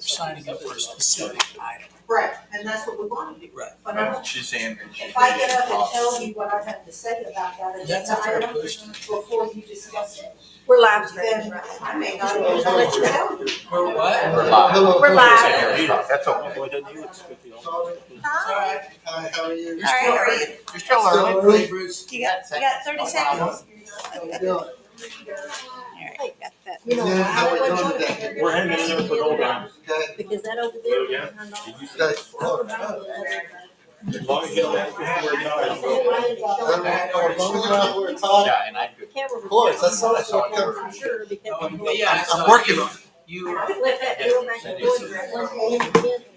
signing up for a specific item. Right, and that's what we want to do. Right. But I don't, She's saying. if I get up and tell you what I have to say about that That's a fair agenda item question. before you discuss it, We're live then streaming. I may not even let you tell you. We're what? We're live. We're live. That's okay. Hi. Hi, how are you? You're All right, still how are early. you? You're still Still early. early? Hey, Bruce. You got 30 seconds? How you doing? All right, got that. You know, Yeah, how we I doing want today? to- We're hanging in there for gold down. Okay. Because that over there. Yeah. Okay. As long as you don't have to wear your eyes. As long as you don't have to wear a tie. Yeah, and I could. Camera. Of course, that's all That's I come for sure because. Oh, yeah, so I'm working on it. You, Flip that deal back and forth.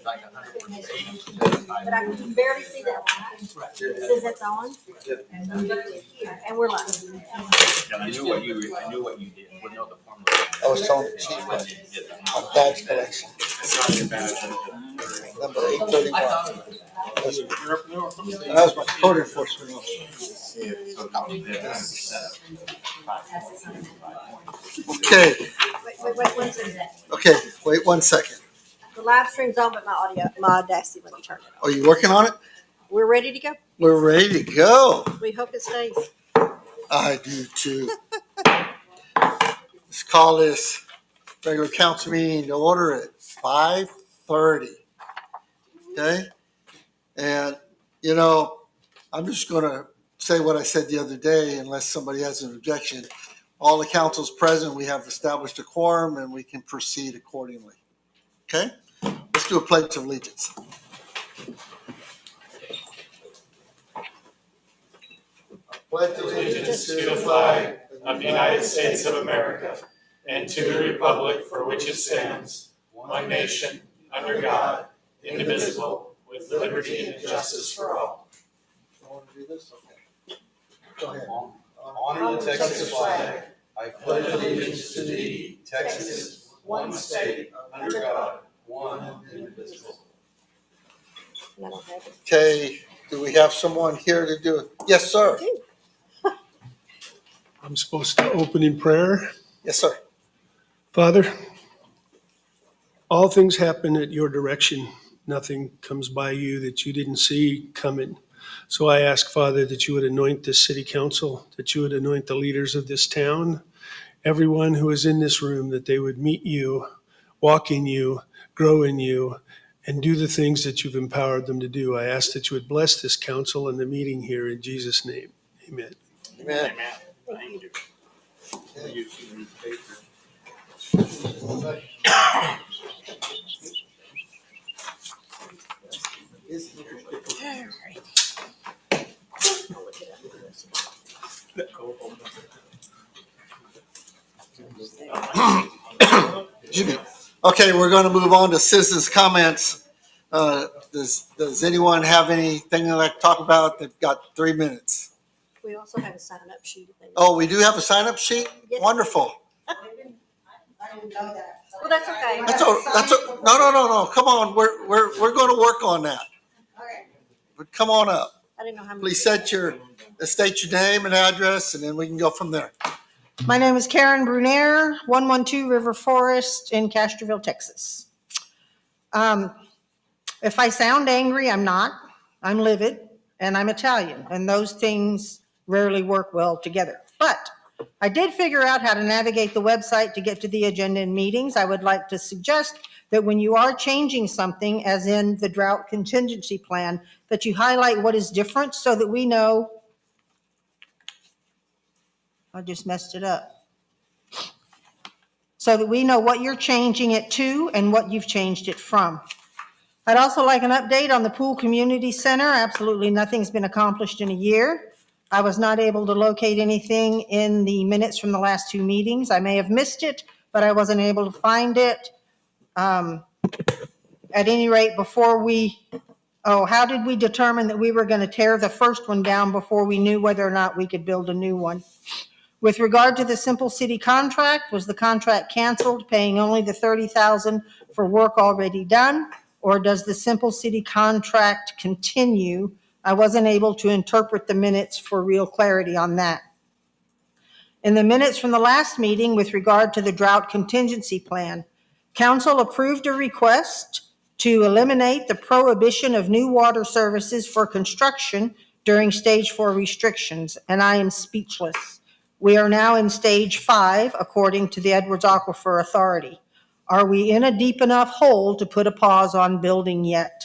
Like 180. But I can barely see that one. It says that's on. And we're live. I knew what you did. Would know the formula. I was telling the chief on badge collection, number I 831. thought, And that was my code enforcement officer. Okay, Wait, one second. okay, wait 1 second. The live stream's on, but my Audacity, let me turn it on. Are you working on it? We're ready to go. We're ready to go. We hope it stays. I do too. Let's call this regular council meeting to order at 5:30. Okay? And, you know, I'm just going to say what I said the other day, unless somebody has an objection. All the council's present, we have established a quorum, and we can proceed accordingly. Okay? Let's do a pledge of allegiance. Pledge Allegiance to the flag of the United States of America and to the republic for which it stands, one nation, under God, indivisible, with liberty and justice for all. You want to do this? Okay. Go ahead. Honor the Texas flag. I pledge allegiance to thee, Texas, one state, under God, one indivisible. And I don't have it. Okay, do we have someone here to do it? Yes, sir. I'm supposed to open in prayer. Yes, sir. Father, all things happen at your direction. Nothing comes by you that you didn't see coming. So I ask, Father, that you would anoint this city council, that you would anoint the leaders of this town, everyone who is in this room, that they would meet you, walk in you, grow in you, and do the things that you've empowered them to do. I ask that you would bless this council and the meeting here in Jesus' name. Amen. Amen. Thank you. Excuse me. Okay, we're going to move on to citizens' comments. Does anyone have anything they'd like to talk about? They've got 3 minutes. We also have a sign-up sheet. if they- Oh, we do have a sign-up sheet? Yes. Wonderful. I didn't know that. Well, that's okay. No. Come on, we're going to work on that. Okay. But come on up. I didn't know how many. Please state your name and address, and then we can go from there. My name is Karen Bruner, 112 River Forest in Castroville, Texas. If I sound angry, I'm not. I'm livid, and I'm Italian, and those things rarely work well together. But I did figure out how to navigate the website to get to the agenda and meetings. I would like to suggest that when you are changing something, as in the drought contingency plan, that you highlight what is different so that we know. I just messed it up. So that we know what you're changing it to and what you've changed it from. I'd also like an update on the Pool Community Center. Absolutely nothing's been accomplished in a year. I was not able to locate anything in the minutes from the last 2 meetings. I may have missed it, but I wasn't able to find it. At any rate, how did we determine that we were going to tear the first one down before we knew whether or not we could build a new one? With regard to the Simple City contract, was the contract canceled, paying only the $30,000 for work already done? Or does the Simple City contract continue? I wasn't able to interpret the minutes for real clarity on that. In the minutes from the last meeting with regard to the drought contingency plan, Council approved a request to eliminate the prohibition of new water services for construction during stage 4 restrictions, and I am speechless. We are now in stage 5, according to the Edwards Aquifer Authority. Are we in a deep enough hole to put a pause on building yet?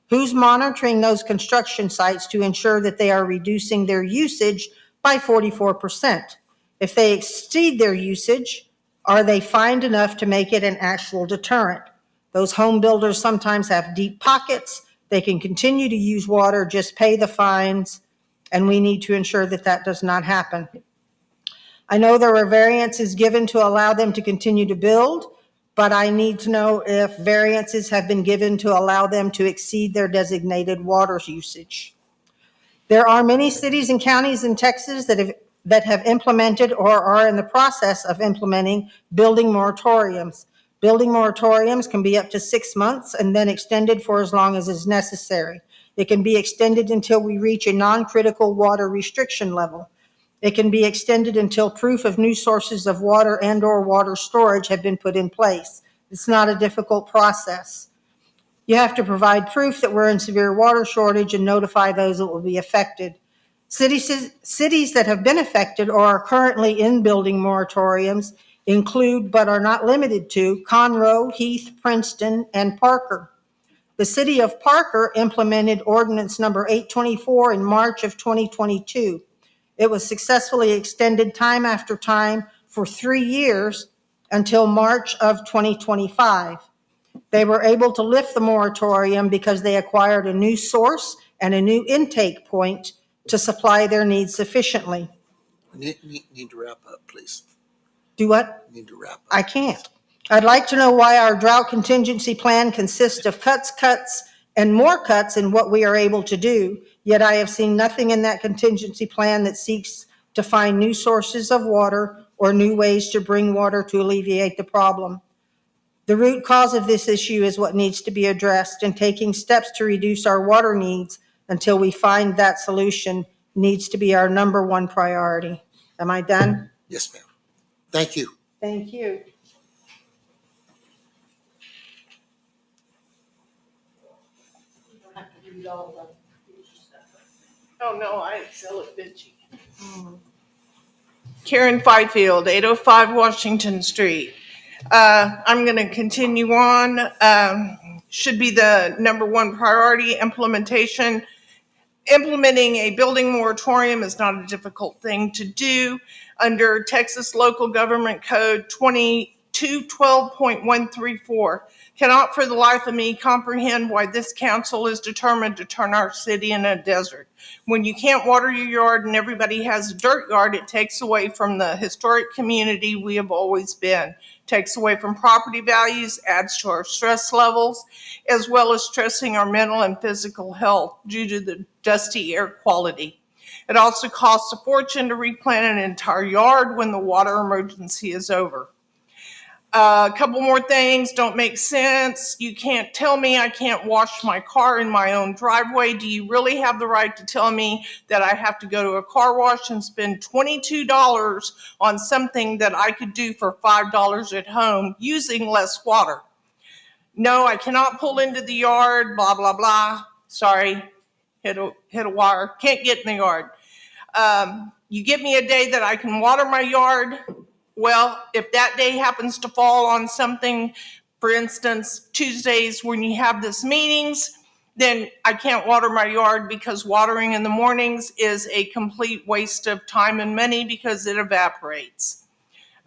Who's monitoring those construction sites to ensure that they are reducing their usage by 44%? If they exceed their usage, are they fined enough to make it an actual deterrent? Those home builders sometimes have deep pockets. They can continue to use water, just pay the fines, and we need to ensure that that does not happen. I know there were variances given to allow them to continue to build, but I need to know if variances have been given to allow them to exceed their designated water usage. There are many cities and counties in Texas that have implemented or are in the process of implementing building moratoriums. Building moratoriums can be up to 6 months and then extended for as long as is necessary. It can be extended until we reach a non-critical water restriction level. It can be extended until proof of new sources of water and/or water storage have been put in place. It's not a difficult process. You have to provide proof that we're in severe water shortage and notify those that will be affected. Cities that have been affected or are currently in building moratoriums include, but are not limited to, Conroe, Heath, Princeton, and Parker. The city of Parker implemented ordinance number 824 in March of 2022. It was successfully extended time after time for 3 years until March of 2025. They were able to lift the moratorium because they acquired a new source and a new intake point to supply their needs sufficiently. Need to wrap up, please. Do what? Need to wrap up. I can't. I'd like to know why our drought contingency plan consists of cuts, and more cuts in what we are able to do, yet I have seen nothing in that contingency plan that seeks to find new sources of water or new ways to bring water to alleviate the problem. The root cause of this issue is what needs to be addressed, and taking steps to reduce our water needs until we find that solution needs to be our number one priority. Am I done? Yes, ma'am. Thank you. Thank you. Oh, no, I excel at bitchy. Karen Fifield, 805 Washington Street. I'm going to continue on. Should be the number one priority, implementation. Implementing a building moratorium is not a difficult thing to do. Under Texas Local Government Code 2212.134, cannot for the life of me comprehend why this council is determined to turn our city into a desert. When you can't water your yard and everybody has a dirt yard, it takes away from the historic community we have always been. Takes away from property values, adds to our stress levels, as well as stressing our mental and physical health due to the dusty air quality. It also costs a fortune to replant an entire yard when the water emergency is over. A couple more things don't make sense. You can't tell me I can't wash my car in my own driveway. Do you really have the right to tell me that I have to go to a car wash and spend $22 on something that I could do for $5 at home using less water? No, I cannot pull into the yard, blah, blah, blah. Sorry, hit a wire. Can't get in the yard. You give me a day that I can water my yard. Well, if that day happens to fall on something, for instance, Tuesdays when you have this meetings, then I can't water my yard because watering in the mornings is a complete waste of time and money because it evaporates.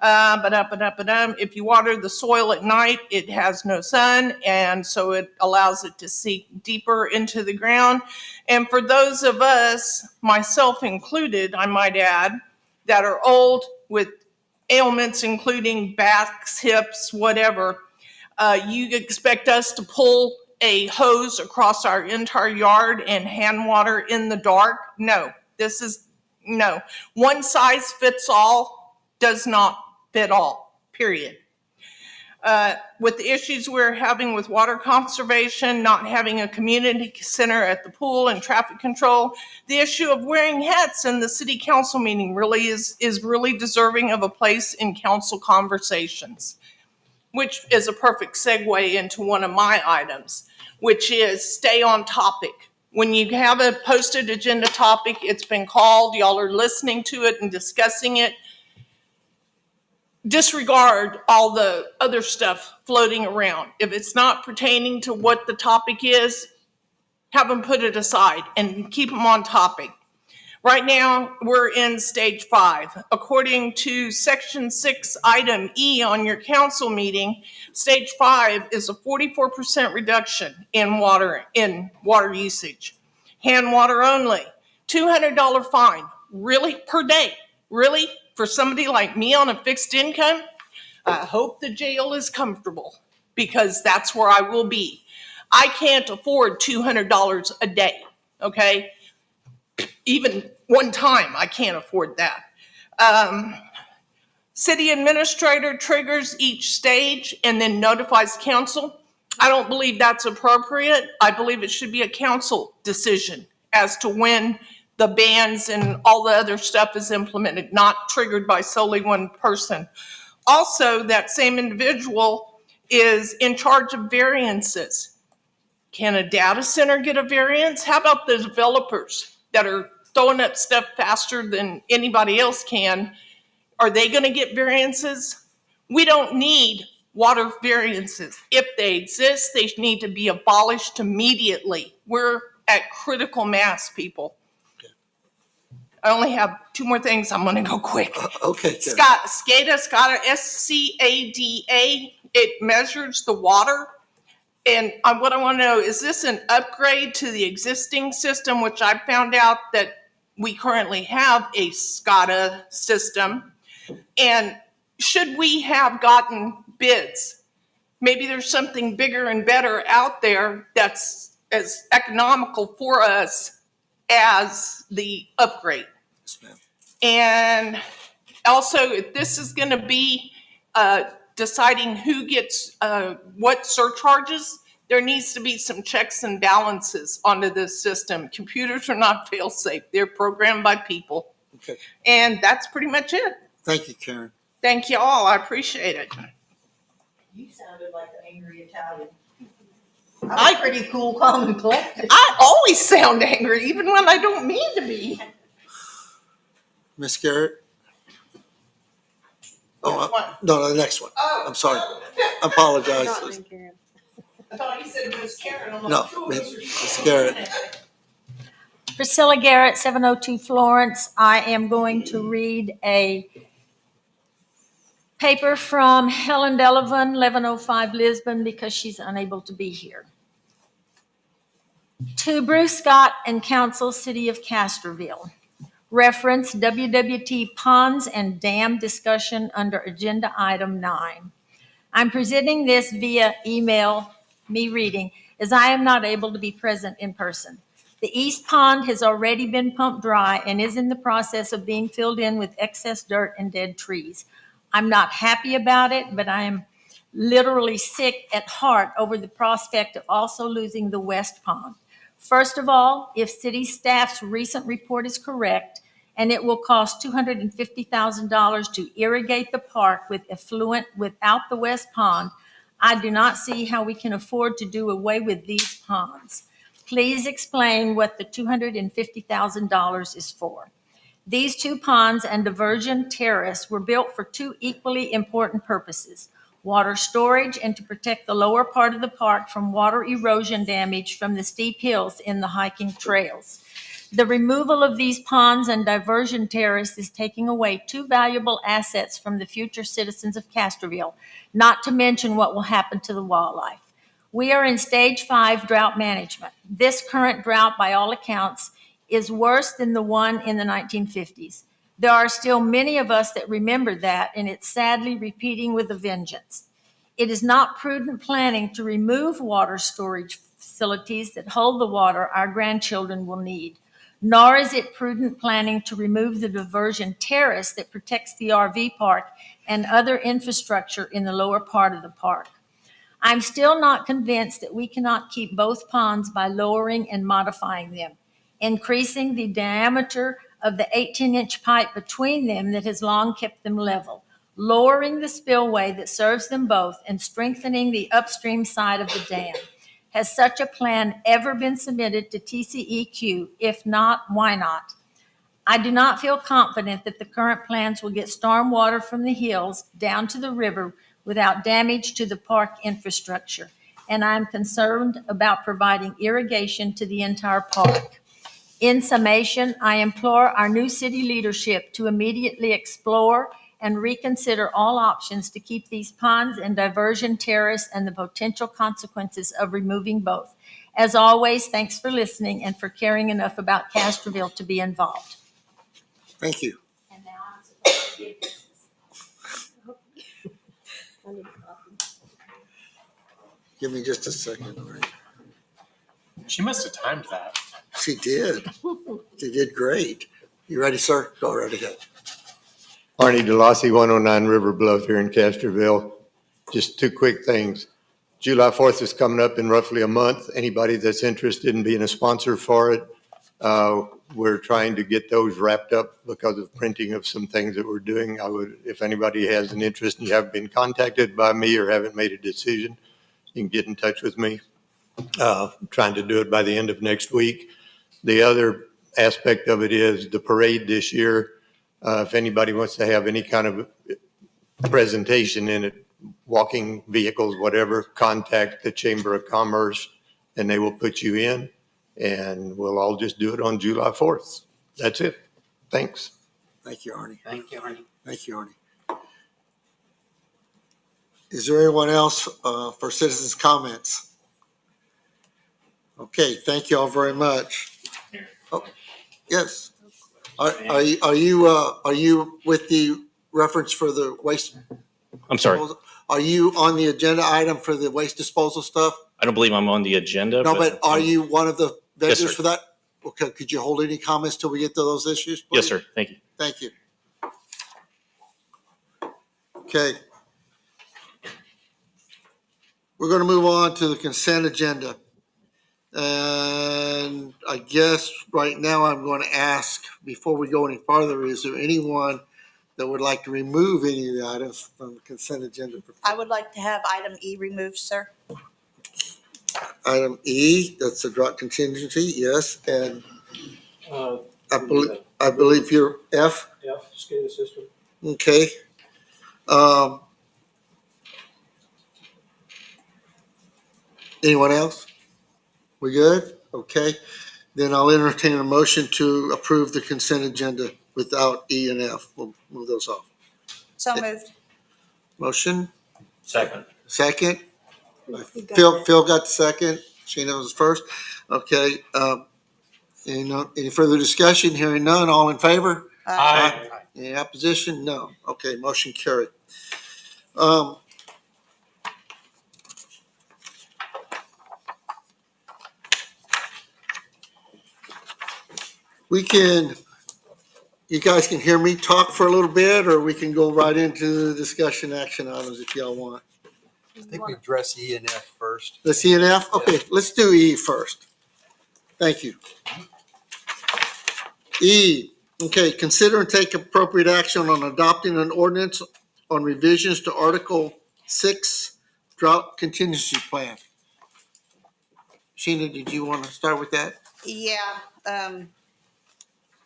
If you water the soil at night, it has no sun, and so it allows it to sink deeper into the ground. And for those of us, myself included, I might add, that are old with ailments including backs, hips, whatever, you expect us to pull a hose across our entire yard and hand water in the dark? No, no. One size fits all does not fit all, period. With the issues we're having with water conservation, not having a community center at the pool and traffic control, the issue of wearing hats in the city council meeting really is really deserving of a place in council conversations. which is a perfect segue into one of my items, which is stay on topic. When you have a posted agenda topic, it's been called, y'all are listening to it and discussing it, disregard all the other stuff floating around. If it's not pertaining to what the topic is, have them put it aside and keep them on topic. Right now, we're in stage 5. According to section 6, item E on your council meeting, stage 5 is a 44% reduction in water usage. Hand water only, $200 fine, really, per day? Really? For somebody like me on a fixed income? I hope the jail is comfortable, because that's where I will be. I can't afford $200 a day, okay? Even one time, I can't afford that. City administrator triggers each stage and then notifies council. I don't believe that's appropriate. I believe it should be a council decision as to when the bans and all the other stuff is implemented, not triggered by solely one person. Also, that same individual is in charge of variances. Can a data center get a variance? How about the developers that are throwing up stuff faster than anybody else can? Are they going to get variances? We don't need water variances. If they exist, they need to be abolished immediately. We're at critical mass, people. I only have 2 more things. I'm going to go quick. Okay, Karen. SCADA, SCADA, it measures the water. And what I want to know, is this an upgrade to the existing system, which I found out that we currently have a SCADA system? And should we have gotten bids? Maybe there's something bigger and better out there that's as economical for us as the upgrade. Yes, ma'am. And also, if this is going to be deciding who gets what surcharges, there needs to be some checks and balances onto this system. Computers are not fail-safe. They're programmed by people. Okay. And that's pretty much it. Thank you, Karen. Thank you all. I appreciate it. You sounded like an angry Italian. I'm pretty cool, calm, and collected. I always sound angry, even when I don't mean to be. Miss Garrett? Oh, What? no, the next one. Oh. I'm sorry. I apologize. I thought you said it was Karen. I'm like, No, "Cool, Miss Garrett. Priscilla Garrett, 702 Florence. I am going to read a paper from Helen Delavan, 1105 Lisbon, because she's unable to be here. To Bruce Scott and Council, City of Castroville. Reference WWT Ponds and Dam discussion under Agenda Item 9. I'm presenting this via email, me reading, as I am not able to be present in person. The East Pond has already been pumped dry and is in the process of being filled in with excess dirt and dead trees. I'm not happy about it, but I am literally sick at heart over the prospect of also losing the West Pond. First of all, if city staff's recent report is correct, and it will cost $250,000 to irrigate the park with effluent without the West Pond, I do not see how we can afford to do away with these ponds. Please explain what the $250,000 is for. These 2 ponds and diversion terrace were built for 2 equally important purposes: water storage and to protect the lower part of the park from water erosion damage from the steep hills in the hiking trails. The removal of these ponds and diversion terrace is taking away 2 valuable assets from the future citizens of Castroville, not to mention what will happen to the wildlife. We are in stage 5 drought management. This current drought, by all accounts, is worse than the one in the 1950s. There are still many of us that remember that, and it's sadly repeating with a vengeance. It is not prudent planning to remove water storage facilities that hold the water our grandchildren will need, nor is it prudent planning to remove the diversion terrace that protects the RV park and other infrastructure in the lower part of the park. I'm still not convinced that we cannot keep both ponds by lowering and modifying them, increasing the diameter of the 18-inch pipe between them that has long kept them level, lowering the spillway that serves them both, and strengthening the upstream side of the dam. Has such a plan ever been submitted to TCEQ? If not, why not? I do not feel confident that the current plans will get storm water from the hills down to the river without damage to the park infrastructure, and I am concerned about providing irrigation to the entire park. In summation, I implore our new city leadership to immediately explore and reconsider all options to keep these ponds and diversion terrace and the potential consequences of removing both. As always, thanks for listening and for caring enough about Castroville to be involved. Thank you. And now I'm supposed to give this. Give me just a second. She must have timed that. She did. She did great. You ready, sir? Go right ahead. Arnie DeLossie, 109 River Bluff here in Castroville. Just two quick things. July 4th is coming up in roughly a month. Anybody that's interested in being a sponsor for it, we're trying to get those wrapped up because of printing of some things that we're doing. I would, if anybody has an interest and you haven't been contacted by me or haven't made a decision, you can get in touch with me. Trying to do it by the end of next week. The other aspect of it is the parade this year. If anybody wants to have any kind of presentation in it, walking vehicles, whatever, contact the Chamber of Commerce and they will put you in, and we'll all just do it on July 4th. That's it. Thanks. Thank you, Arnie. Thank you, Arnie. Thank you, Arnie. Is there anyone else for citizens' comments? Okay, thank you all very much. Oh, yes. Are you with the reference for the waste? I'm sorry. disposal? Are you on the agenda item for the waste disposal stuff? I don't believe I'm on the agenda. No, but are you one of the Yes, vendors sir. for that? Okay, could you hold any comments till we get to those issues, please? Yes, sir. Thank you. Thank you. Okay. We're going to move on to the consent agenda. And I guess right now I'm going to ask, before we go any farther, is there anyone that would like to remove any of the items from the consent agenda? I would like to have item E removed, sir. Item E, that's a drop contingency, yes, and I believe you're F? F, SCADA system. Okay. Anyone else? We good? Okay. Then I'll entertain a motion to approve the consent agenda without E and F. We'll move those off. So moved. Motion, Second. second. Phil got the second. Sheena was first. Okay. Any further discussion? Hearing none. All in favor? Aye. Any opposition? No. Okay, motion carried. You guys can hear me talk for a little bit, or we can go right into the discussion action items if y'all want. I think we address E and F first. Let's E and F? Okay, let's do E first. Thank you. E, okay, consider and take appropriate action on adopting an ordinance on revisions to Article 6 Drought Contingency Plan. Sheena, did you want to start with that? Yeah,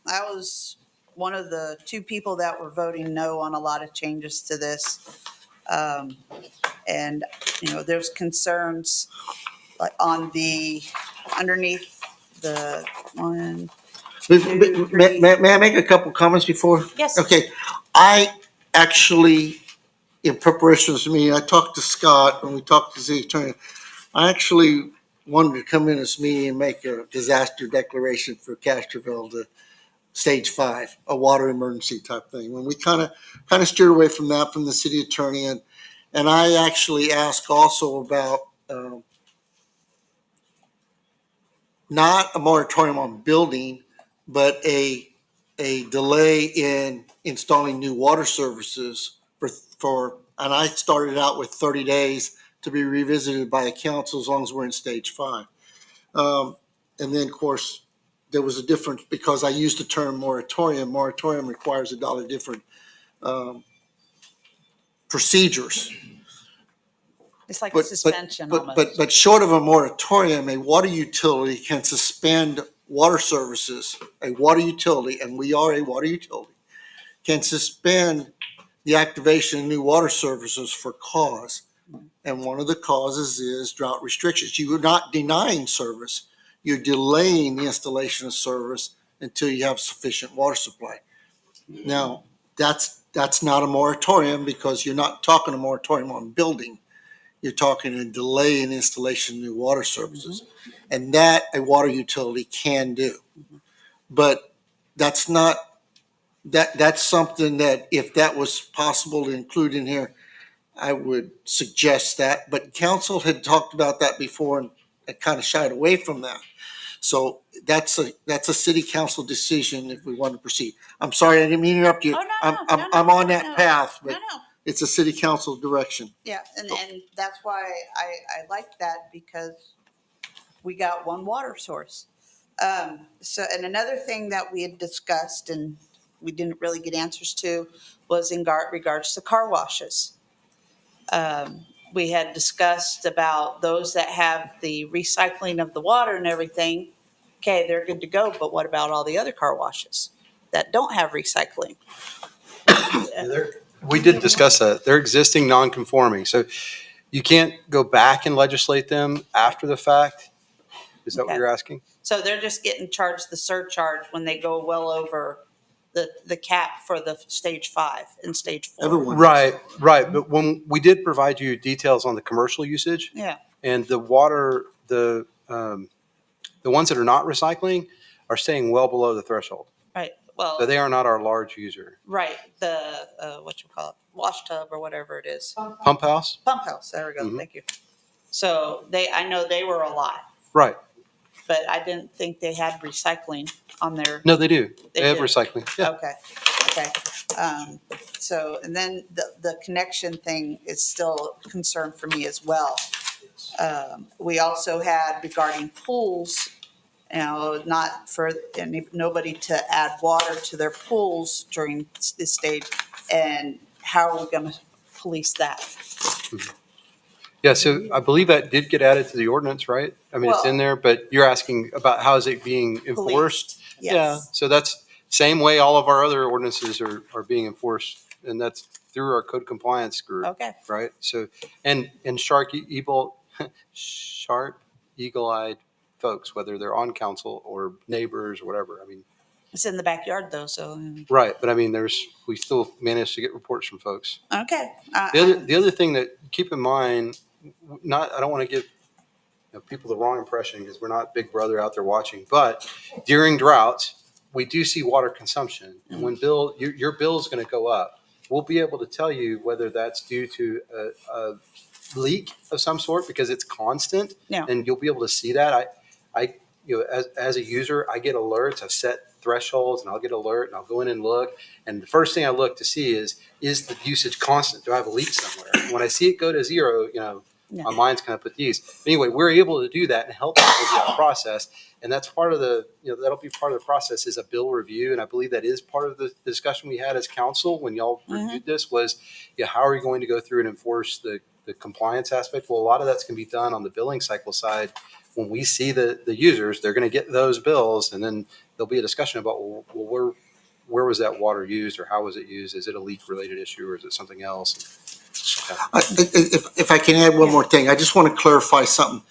I was one of the two people that were voting no on a lot of changes to this. And, there's concerns like on the, underneath the one. May I make a couple comments before? Yes. Okay, I actually, in preparation for this meeting, I talked to Scott and we talked to the attorney. I actually wanted to come in this meeting and make a disaster declaration for Castroville to stage 5, a water emergency type thing. When we kind of steered away from that from the city attorney, and I actually asked also about not a moratorium on building, but a delay in installing new water services for, and I started out with 30 days to be revisited by the council as long as we're in stage 5. And then, of course, there was a difference because I used the term moratorium. Moratorium requires $1 different procedures. It's like a But- suspension But, almost. but short of a moratorium, a water utility can suspend water services, a water utility, and we are a water utility, can suspend the activation of new water services for cause. And one of the causes is drought restrictions. You are not denying service, you're delaying the installation of service until you have sufficient water supply. Now, that's not a moratorium because you're not talking a moratorium on building. You're talking a delay in installation of new water services. And that a water utility can do. But that's not, that's something that if that was possible to include in here, I would suggest that. But council had talked about that before and kind of shied away from that. So that's a city council decision if we want to proceed. I'm sorry, I didn't mean to interrupt you. Oh, no, I'm on that path, No, but no. it's a city council direction. Yeah, and that's why I like that because we got one water source. So, and another thing that we had discussed and we didn't really get answers to was in regards to car washes. We had discussed about those that have the recycling of the water and everything. Okay, they're good to go, but what about all the other car washes that don't have recycling? We did discuss that. They're existing non-conforming, so you can't go back and legislate them after the fact. Is that what Okay. you're asking? So they're just getting charged the surcharge when they go well over the cap for the stage 5 and stage 4. Everyone. Right. But when we did provide you details on the commercial usage Yeah, and the water, the ones that are not recycling are staying well below the threshold. right. Well, So they are not our large user. right. The, what you call it, wash tub or whatever it is. Pump house? Pump house. There we go. Mhm. Thank you. So I know they were a lot, Right. but I didn't think they had recycling on their. No, they do. They They have do. recycling. Yeah. Okay. So, and then the connection thing is still a concern for me as well. We also had regarding pools, not for nobody to add water to their pools during this stage. And how are we going to police that? Yeah, so I believe that did get added to the ordinance, right? I mean, it's in there, but you're asking about how is it being enforced? Yes. Yeah, so that's same way all of our other ordinances are being enforced, and that's through our code compliance group. Okay. Right? So, and sharp, eagle-eyed folks, whether they're on council or neighbors or whatever. I mean, It's in the backyard though, so. right, but I mean, we still manage to get reports from folks. Okay. The other thing that keep in mind, I don't want to give people the wrong impression because we're not Big Brother out there watching, but during droughts, we do see water consumption. And when your bill is going to go up, we'll be able to tell you whether that's due to a leak of some sort because it's constant, Yeah. and you'll be able to see that. As a user, I get alerts. I've set thresholds, and I'll get alert, and I'll go in and look. And the first thing I look to see is the usage constant? Do I have a leak somewhere? And when I see it go to zero, my mind's kind of put these. But anyway, we're able to do that and help people with that process. And that's part of that'll be part of the process is a bill review. And I believe that is part of the discussion we had as council when y'all reviewed this was, how are we going to go through and enforce the compliance aspect? Well, a lot of that's going to be done on the billing cycle side. When we see the users, they're going to get those bills, and then there'll be a discussion about, well, where was that water used or how was it used? Is it a leak-related issue or is it something else? If I can add one more thing, I just want to clarify something.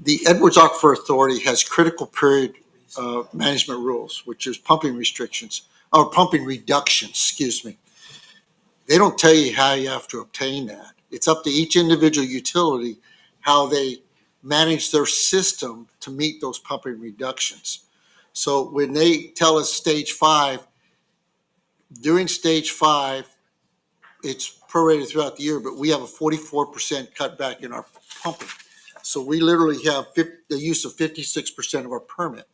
The Edwards Aquifer Authority has critical period management rules, which is pumping restrictions, or pumping reductions, excuse me. They don't tell you how you have to obtain that. It's up to each individual utility how they manage their system to meet those pumping reductions. So when they tell us stage 5, during stage 5, it's prorated throughout the year, but we have a 44% cutback in our pumping. So we literally have the use of 56% of our permit.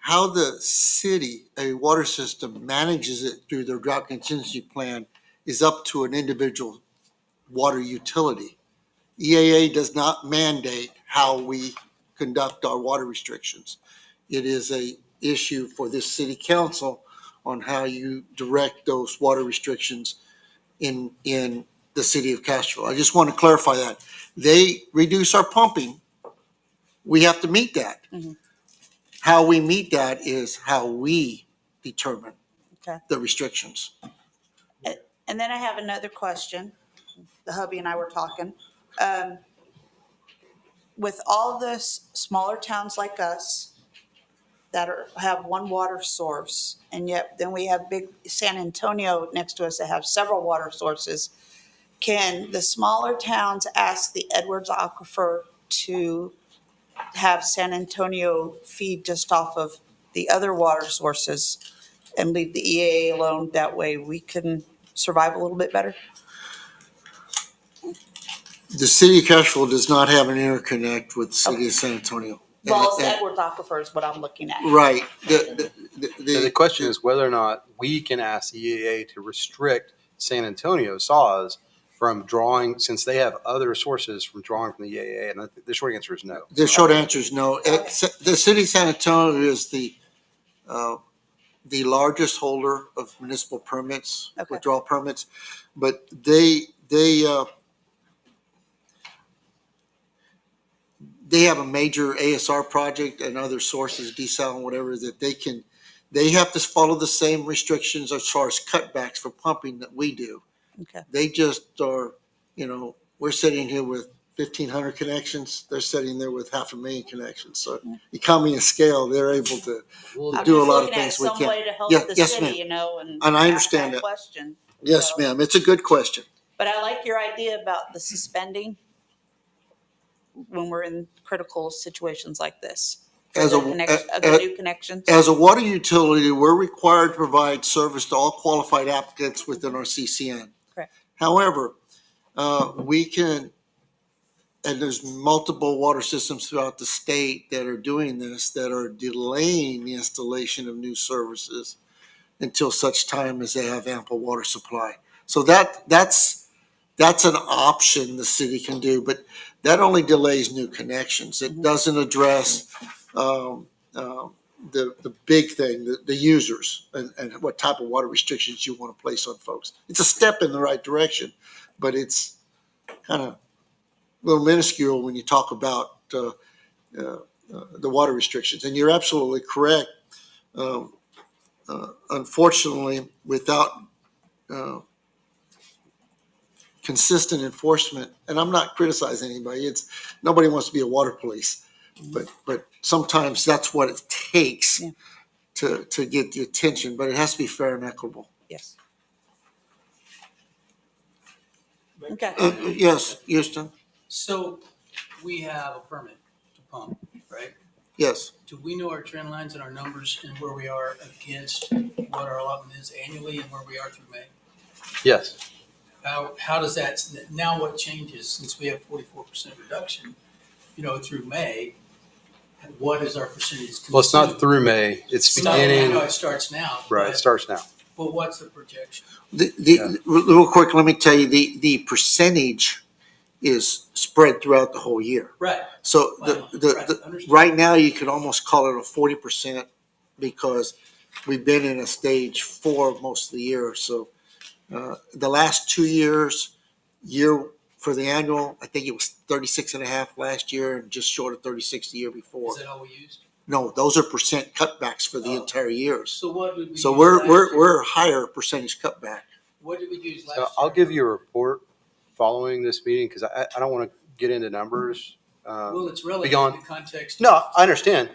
How the city, a water system, manages it through their drought contingency plan is up to an individual water utility. EAA does not mandate how we conduct our water restrictions. It is a issue for this city council on how you direct those water restrictions in the city of Castroville. I just want to clarify that. They reduce our pumping. We have to meet that. Mhm. How we meet that is how we determine Okay. the restrictions. And then I have another question. The hubby and I were talking. With all the smaller towns like us that have one water source, and yet then we have big San Antonio next to us that have several water sources, can the smaller towns ask the Edwards Aquifer to have San Antonio feed just off of the other water sources and leave the EAA alone? That way we can survive a little bit better? The city of Castroville does not have an interconnect with the city of San Antonio. Well, it's And- Edwards Aquifer is what I'm looking at. Right. The question is whether or not we can ask the EAA to restrict San Antonio saws from drawing, since they have other sources from drawing from the EAA. And the short answer is no. The short answer is no. The city of San Antonio is the largest holder of municipal permits, Okay. withdrawal permits, but they have a major ASR project and other sources, desal and whatever, that they have to follow the same restrictions as far as cutbacks for pumping that we do. Okay. They just are, we're sitting here with 1,500 connections. They're sitting there with 500,000 connections. So economy of scale, they're able to I'm do a just lot of looking at things we some can't. way to help Yeah, the yes, city, ma'am. you know, and And I ask understand that. question. Yes, So- ma'am. It's a good question. But I like your idea about the suspending when we're in critical situations like this. For As the a- the new connections. As a water utility, we're required to provide service to all qualified applicants within our CCN. Correct. However, we can, and there's multiple water systems throughout the state that are doing this, that are delaying the installation of new services until such time as they have ample water supply. So that's an option the city can do, but that only delays new connections. It doesn't address the big thing, the users, and what type of water restrictions you want to place on folks. It's a step in the right direction, but it's kind of a little minuscule when you talk about the water restrictions. And you're absolutely correct. Unfortunately, without consistent enforcement, and I'm not criticizing anybody, nobody wants to be a water police, but sometimes that's what it takes Yeah. to get the attention, but it has to be fair and equitable. Yes. Okay. Yes, Houston, So we have a permit to pump, right? yes. Do we know our trend lines and our numbers and where we are against what our allotment is annually and where we are through May? Yes. How does that, now what changes since we have 44% reduction, through May? What is our percentage? Well, it's not consumed? through May. It's No, I beginning. know it starts now. Right. It starts now. But what's the projection? Real quick, let me tell you, the percentage is spread throughout the whole year. Right. So Understood. right now, you could almost call it a 40% because we've been in a stage 4 most of the year. So the last 2 years, for the annual, I think it was 36.5 last year and just short of 36 the year before. Is that all we used? No, those are percent cutbacks for the Oh. entire years. So what did we So use we're last year? we're higher percentage cutback. What did we use last So year? I'll give you a report following this meeting because I don't want to get into numbers. Well, it's relative beyond- in the context. No, I understand.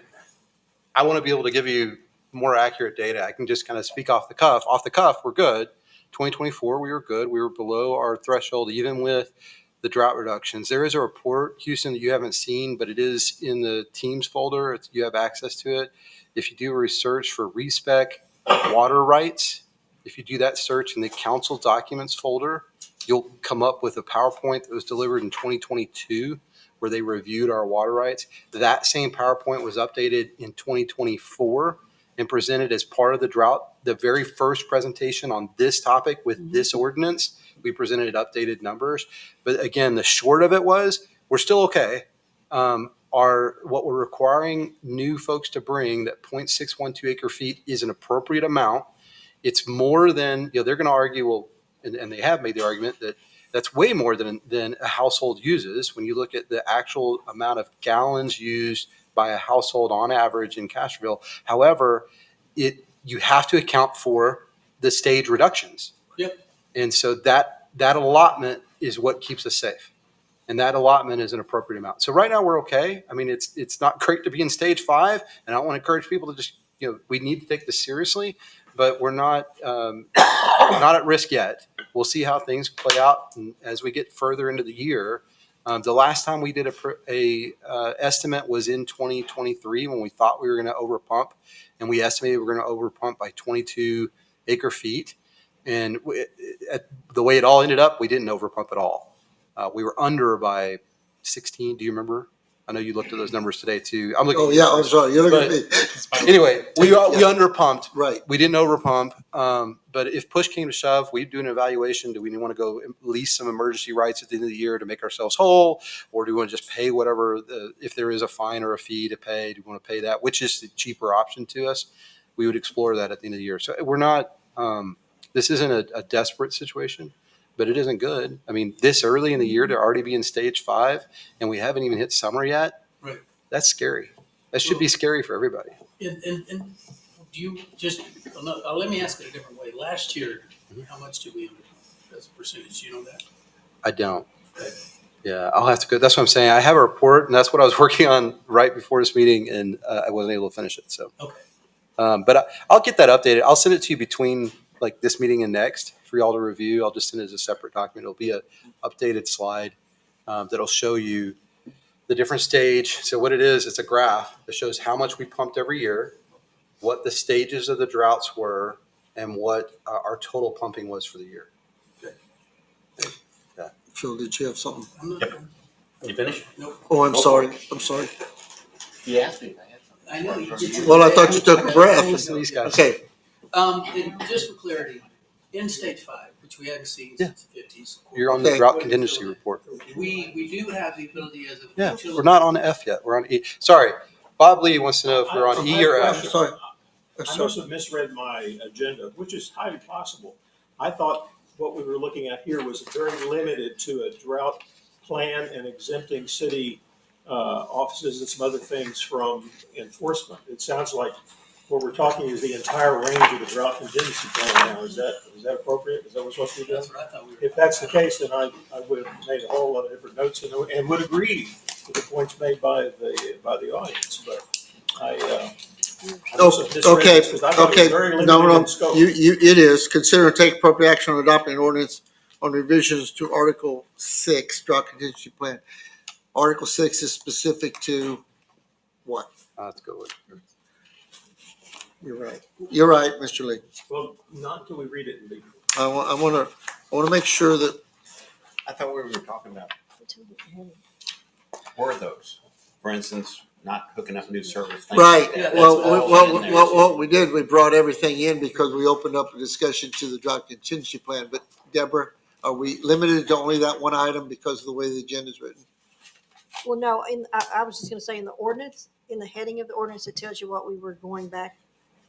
I want to be able to give you more accurate data. I can just kind of speak off the cuff. Off the cuff, we're good. 2024, we were good. We were below our threshold, even with the drought reductions. There is a report, Houston, that you haven't seen, but it is in the Teams folder. You have access to it. If you do research for respec water rights, if you do that search in the council documents folder, you'll come up with a PowerPoint that was delivered in 2022 where they reviewed our water rights. That same PowerPoint was updated in 2024 and presented as part of the drought. The very first presentation on this topic with this ordinance, we presented updated numbers. But again, the short of it was, we're still okay. What we're requiring new folks to bring, that 0.612 acre feet is an appropriate amount. It's more than, they're going to argue, well, and they have made the argument that that's way more than a household uses when you look at the actual amount of gallons used by a household on average in Castroville. However, you have to account for the stage reductions. Yep. And so that allotment is what keeps us safe. And that allotment is an appropriate amount. So right now we're okay. I mean, it's not great to be in stage 5, and I want to encourage people to just, we need to take this seriously, but we're not not at risk yet. We'll see how things play out as we get further into the year. The last time we did a estimate was in 2023 when we thought we were going to overpump, and we estimated we were going to overpump by 22 acre feet. And the way it all ended up, we didn't overpump at all. We were under by 16. Do you remember? I know you looked at those numbers today too. I'm looking. Oh, yeah, I'm sorry. You're looking at me. Anyway, we underpumped. Right. We didn't overpump. But if push came to shove, we'd do an evaluation. Do we want to go lease some emergency rights at the end of the year to make ourselves whole? Or do we want to just pay whatever, if there is a fine or a fee to pay, do we want to pay that? Which is the cheaper option to us? We would explore that at the end of the year. So we're not, this isn't a desperate situation, but it isn't good. I mean, this early in the year to already be in stage 5 and we haven't even hit summer yet. Right. That's scary. That should be scary for everybody. And do you just, let me ask it a different way. Last year, how much did we underpump as a percentage? You know that? I don't. Yeah, I'll have to go. That's what I'm saying. I have a report, and that's what I was working on right before this meeting, and I wasn't able to finish it. So, Okay. But I'll get that updated. I'll send it to you between like this meeting and next for y'all to review. I'll just send it as a separate document. It'll be an updated slide that'll show you the different stage. So what it is, it's a graph that shows how much we pumped every year, what the stages of the droughts were, and what our total pumping was for the year. Phil, did you have something? Yep. You finished? Nope. Oh, I'm sorry. I'm sorry. You asked me if I had something. I know you did. Well, I thought you took a breath. Listen to these guys. Okay. And just for clarity, in stage 5, which we haven't seen since the 50s. You're on the Okay. drought contingency report. We do have the ability as a Yeah, utility. we're not on F yet. We're on E. Sorry, Bob Lee wants to know if we're on E or I'm F. sorry. I must have misread my agenda, which is highly possible. I thought what we were looking at here was very limited to a drought plan and exempting city offices and some other things from enforcement. It sounds like what we're talking is the entire range of the drought contingency plan now. Is that appropriate? Is that what's supposed to be done? That's what I thought we were. If that's the case, then I would have made a whole lot of different notes and would agree with the points made by the audience. But I must have misread Okay, this, 'cause I thought it was okay. very limited No, in scope. it is. Consider and take appropriate action on adopting an ordinance on revisions to Article 6, drought contingency plan. Article 6 is specific to what? Let's go with it. You're right. You're right, Mr. Lee. Well, not until we read it in detail. I want to make sure that, I thought we were talking about were those, for instance, not hooking up new service. things right. like that. Well, That's all in there, too. what we did, we brought everything in because we opened up a discussion to the drought contingency plan. But Deborah, are we limited to only that one item because of the way the agenda is written? Well, no, I was just gonna say in the ordinance, in the heading of the ordinance, it tells you what we were going back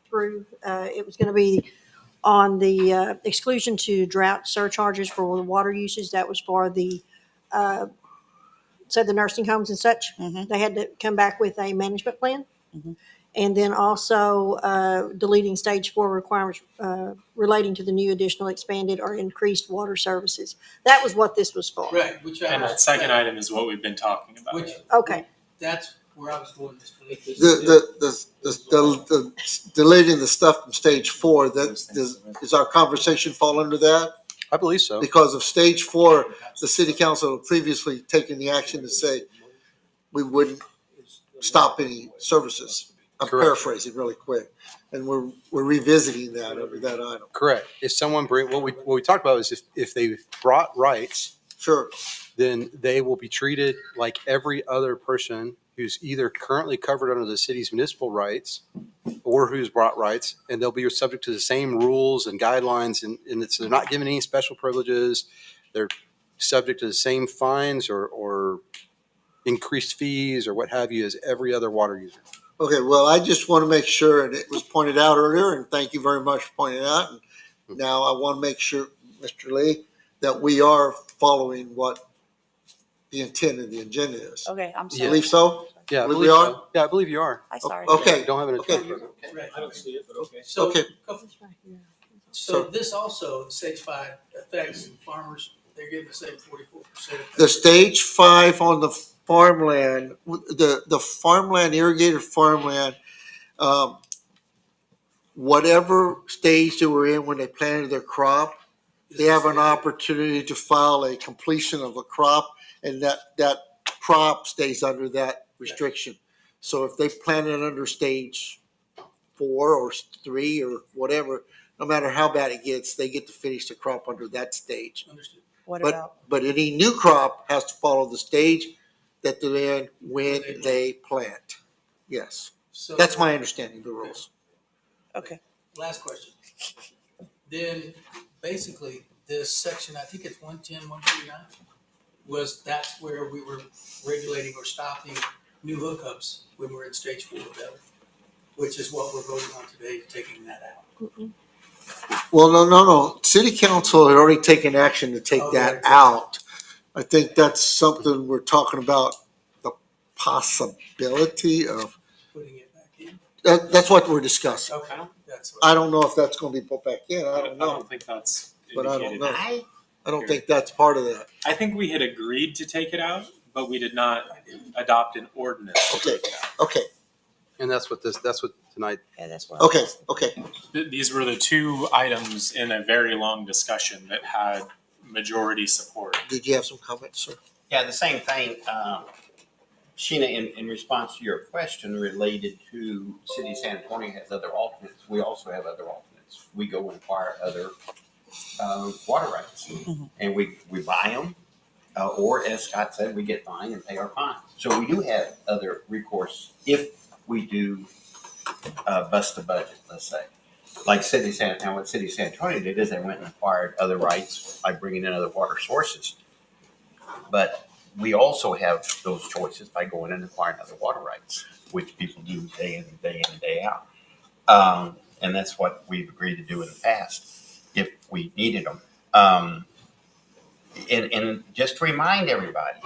through. It was gonna be on the exclusion to drought surcharges for the water usage. That was for the, the nursing homes and such. Mhm. They had to come back with a management plan. Mhm. And then also deleting stage 4 requirements relating to the new additional expanded or increased water services. That was what this was for. Right, which I And was. that second item is what we've been talking about. Which, Okay. that's where I was going, Mr. Lee. The deleting the stuff from stage 4, does our conversation fall under that? I believe so. Because of stage 4, the city council had previously taken the action to say we wouldn't stop any services. I'm Correct. paraphrasing really quick, and we're revisiting that item. Correct. If someone what we talked about is if they brought rights, Sure. then they will be treated like every other person who's either currently covered under the city's municipal rights or who's brought rights, and they'll be subject to the same rules and guidelines, and they're not given any special privileges. They're subject to the same fines or increased fees or what have you as every other water user. Okay, well, I just want to make sure, and it was pointed out earlier, and thank you very much for pointing it out. And now I want to make sure Mr. Lee, that we are following what the intent of the agenda is. Okay, I'm You sorry. believe so? Yeah, I Believe believe we are? so. Yeah, I believe you are. I'm sorry. Okay. You don't have an Okay. agenda. Right. I don't see it, but okay. So, Okay. so this also, stage 5 affects farmers, they're getting the same 44%. The stage 5 on the farmland, the farmland, irrigated farmland, whatever stage they were in when they planted their crop, they have an opportunity to file a completion of a crop, and that crop stays under that restriction. So if they planted under stage 4 or 3 or whatever, no matter how bad it gets, they get to finish the crop under that stage. Understood. What But about, but any new crop has to follow the stage that they're in when they plant. Yes, So that's my understanding of the rules. okay. last question. Then basically this section, I think it's 110, 139, that's where we were regulating or stopping new hookups when we're in stage 4 or better, which is what we're voting on today, taking that out. Well, no. City council had already taken action to take that out. I think that's something we're talking about, the possibility of, Putting it back in. that's what we're discussing. Okay, that's I what. don't know if that's gonna be put back in, I don't I know, don't think that's but I don't indicated. know. I don't think that's part of that. I think we had agreed to take it out, but we did not adopt an ordinance to Okay. take it out. Okay, And that's what tonight, Yeah, that's what. okay. These were the two items in a very long discussion that had majority support. Did you have some comments, sir? Yeah, the same thing, Sheena, in response to your question related to City of San Antonio has other alternates, we also have other alternates. We go and acquire other water rights, and we buy them, or as Scott said, we get fined and pay our fine. So we do have other recourse if we do bust the budget, let's say. Like what City of San Antonio did is they went and acquired other rights by bringing in other water sources. But we also have those choices by going and acquiring other water rights, which people do day in and day out. And that's what we've agreed to do in the past if we needed them. And just to remind everybody,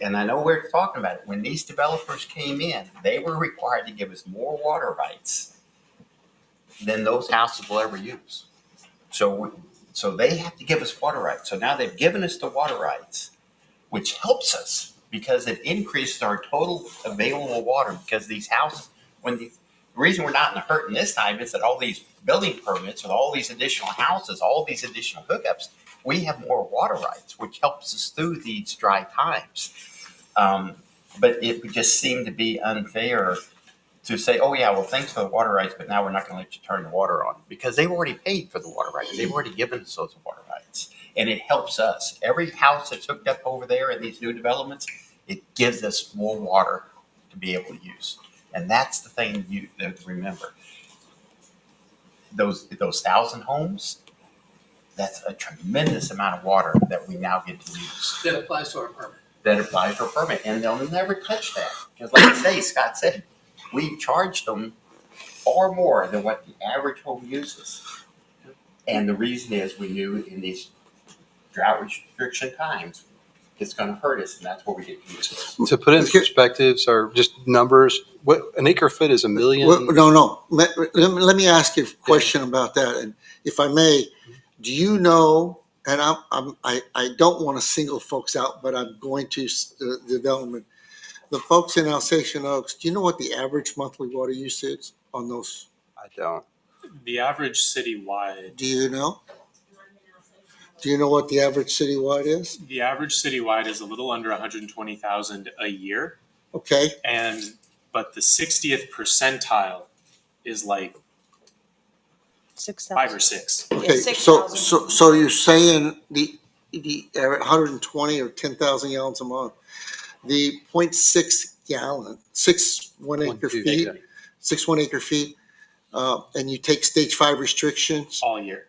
and I know we're talking about it, when these developers came in, they were required to give us more water rights than those houses will ever use. So they have to give us water rights. So now they've given us the water rights, which helps us because it increases our total available water because these houses, the reason we're not in the hurting this time is that all these building permits with all these additional houses, all these additional hookups, we have more water rights, which helps us through these dry times. But it would just seem to be unfair to say, oh yeah, well, thanks for the water rights, but now we're not going to let you turn the water on because they've already paid for the water rights. They've already given us those water rights. And it helps us. Every house that's hooked up over there in these new developments, it gives us more water to be able to use. And that's the thing you have to remember. Those 1,000 homes, that's a tremendous amount of water that we now get to use. That applies to our permit. That applies to a permit, and they'll never touch that. Because like I say, Scott said, we charged them far more than what the average home uses. And the reason is we knew in these drought restriction times, it's going to hurt us, and that's what we get to use. to put it in perspectives or just numbers, what an acre foot is a million. Well, no. Let me ask you a question about that, and if I may, do you know? And I don't want to single folks out, but I'm going to development. The folks in Alsatian Oaks, do you know what the average monthly water use is on those? I don't. The average citywide. Do you know? Do you know what the average citywide is? The average citywide is a little under 120,000 a year. Okay. But the 60th percentile is like 6,000. 5 or 6. Okay, so you're saying the 120 or 10,000 gallons a month, the 0.6 gallon, 6 1 acre feet, 6 1 acre feet, and you take stage 5 restrictions. All year.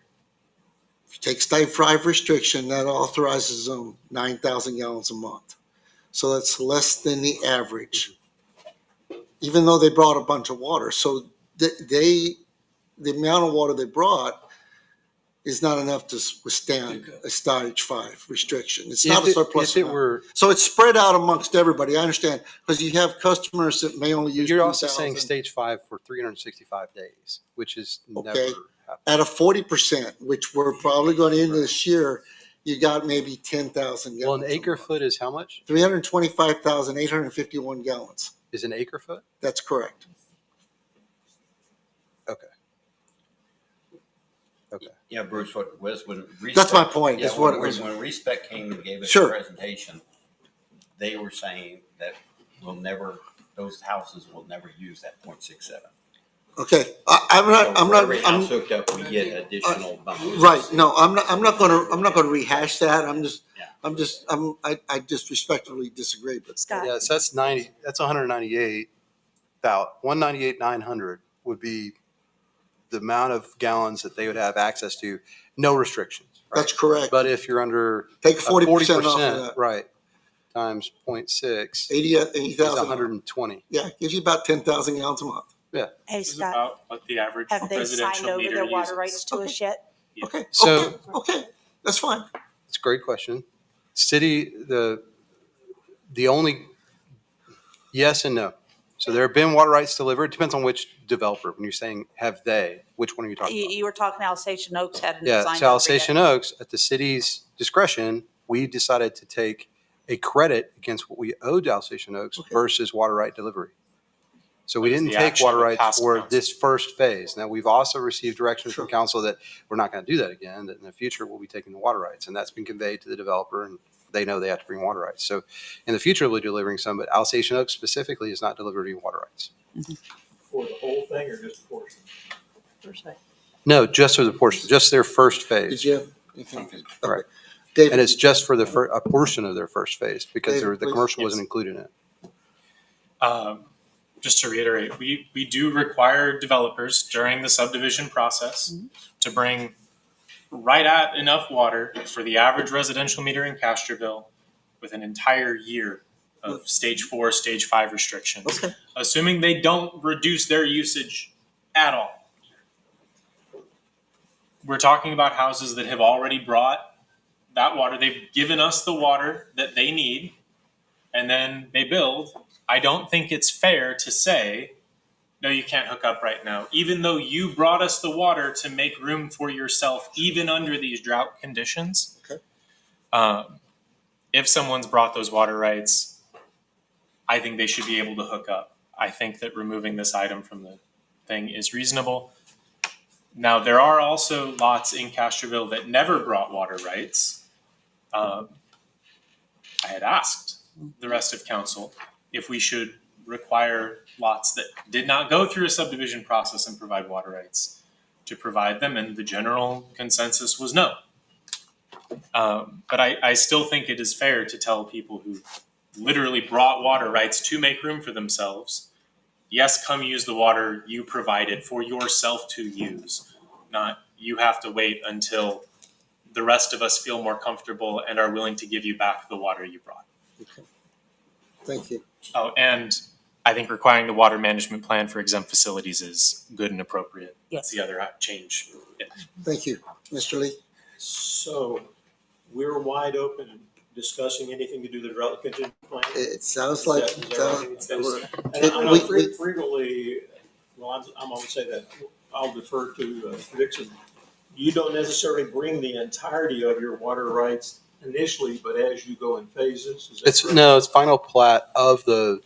If you take stage 5 restriction, that authorizes them 9,000 gallons a month. So that's less than the average, even though they brought a bunch of water. So the amount of water they brought is not enough to withstand a stage 5 restriction. It's not a surplus If it amount. were, So it's spread out amongst everybody. I understand, because you have customers that may only use you're 2,000. also saying stage 5 for 365 days, which is never Okay. happened. At a 40%, which we're probably going to end this year, you got maybe 10,000 Well, gallons. an acre foot is how much? 325,851 gallons. Is an acre foot? That's correct. Okay. Okay. Yeah, Bruce, what was when. That's my point, Yeah, is what it when, was. when Respec came and gave us Sure. a presentation, they were saying that those houses will never use that 0.67. Okay, So for every I'm house hooked up, we get additional bonuses. right. No, I'm not gonna rehash that. I just respectfully disagree, but Scott? Yeah, so that's 198,900 would be the amount of gallons that they would have access to, no restrictions. Right? that's correct. But if you're under Take 40% off of that. right, times 0.6, 80,000. is 120. Yeah, it gives you about 10,000 gallons a month. Hey, This is Scott, about what the average have they signed residential over meter their water uses. rights to us yet? Yeah. Okay, So- okay, that's fine. It's a great question. City, the only, yes and no. So there have been water rights delivered. It depends on which developer. When you're saying have they, which one are you talking about? You were talking Alsatian Oaks had a Yeah, design. so Alsatian Oaks, at the city's discretion, we decided to take a credit against what we owed to Alsatian Oaks versus water right delivery. So we That is didn't the take action water of a rights past for council. this first phase. Now, we've also received directions from council that we're not going to do that again, that in the future we'll be taking the water rights. And that's been conveyed to the developer, and they know they have to bring water rights. So in the future, we'll be delivering some, but Alsatian Oaks specifically is not delivering water rights. For the whole thing or just a portion? No, just for the portion, just their first phase. Did you have anything? Right. David? And it's just for a portion of their first phase because David, the please. commercial Yes. wasn't included in it. Just to reiterate, we do require developers during the subdivision process to bring right at enough water for the average residential meter in Castroville with an entire year of stage 4, stage 5 restrictions, Okay. assuming they don't reduce their usage at all. We're talking about houses that have already brought that water. They've given us the water that they need, and then they build. I don't think it's fair to say, no, you can't hook up right now, even though you brought us the water to make room for yourself, even under these drought conditions. Okay. If someone's brought those water rights, I think they should be able to hook up. I think that removing this item from the thing is reasonable. Now, there are also lots in Castroville that never brought water rights. I had asked the rest of council if we should require lots that did not go through a subdivision process and provide water rights to provide them, and the general consensus was no. But I still think it is fair to tell people who literally brought water rights to make room for themselves, yes, come use the water you provided for yourself to use, not you have to wait until the rest of us feel more comfortable and are willing to give you back the water you brought. Okay. Thank you. Oh, and I think requiring the water management plan for exempt facilities is good and appropriate. That's the other change. Yeah. Thank you. Mr. Lee? So we're wide open discussing anything to do with the development contingency plan? It sounds Is like. that right? And I know frequently, well, I'm going to say that, I'll defer to Dixon. You don't necessarily bring the entirety of your water rights initially, but as you go in phases. Is that correct? It's final plat of the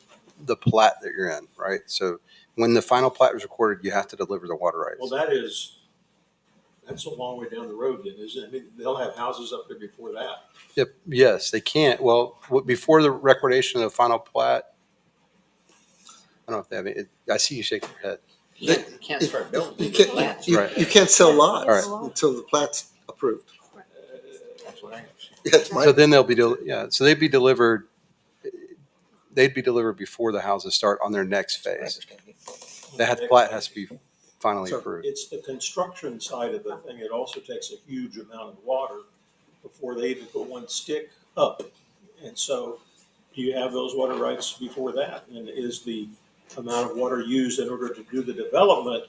plat that you're in, right? So when the final plat was recorded, you have to deliver the water rights. Well, that's a long way down the road then, isn't it? I mean, they'll have houses up there before that. Yep. Yes, they can't. Well, before the recordation of the final plat, I don't know if they have it. I see you shaking your head. You can't start building. You can't sell lots Right. until the plat's approved. That's what I understand. Yes, So then they'll be, so they'd be delivered before the houses start on their next phase. The plat has to be finally approved. It's the construction side of the thing. It also takes a huge amount of water before they even put one stick up. And so you have those water rights before that. And is the amount of water used in order to do the development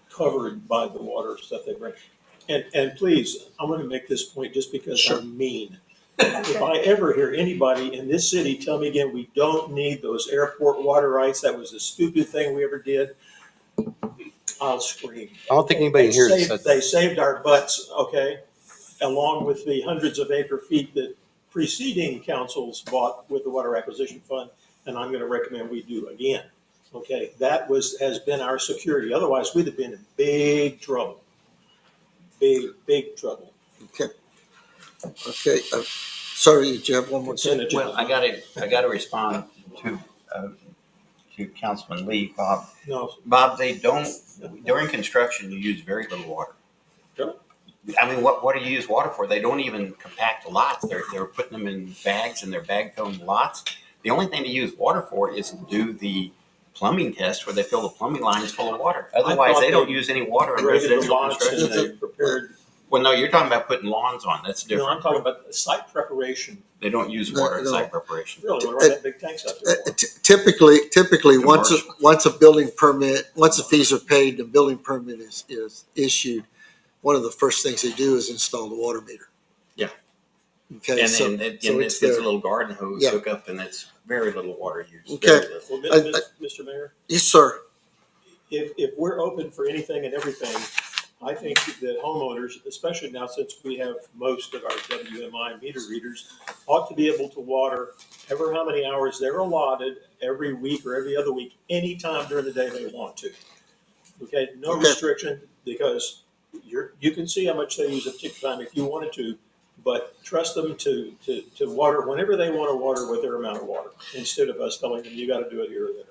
covered by the water stuff they bring? And please, I'm going to make this point just because Sure. I'm mean. If I ever hear anybody in this city tell me again, we don't need those airport water rights, that was the stupidest thing we ever did, I'll scream. I don't think anybody in here has said They that. saved our butts, okay? Along with the hundreds of acre feet that preceding councils bought with the Water Acquisition Fund, and I'm going to recommend we do again. Okay, that has been our security. Otherwise, we'd have been in big trouble. Big trouble. Okay. Okay, sorry, did you have one more Consent thing? agenda. Well, I gotta respond to Councilman Lee, Bob. No, Bob, they don't, during construction, you use very little water. Sure. I mean, what do you use water for? They don't even compact the lots. They're putting them in bags and they're bag filling lots. The only thing to use water for is to do the plumbing test where they fill the plumbing lines full of water. Otherwise, thought they don't they use any water in graded the residential lots and construction. they prepared. Well, no, you're talking about putting lawns on. That's No, I'm different. talking about the site preparation. They don't use water in No. site preparation. Really, what are that big tanks out there for? Typically, once Commercial. a building permit, once the fees are paid, the building permit is issued, one of the first things they do is install the water meter. Yeah. Okay, And so, then it so gets it's a there. little garden hose Yeah. hookup, and it's very little water used. Okay. Very little. Well, I- Mr. Mayor, Yes, sir. if we're open for anything and everything, I think that homeowners, especially now since we have most of our WMI meter readers, ought to be able to water ever how many hours they're allotted every week or every other week, anytime during the day they want to. Okay, no Okay. restriction, because you can see how much they use at particular time if you wanted to, but trust them to water whenever they want to water with their amount of water, instead of us telling them, you got to do it here or there.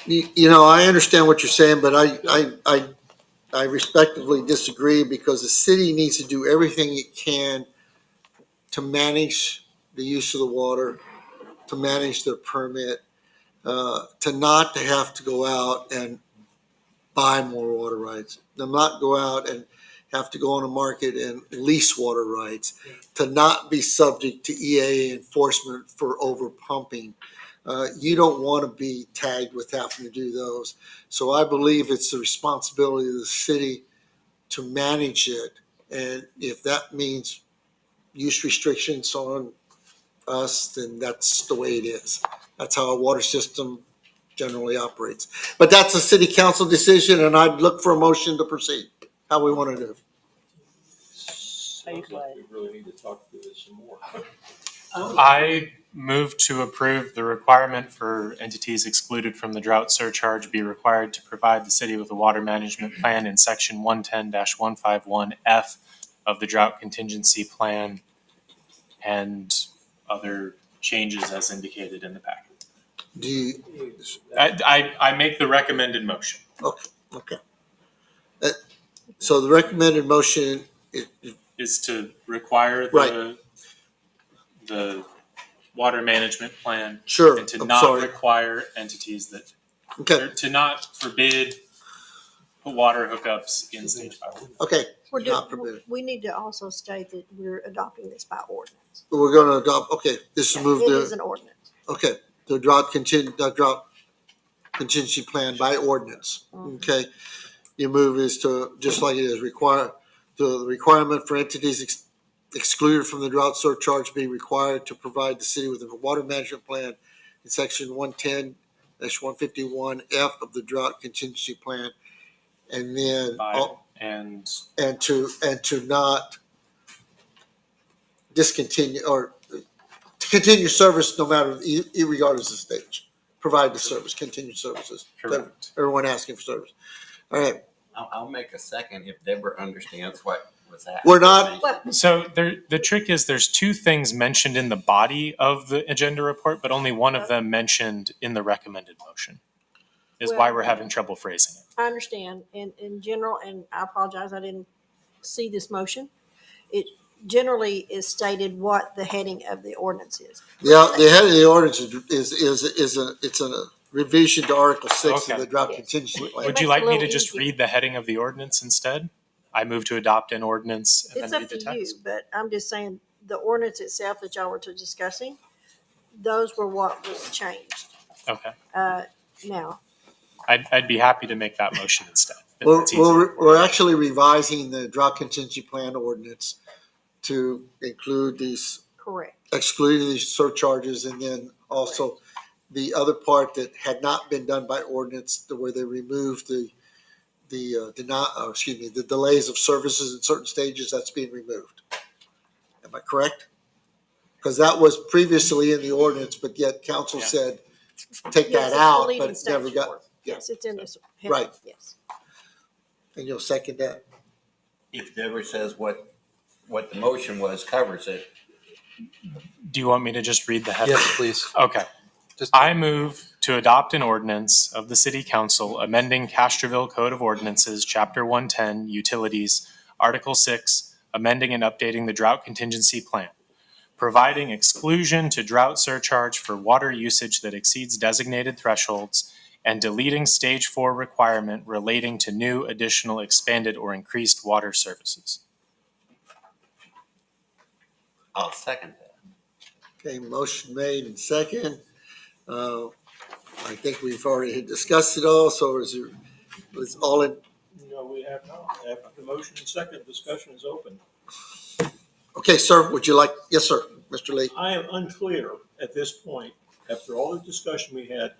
You know, I understand what you're saying, but I respectively disagree because the city needs to do everything it can to manage the use of the water, to manage their permit, to not to have to go out and buy more water rights, to not go out and have to go on a market and lease water rights, to not be subject to EA enforcement for over pumping. You don't want to be tagged with having to do those. So I believe it's the responsibility of the city to manage it. And if that means use restrictions on us, then that's the way it is. That's how a water system generally operates. But that's a city council decision, and I'd look for a motion to proceed, how we want to do. Sounds like we really need to talk through this some more. I move to approve the requirement for entities excluded from the drought surcharge be required to provide the city with a water management plan in section 110-151F of the drought contingency plan and other changes as indicated in the packet. Do you, I make the recommended motion. okay. So the recommended motion, Is to require Right. the water management plan sure, and to I'm not sorry. require entities that, Okay, or to not forbid water hookups in stage 5. okay. We're Not doing, permitted. we need to also state that we're adopting this by ordinance. We're going to adopt, okay, this is moved It is to, an ordinance. okay, the drought contingency plan by ordinance, okay? Your move is to, just like it is, the requirement for entities excluded from the drought surcharge be required to provide the city with a water management plan in section 110-151F of the drought contingency plan. And then, And to not discontinue or to continue service no matter, regardless of stage. Provide the service, continue services. correct. Everyone asking for service. All right, I'll make a second if Deborah understands what was that. We're not- So the trick is there's two things mentioned in the body of the agenda report, but only one of them mentioned in the recommended motion. Is why Well- we're having trouble phrasing it. I understand in general, and I apologize, I didn't see this motion. It generally is stated what the heading of the ordinance is. the head of the ordinance it's a revision to Article 6 of Okay. the drought Yes. contingency plan. Would makes you it like a me to little just easier. read the heading of the ordinance instead? I move to adopt an ordinance and It's then up read the to you, text. but I'm just saying, the ordinance itself that y'all were discussing, those were what was changed. Okay. Now, I'd be happy to make that motion instead. that's easier. We're actually revising the drought contingency plan ordinance to include these, Correct. excluding these surcharges, and then also the other part that had not been done by ordinance, where they removed the delays of services in certain stages, that's being removed. Am I correct? Because that was previously in the ordinance, but yet council Yeah. said, take Yes, that it's out, deleting but it never stage got, four. yeah. Yes, it's in this. Right. Yes. And you'll second that? If Deborah says what the motion was covers it, Do you want me to just read the heading? Yes, please. Okay. Just I move to adopt an ordinance of the City Council amending Castroville Code of Ordinances, Chapter 110, Utilities, Article 6, amending and updating the drought contingency plan, providing exclusion to drought surcharge for water usage that exceeds designated thresholds, and deleting Stage 4 requirement relating to new, additional, expanded, or increased water services. I'll second that. Okay, motion made and second. I think we've already discussed it all, so is all in, No, we have not. After the motion and second, discussion is open. okay, sir, would you like, yes, sir, Mr. Lee? I am unclear at this point, after all the discussion we had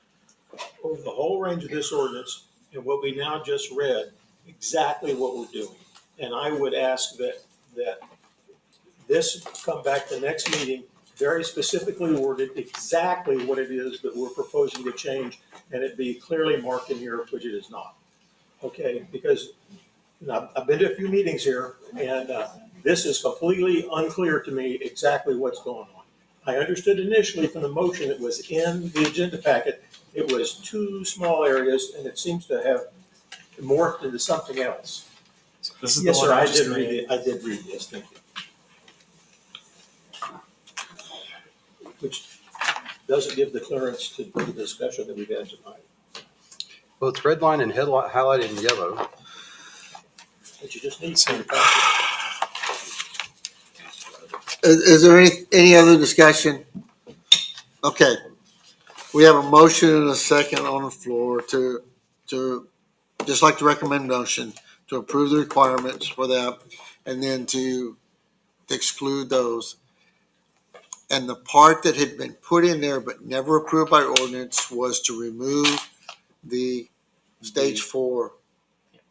over the whole range of this ordinance and what we now just read, exactly what we're doing. And I would ask that this come back the next meeting, very specifically worded, exactly what it is that we're proposing to change, and it be clearly marked in here, which it is not. Okay, because I've been to a few meetings here, and this is completely unclear to me exactly what's going on. I understood initially from the motion that was in the agenda packet, it was two small areas, and it seems to have morphed into something else. So this is Yes, the sir, one I just did read made. it. I did read this, thank you. Which doesn't give the clearance to the discussion that we've had tonight. Well, it's red line and highlighted in yellow. But you just need So- to. Is there any other discussion? Okay, we have a motion and a second on the floor to, just like the recommendation, to approve the requirements for that, and then to exclude those. And the part that had been put in there but never approved by ordinance was to remove the stage 4.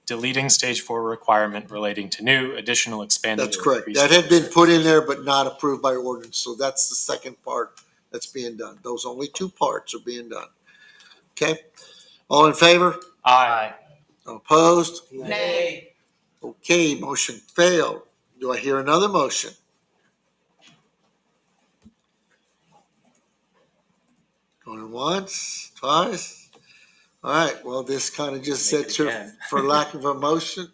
Deleting Stage 4 requirement relating to new, additional, expanded, That's or correct. increased That had water been put in there but not approved by ordinance, so that's the second part that's being done. Those only two parts are being done. Okay? All in favor? Aye. Opposed? Nay. Okay, motion failed. Do I hear another motion? Going once, twice? All right, well, this kind of just Make sets it her again. for lack of a motion.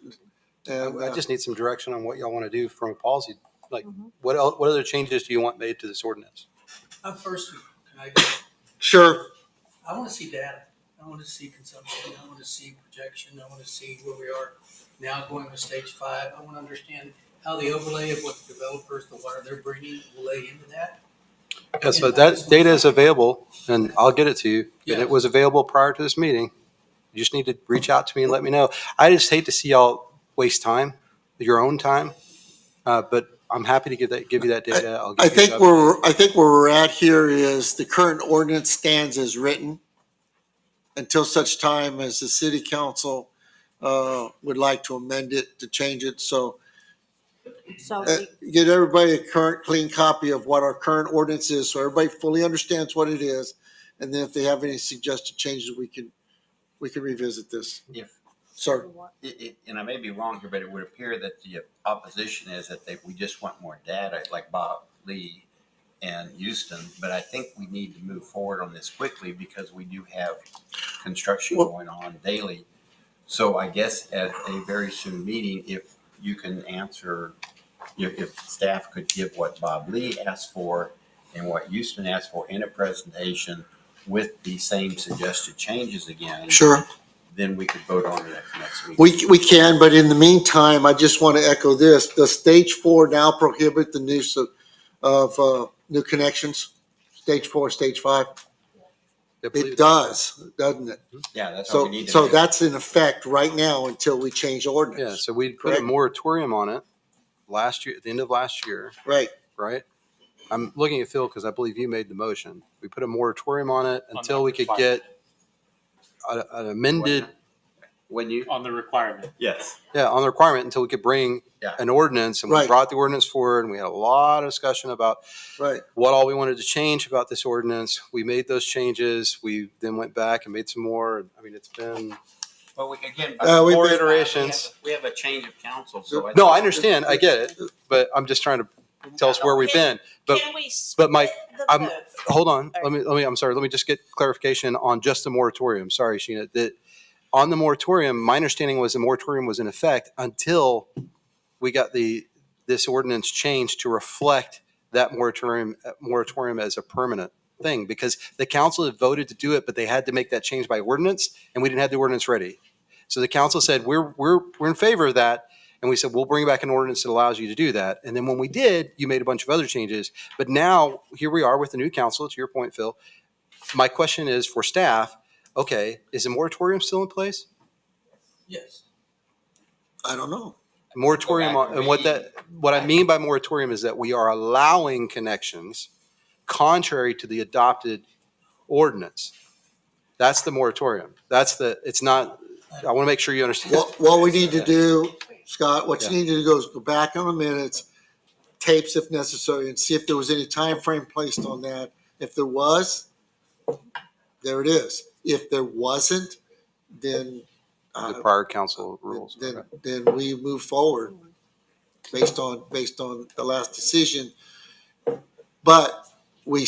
And I just need some direction on what y'all want to do from a policy. Like, Mhm. what other changes do you want made to this ordinance? First, can I just, sure, I want to see data. I want to see consumption. I want to see projection. I want to see where we are now going with stage 5. I want to understand how the overlay of what the developers, the water they're bringing will lay into that. Yeah, so that data is available, and I'll get it to you. Yeah. And it was available prior to this meeting. You just need to reach out to me and let me know. I just hate to see y'all waste time, your own time. But I'm happy to give you that data. I'll give I you think the- I think where we're at here is the current ordinance stands as written until such time as the city council would like to amend it, to change it. So So get everybody a current, clean copy of what our current ordinance is, so everybody fully understands what it is. And then if they have any suggested changes, we can revisit this. If, Sir, and I may be wrong here, but it would appear that the opposition is that we just want more data, like Bob Lee and Houston. But I think we need to move forward on this quickly because we do have construction going on daily. So I guess at a very soon meeting, if you can answer, if staff could give what Bob Lee asked for and what Houston asked for in a presentation with the same suggested changes again. sure. Then we could vote on it at the next week. We can, but in the meantime, I just want to echo this. Does stage 4 now prohibit the use of new connections? Stage 4, stage 5? I believe It it does, doesn't it? Yeah, that's what So, we need to so do. that's in effect right now until we change Yeah, ordinance. so we put a Correct. moratorium on it last year, at the end of last year, Right. right? I'm looking at Phil because I believe you made the motion. We put a moratorium on it On until that we could requirement. get an amended, When you, On the requirement. yes. on the requirement until we could bring Yeah. an ordinance. And we Right. brought the ordinance forward and we had a lot of discussion about Right. what all we wanted to change about this ordinance. We made those changes. We then went back and made some more. I mean, it's been Well, again, we've four been- iterations. we have a change of council, so. No, I understand. I get it. But I'm just trying to tell us where we've been. But Can we but Mike, split the I'm- vote? hold on. All right. Let me, I'm sorry. Let me just get clarification on just the moratorium. Sorry, Sheena. That on the moratorium, my understanding was the moratorium was in effect until we got this ordinance changed to reflect that moratorium as a permanent thing, because the council had voted to do it, but they had to make that change by ordinance, and we didn't have the ordinance ready. So the council said, we're in favor of that. And we said, we'll bring back an ordinance that allows you to do that. And then when we did, you made a bunch of other changes. But now here we are with the new council, to your point, Phil. My question is for staff, okay, is the moratorium still in place? Yes. I don't know. Moratorium Go back on, and and what I mean by moratorium is that we are allowing connections contrary to the adopted ordinance. That's the moratorium. It's not, I want to make sure you understand. What we need to do, Scott, what you Yeah. need to do is go back on the minutes, tapes if necessary, and see if there was any time frame placed on that. If there was, there it is. If there wasn't, then The prior council rules. Okay. then we move forward based on the last decision. But we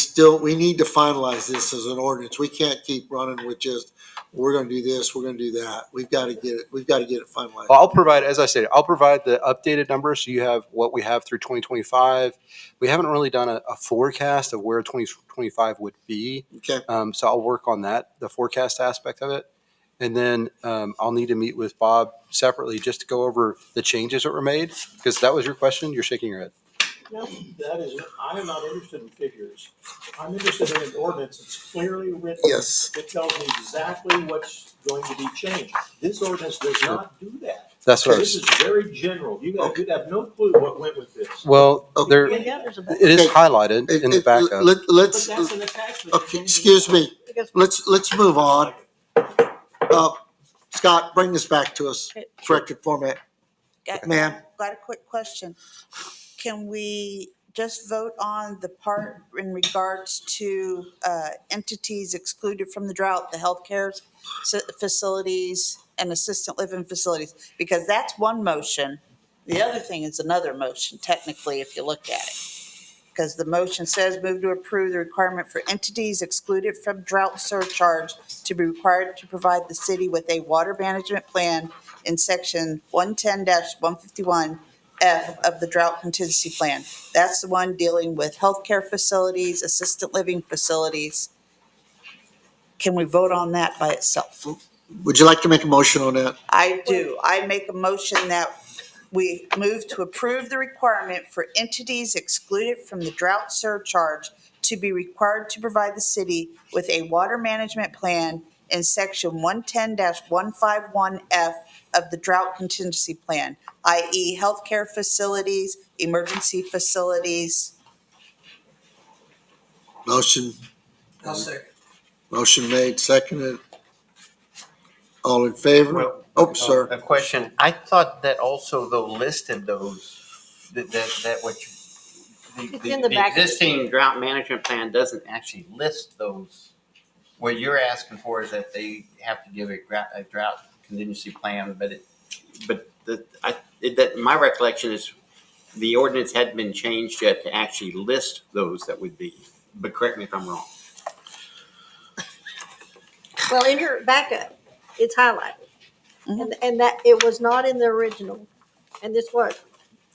need to finalize this as an ordinance. We can't keep running with just, we're gonna do this, we're gonna do that. We've got to get it finalized. Well, I'll provide, as I said, I'll provide the updated numbers so you have what we have through 2025. We haven't really done a forecast of where 2025 would be. Okay. So I'll work on that, the forecast aspect of it. And then I'll need to meet with Bob separately just to go over the changes that were made, because that was your question. You're shaking your head. That is, I am not interested in figures. I'm interested in an ordinance that's clearly written. Yes. It tells me exactly what's going to be changed. This ordinance does not do that. That's what I This was, is very general. You'd have no clue what went with this. well, there, Yeah, it there's a- is Okay. highlighted in the backup. Let's, But that's an attachment. okay, excuse me. Let's move on. Scott, bring this back to us, corrected format. Ma'am? Got a quick question. Can we just vote on the part in regards to entities excluded from the drought, the healthcare facilities and assistant living facilities? Because that's one motion. The other thing is another motion, technically, if you look at it. Because the motion says move to approve the requirement for entities excluded from drought surcharge to be required to provide the city with a water management plan in section 110-151F of the drought contingency plan. That's the one dealing with healthcare facilities, assistant living facilities. Can we vote on that by itself? Would you like to make a motion on that? I do. I make a motion that we move to approve the requirement for entities excluded from the drought surcharge to be required to provide the city with a water management plan in section 110-151F of the drought contingency plan, i.e. healthcare facilities, emergency facilities. Motion, I'll second. motion made, seconded. All in favor? Well, Oh, sir. A question. I thought that also though listed those, that what you, It's in the back of the existing drought management plan doesn't actually list those. What you're asking for is that they have to give a drought contingency plan, my recollection is the ordinance hadn't been changed yet to actually list those that would be, but correct me if I'm wrong. Well, in your backup, it's highlighted. And that, it was not in the original. And this was,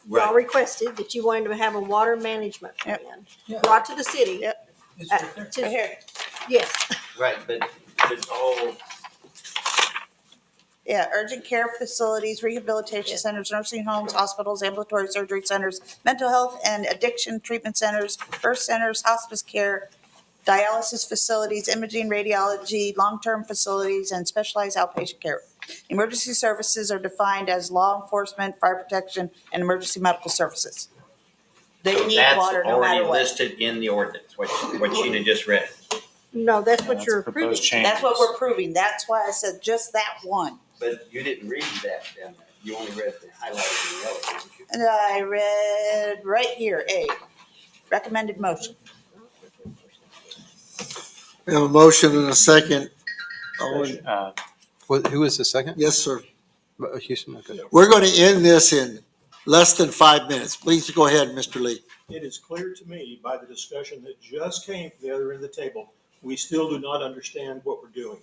y'all requested that you wanted to have a water management plan Yeah. brought to the city. Yep. It's right there. To- Right here. Yes, Right, but it's all. Yeah, urgent care facilities, rehabilitation centers, nursing homes, hospitals, ambulatory surgery centers, mental health and addiction treatment centers, birth centers, hospice care, dialysis facilities, imaging, radiology, long-term facilities, and specialized outpatient care. Emergency services are defined as law enforcement, fire protection, and emergency medical services. They So need that's water no matter already what. listed in the ordinance, what Sheena just read. No, that's what That's you're proposed approving. That's what changes. we're proving. That's why I said just that one. But you didn't read that down there. You only read the highlighted in yellow, didn't you? And I read right here, A, recommended motion. We have a motion and a second. Who is the second? Yes, sir. Houston, okay. We're going to end this in less than 5 minutes. Please go ahead, Mr. Lee. It is clear to me by the discussion that just came from the other end of the table, we still do not understand what we're doing.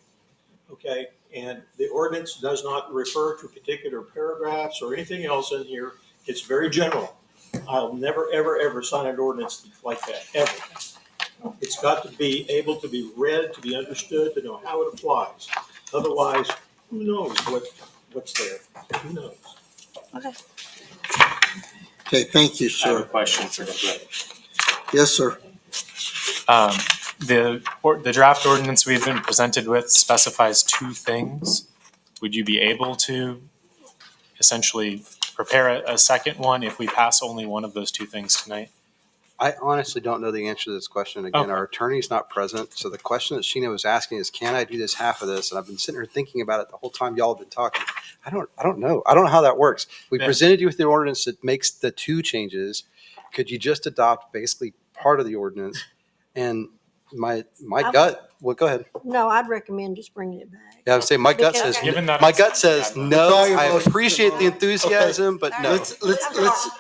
Okay, and the ordinance does not refer to particular paragraphs or anything else in here. It's very general. I'll never, ever, ever sign an ordinance like that, ever. It's got to be able to be read, to be understood, to know how it applies. Otherwise, who knows what's there? Who knows? Okay, thank you, I have a sir. question for Nick. Yes, sir. The draft ordinance we've been presented with specifies two things. Would you be able to essentially prepare a second one if we pass only one of those two things tonight? I honestly don't know the answer to this question. Again, Okay. our attorney's not present. So the question that Sheena was asking is, can I do this half of this? And I've been sitting here thinking about it the whole time y'all have been talking. I don't know. I don't know how that works. We Yeah. presented you with the ordinance that makes the two changes. Could you just adopt basically part of the ordinance? And my gut, well, go ahead. No, I'd recommend just bringing it back. Yeah, I would say my gut Because- says, Given that my it's- gut says no. Withdraw your I motion. appreciate the enthusiasm, but no.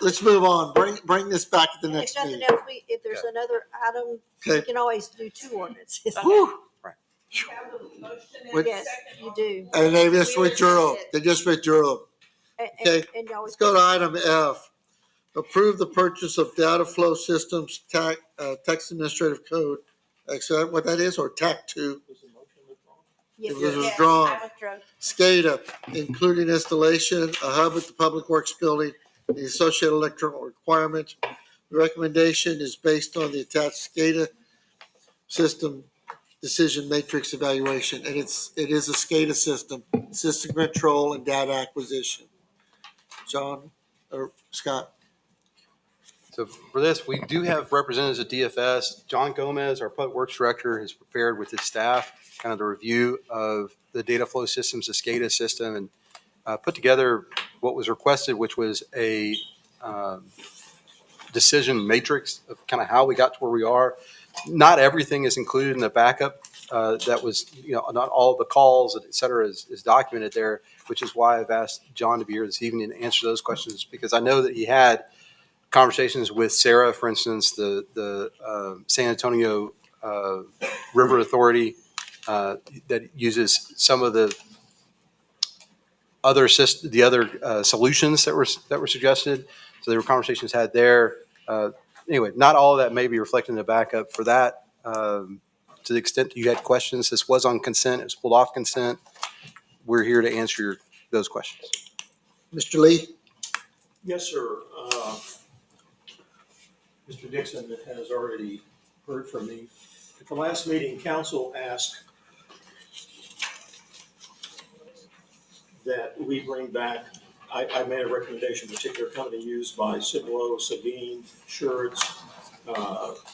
Let's move on. Bring this back at the If next nothing meeting. else, if there's another item, we Okay. can always do two ordinances. Whew. Yes, you do. And they just withdrew. They just withdrew. Okay. And you always. Let's go to item F. Approve the purchase of data flow systems, text administrative code. Is that what that is, or TAC 2? Yes, It was yes. withdrawn. SCADA, including installation, a hub at the Public Works Building, the associated electrical requirements. The recommendation is based on the attached SCADA system decision matrix evaluation, and it is a SCADA system control and data acquisition. John or Scott? So for this, we do have representatives at DFS. John Gomez, our Public Works Director, has prepared with his staff kind of the review of the data flow systems, the SCADA system, and put together what was requested, which was a decision matrix of kind of how we got to where we are. Not everything is included in the backup. That was, not all the calls, et cetera, is documented there, which is why I've asked John to be here this evening to answer those questions, because I know that he had conversations with Sarah, for instance, the San Antonio River Authority that uses some of the other solutions that were suggested. So there were conversations had there. Anyway, not all of that may be reflected in the backup for that. To the extent that you had questions, this was on consent. It was pulled off consent. We're here to answer those questions. Mr. Lee? Yes, sir. Mr. Dixon has already heard from me. At the last meeting, council asked that we bring back, I made a recommendation, a particular company used by Cibolo, Sabine, Schertz,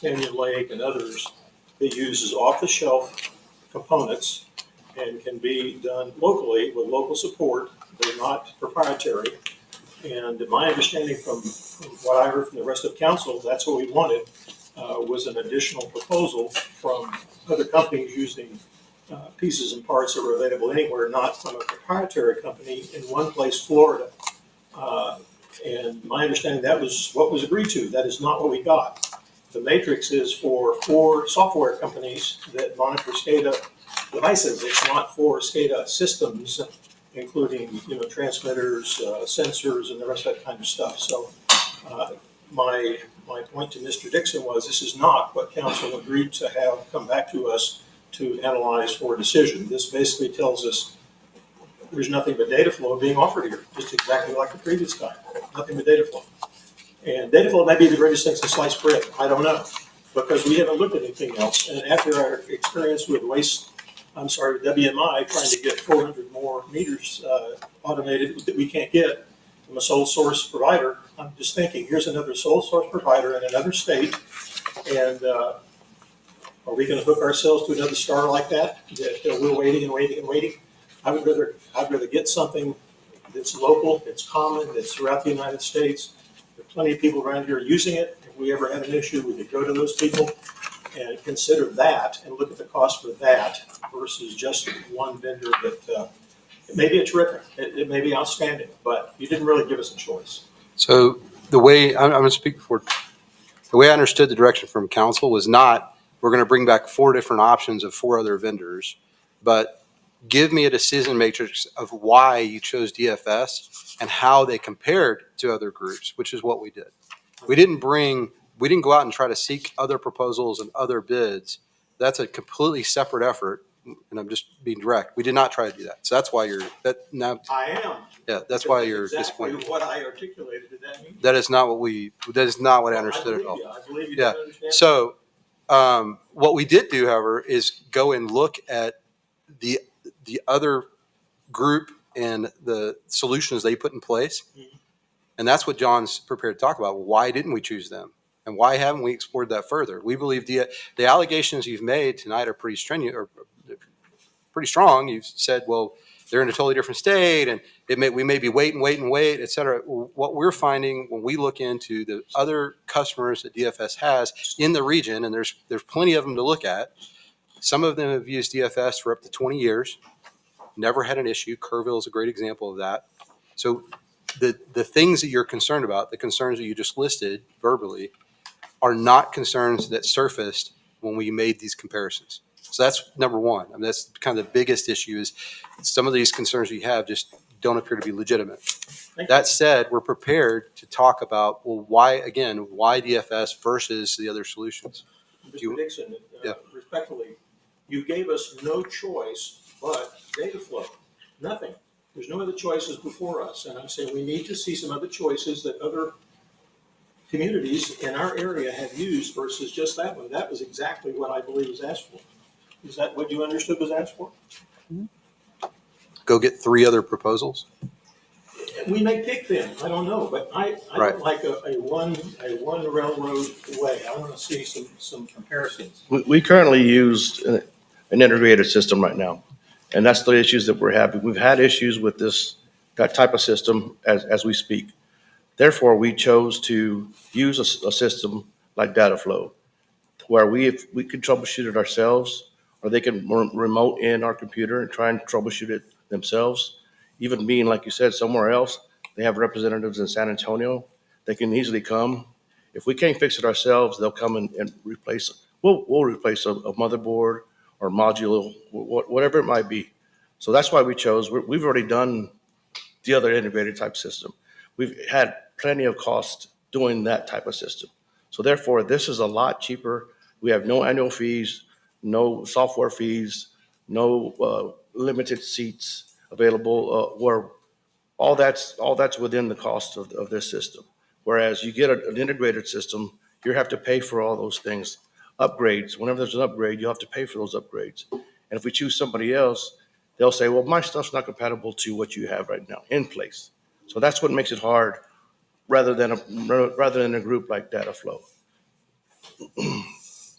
Canyon Lake, and others, that uses off-the-shelf components and can be done locally with local support. They're not proprietary. And my understanding from what I heard from the rest of council, that's what we wanted, was an additional proposal from other companies using pieces and parts that were available anywhere, not from a proprietary company in one place, Florida. And my understanding, that was what was agreed to. That is not what we got. The matrix is for 4 software companies that monitor SCADA devices. It's not for SCADA systems, including transmitters, sensors, and the rest of that kind of stuff. So my point to Mr. Dixon was, this is not what council agreed to have come back to us to analyze for a decision. This basically tells us there's nothing but data flow being offered here, just exactly like the previous time. Nothing but data flow. And data flow may be the greatest thing since sliced bread. I don't know. because we haven't looked at anything else. And after our experience with WMI, trying to get 400 more meters automated that we can't get from a sole source provider, I'm just thinking, here's another sole source provider in another state, and are we going to hook ourselves to another star like that? That we're waiting and waiting and waiting. I'd rather get something that's local, that's common, that's throughout the United States. There are plenty of people around here using it. If we ever had an issue, we could go to those people and consider that and look at the cost for that versus just one vendor that it may be terrific, it may be outstanding, but you didn't really give us a choice. So the way, I'm going to speak for, the way I understood the direction from council was not, we're going to bring back 4 different options of 4 other vendors, but give me a decision matrix of why you chose DFS and how they compared to other groups, which is what we did. We didn't go out and try to seek other proposals and other bids. That's a completely separate effort. And I'm just being direct. We did not try to do that. So that's why I am. yeah, that's why you're exactly disappointed. what I articulated. Did that mean? That is not what I understood at all. I believe you Yeah. didn't understand. So what we did do, however, is go and look at the other group and the solutions they put in place. And that's what John's prepared to talk about. Why didn't we choose them? And why haven't we explored that further? We believe the allegations you've made tonight are pretty strenuous, or pretty strong. You've said, well, they're in a totally different state, and we may be wait, et cetera. What we're finding when we look into the other customers that DFS has in the region, and there's plenty of them to look at. Some of them have used DFS for up to 20 years, never had an issue. Kerrville is a great example of that. So the things that you're concerned about, the concerns that you just listed verbally, are not concerns that surfaced when we made these comparisons. So that's number one. I mean, that's kind of the biggest issue is some of these concerns you have just don't appear to be legitimate. That said, we're prepared to talk about, well, why DFS versus the other solutions? Mr. Dixon, Yeah. Respectfully, you gave us no choice but data flow. Nothing. There's no other choices before us. And I'm saying we need to see some other choices that other communities in our area have used versus just that one. That was exactly what I believe was asked for. Is that what you understood was asked for? Go get 3 other proposals? We may pick them. I don't know, but I Right. don't like a one railroad way. I want to see some comparisons. We currently use an integrated system right now, and that's the issues that we're having. We've had issues with that type of system as we speak. Therefore, we chose to use a system like DataFlow, where if we can troubleshoot it ourselves, or they can remote in our computer and try and troubleshoot it themselves. Even being, like you said, somewhere else, they have representatives in San Antonio. They can easily come. If we can't fix it ourselves, they'll come and replace it. We'll replace a motherboard or module, whatever it might be. So that's why we chose. We've already done the other integrated type system. We've had plenty of cost doing that type of system. So therefore, this is a lot cheaper. We have no annual fees, no software fees, no limited seats available, where all that's within the cost of this system. Whereas you get an integrated system, you have to pay for all those things. Upgrades, whenever there's an upgrade, you have to pay for those upgrades. And if we choose somebody else, they'll say, well, my stuff's not compatible to what you have right now in place. So that's what makes it hard rather than a group like DataFlow.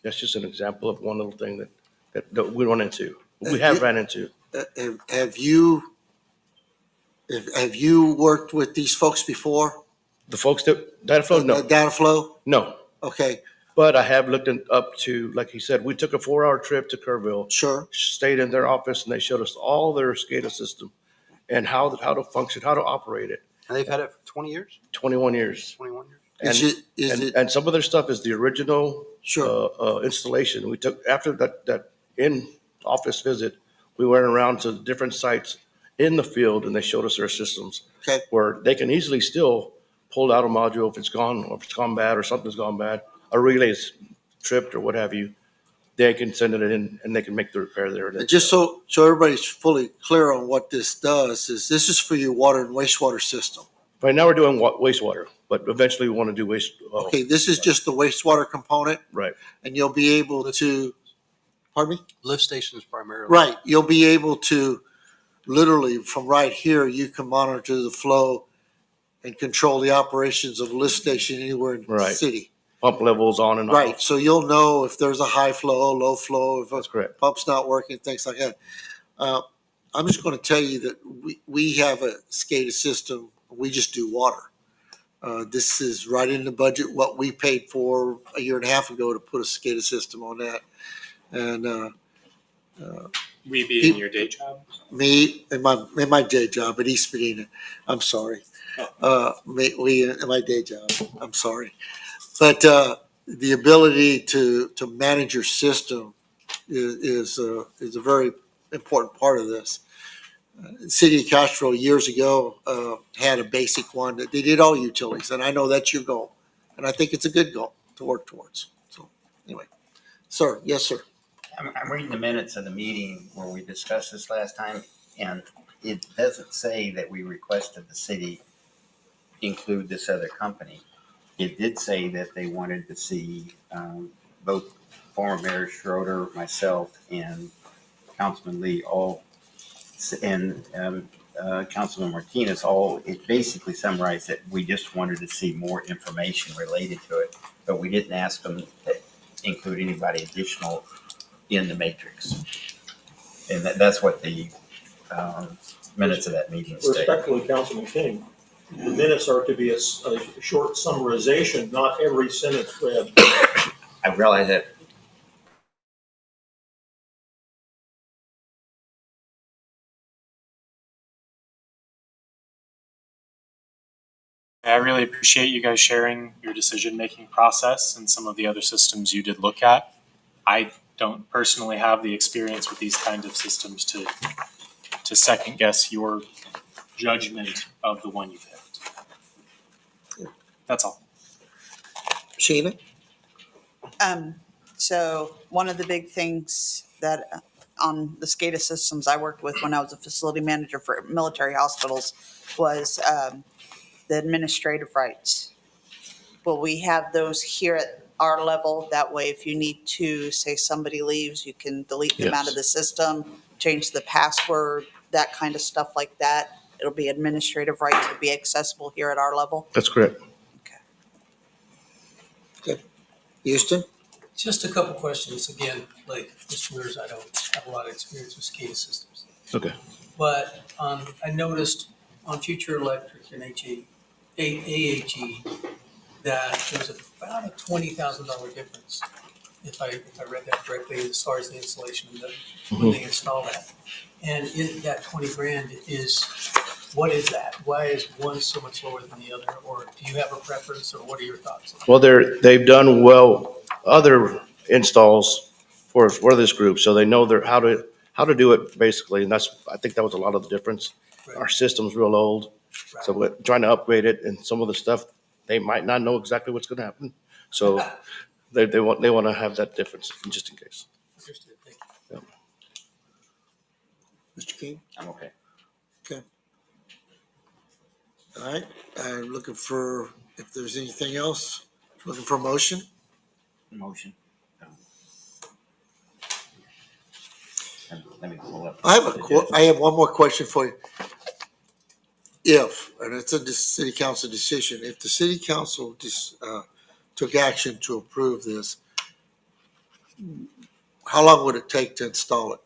That's just an example of one little thing that we run into. We have ran into. Have you worked with these folks before? The folks that DataFlow, no. DataFlow? No. Okay, But I have looked up to, like he said, we took a 4-hour trip to Kerrville, sure. stayed in their office, and they showed us all their SCADA system and how to function, how to operate it. And they've had it for 20 years? 21 years. 21 years. And some of their stuff is the original Sure. installation. We took, after that in-office visit, we went around to different sites in the field, and they showed us their systems. Okay. Where they can easily still pull out a module if it's gone, or if it's gone bad, or something's gone bad, a relay's tripped or what have you. They can send it in, and they can make the repair there. And just so everybody's fully clear on what this does, is this is for your water and wastewater system. Right now, we're doing wastewater, but eventually we want to do waste. Okay, this is just the wastewater component, Right. and you'll be able to, pardon me? Lift stations primarily. Right, you'll be able to, literally from right here, you can monitor the flow and control the operations of a lift station anywhere in the Right. city. Pump levels on and off. Right, so you'll know if there's a high flow, low flow, if a That's correct. pump's not working, things like that. I'm just going to tell you that we have a SCADA system. We just do water. This is right in the budget, what we paid for a year and a half ago to put a SCADA system on that. And We being your day job? me in my day job at East Medina, I'm sorry. We in my day job, I'm sorry. But the ability to manage your system is a very important part of this. The city of Castroville years ago had a basic one that they did all utilities, and I know that's your goal, and I think it's a good goal to work towards. So anyway, sir, yes, sir. I'm reading the minutes of the meeting where we discussed this last time, and it doesn't say that we requested the city include this other company. It did say that they wanted to see both former Mayor Schroeder, myself, and Councilman Lee all, and Councilman Martinez all, it basically summarized that we just wanted to see more information related to it, but we didn't ask them to include anybody additional in the matrix. And that's what the minutes of that meeting state. Respectfully, Councilman King, the minutes are to be a short summarization, not every sentence read. I realize that. I really appreciate you guys sharing your decision-making process and some of the other systems you did look at. I don't personally have the experience with these kinds of systems to second guess your judgment of the one you picked. That's all. Sheena? So one of the big things that on the SCADA systems I worked with when I was a facility manager for military hospitals was the administrative rights. Well, we have those here at our level. That way, if you need to, say somebody leaves, you can delete them out of the system, change the password, that kind of stuff like that. It'll be administrative rights to be accessible here at our level. That's correct. Houston? Just a couple questions. Again, like Mr. Mears, I don't have a lot of experience with SCADA systems. Okay. But I noticed on Future Electric and AHE that there's about a $20,000 difference, if I read that correctly, as far as the installation of when they install that. And in that 20 grand is, what is that? Why is one so much lower than the other? Or do you have a preference, or what are your thoughts? Well, they've done other installs for this group, so they know how to do it basically, and I think that was a lot of the difference. Right. Our system's real old, so we're trying to upgrade it, and some of the stuff they might not know exactly what's going to happen, so they want to have that difference just in case. Understood. Thank you. Mr. King? I'm okay. Okay. All right, I'm looking for, if there's anything else, looking for a motion? Motion. Let me pull up. I have one more question for you. If, and it's a city council decision, if the city council just took action to approve this, how long would it take to install it?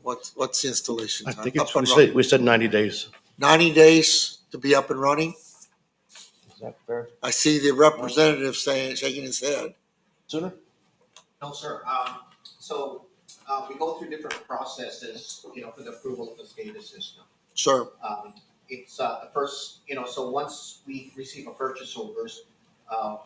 What's the installation I time? think Up and running? we said 90 days. 90 days to be up and running? Is that fair? I see the representative shaking his head. Sooner? No, sir. So we go through different processes, for the approval of the SCADA system. Sure. It's the first, so once we receive a purchase orders,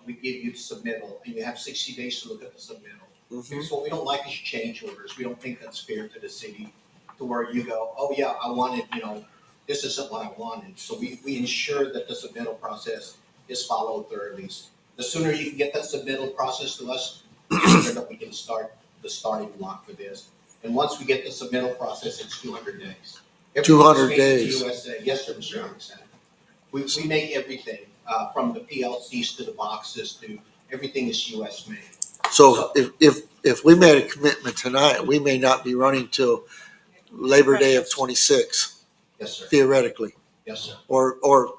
we give you the submittal, and you have 60 days to look at the submittal. Because what we don't like is change orders. We don't think that's fair to the city, to where you go, oh yeah, I wanted, this isn't what I wanted. So we ensure that the submittal process is followed thoroughly. The sooner you can get that submittal process to us, the sooner that we can start the starting block for this. And once we get the submittal process, it's 200 days. 200 days. USA. Yes, sir, Mr. Alexander. We make everything, from the PLCs to the boxes to, everything is US made. So if we made a commitment tonight, we may not be running till Labor Day of 26, Yes, sir. theoretically, Yes, sir. or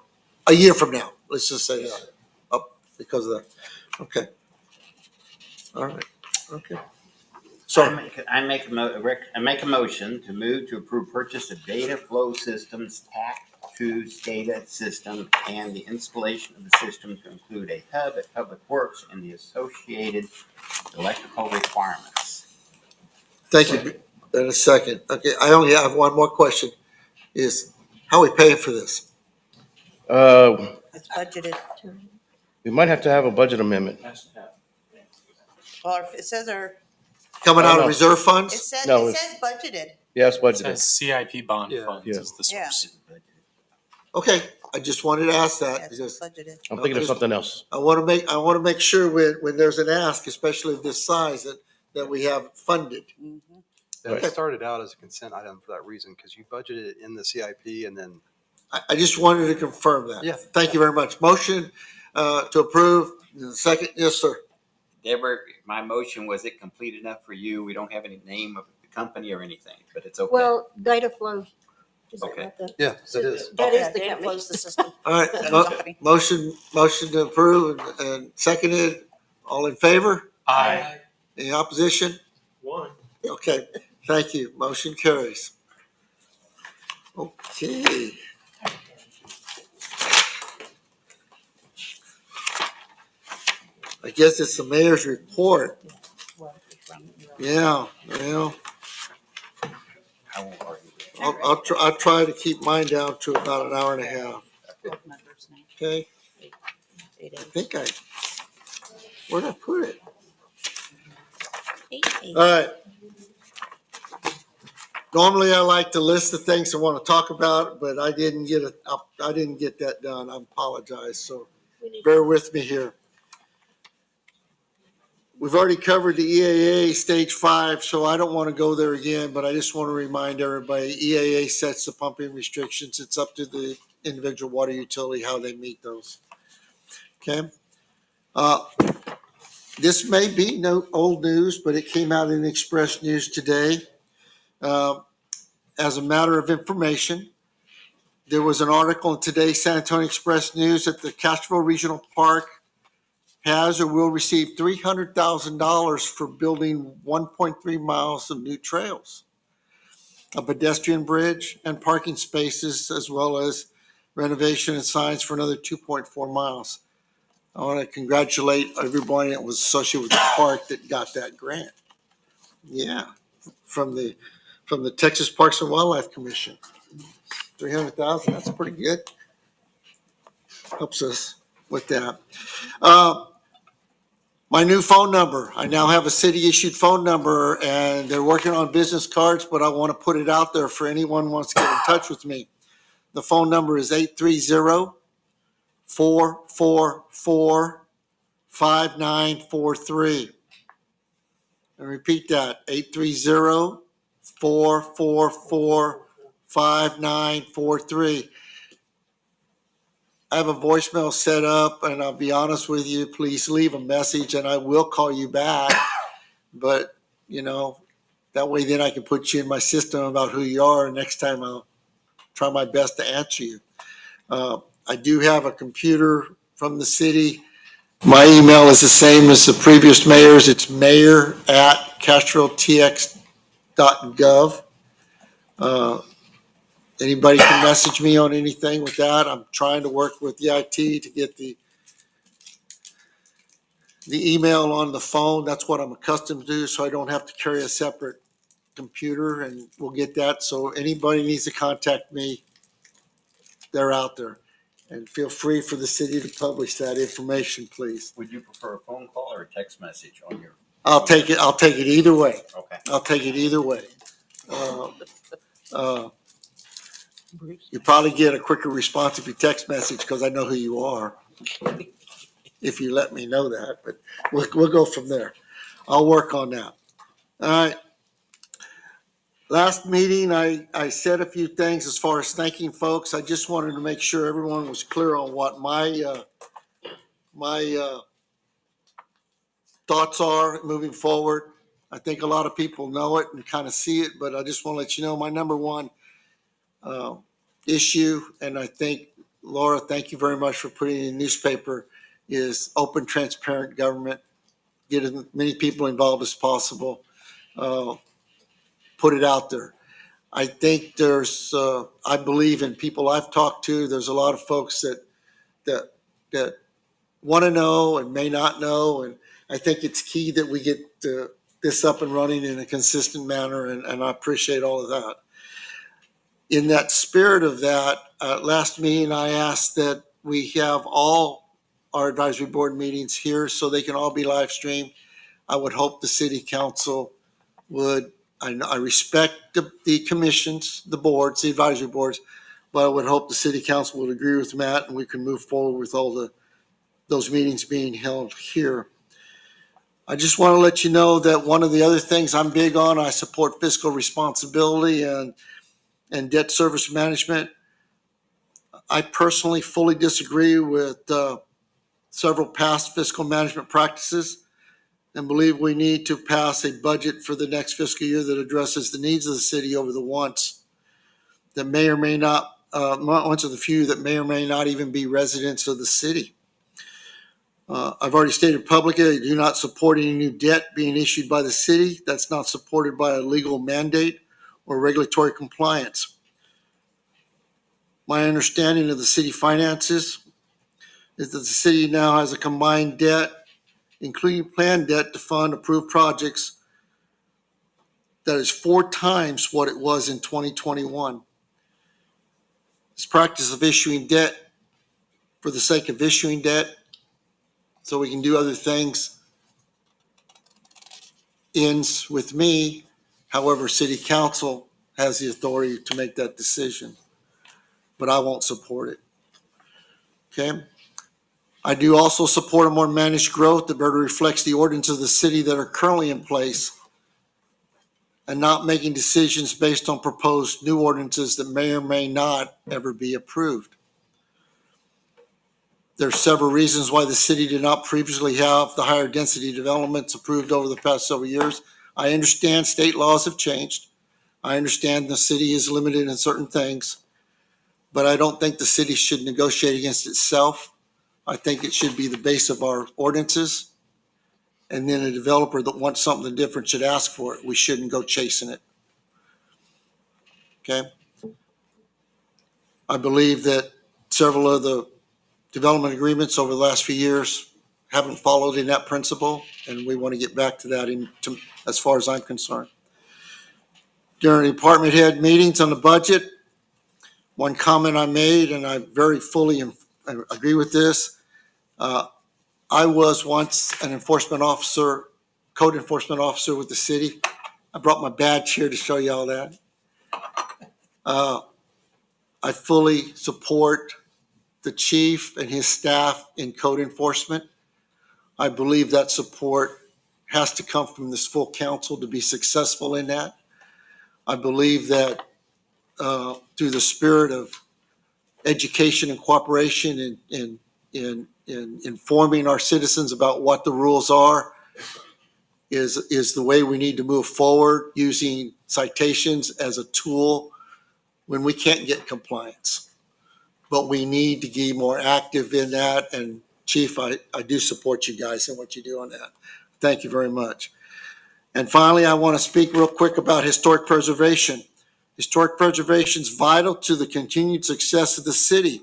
a year from now. Let's just say Yes, that, sir. up because of that. Okay. All right, okay. So, I make a motion to move to approve purchase of data flow systems, TAC2 SCADA system, and the installation of the system to include a hub at Public Works and the associated electrical requirements. thank you. In a second. Okay, I only have one more question, is how are we paying for this? It's budgeted. We might have to have a budget amendment. Well, it says our, Coming Oh, out of no. reserve funds? No, it it's- says budgeted. Yeah, it's It budgeted. says CIP bond Yeah. funds Yeah. is the source. Okay, I just wanted to ask that Yes, because budgeted. I'm thinking of something else. I want to make sure when there's an ask, especially of this size, that we have it funded. Mhm. Yeah, it started out as a consent item for that reason, because you budgeted it in the CIP and then. I just wanted to confirm that. Yeah. Thank you very much. Motion to approve. Second, yes, sir. Deborah, my motion, was it complete enough for you? We don't have any name of the company or anything, but it's okay. Well, data flow. Is that Okay. not the? Yeah, that is. That is Yeah, the data company. flows the system. All right, The company. motion to approve and seconded. All in favor? Aye. Any opposition? One. Okay, thank you. Motion carries. Okay. I guess it's the mayor's report. Yeah, well, I won't argue with you. I'll try to keep mine down to about an hour and a half. Okay, I think where'd I put it? All right. Normally I like to list the things I want to talk about, but I didn't get that done. I apologize. So bear with me here. We've already covered the EAA stage 5, so I don't want to go there again, but I just want to remind everybody, EAA sets the pumping restrictions. It's up to the individual water utility how they meet those. Okay. This may be no old news, but it came out in Express News today. As a matter of information, there was an article in today's San Antonio Express News that the Castroville Regional Park has or will receive $300,000 for building 1.3 miles of new trails, a pedestrian bridge, and parking spaces, as well as renovation and signs for another 2.4 miles. I want to congratulate everybody that was associated with the park that got that grant. Yeah, from the Texas Parks and Wildlife Commission. 300,000, that's pretty good. Helps us with that. My new phone number, I now have a city-issued phone number, and they're working on business cards, but I want to put it out there for anyone who wants to get in touch with me. The phone number is 830-444-5943. And repeat that, 830-444-5943. I have a voicemail set up, and I'll be honest with you, please leave a message and I will call you back. But, that way then I can put you in my system about who you are, and next time I'll try my best to answer you. I do have a computer from the city. My email is the same as the previous mayor's. It's mayor@castroville.tx.gov. Anybody can message me on anything with that. I'm trying to work with the IT to get the email on the phone. That's what I'm accustomed to, so I don't have to carry a separate computer, and we'll get that. So anybody needs to contact me, they're out there. And feel free for the city to publish that information, please. Would you prefer a phone call or a text message on your? I'll take it either way. Okay. I'll take it either way. You probably get a quicker response if you text message, because I know who you are. If you let me know that, but we'll go from there. I'll work on that. All right. Last meeting, I said a few things as far as thanking folks. I just wanted to make sure everyone was clear on what my thoughts are moving forward. I think a lot of people know it and kind of see it, but I just want to let you know my number one issue, and I think, Laura, thank you very much for putting it in the newspaper, is open, transparent government. Get as many people involved as possible. Put it out there. I think I believe in people I've talked to. There's a lot of folks that want to know and may not know. And I think it's key that we get this up and running in a consistent manner. And I appreciate all of that. In that spirit of that, last meeting, I asked that we have all our advisory board meetings here so they can all be live streamed. I would hope the city council would, I respect the commissions, the boards, the advisory boards, but I would hope the city council would agree with Matt and we can move forward with all those meetings being held here. I just want to let you know that one of the other things I'm big on, I support fiscal responsibility and debt service management. I personally fully disagree with several past fiscal management practices and believe we need to pass a budget for the next fiscal year that addresses the needs of the city over the wants that may or may not, wants of the few that may or may not even be residents of the city. I've already stated publicly, I do not support any new debt being issued by the city that's not supported by a legal mandate or regulatory compliance. My understanding of the city finances is that the city now has a combined debt, including planned debt to fund approved projects, that is 4 times what it was in 2021. This practice of issuing debt for the sake of issuing debt so we can do other things ends with me. However, city council has the authority to make that decision, but I won't support it. Okay. I do also support a more managed growth that better reflects the ordinances of the city that are currently in place and not making decisions based on proposed new ordinances that may or may not ever be approved. There are several reasons why the city did not previously have the higher density developments approved over the past several years. I understand state laws have changed. I understand the city is limited in certain things, but I don't think the city should negotiate against itself. I think it should be the base of our ordinances. And then a developer that wants something different should ask for it. We shouldn't go chasing it. Okay. I believe that several of the development agreements over the last few years haven't followed in that principle, and we want to get back to that as far as I'm concerned. During department head meetings on the budget, one comment I made, and I very fully agree with this, I was once an enforcement officer, code enforcement officer with the city. I brought my badge here to show you all that. I fully support the chief and his staff in code enforcement. I believe that support has to come from this full council to be successful in that. I believe that through the spirit of education and cooperation in informing our citizens about what the rules are is the way we need to move forward, using citations as a tool when we can't get compliance. But we need to be more active in that. And Chief, I do support you guys and what you do on that. Thank you very much. And finally, I want to speak real quick about historic preservation. Historic preservation is vital to the continued success of the city,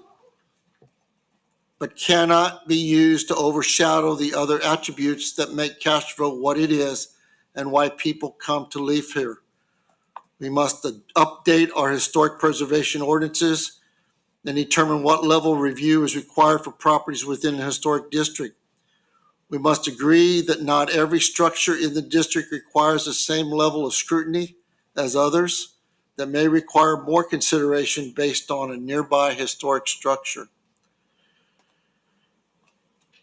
but cannot be used to overshadow the other attributes that make Castroville what it is and why people come to live here. We must update our historic preservation ordinances and determine what level of review is required for properties within a historic district. We must agree that not every structure in the district requires the same level of scrutiny as others that may require more consideration based on a nearby historic structure.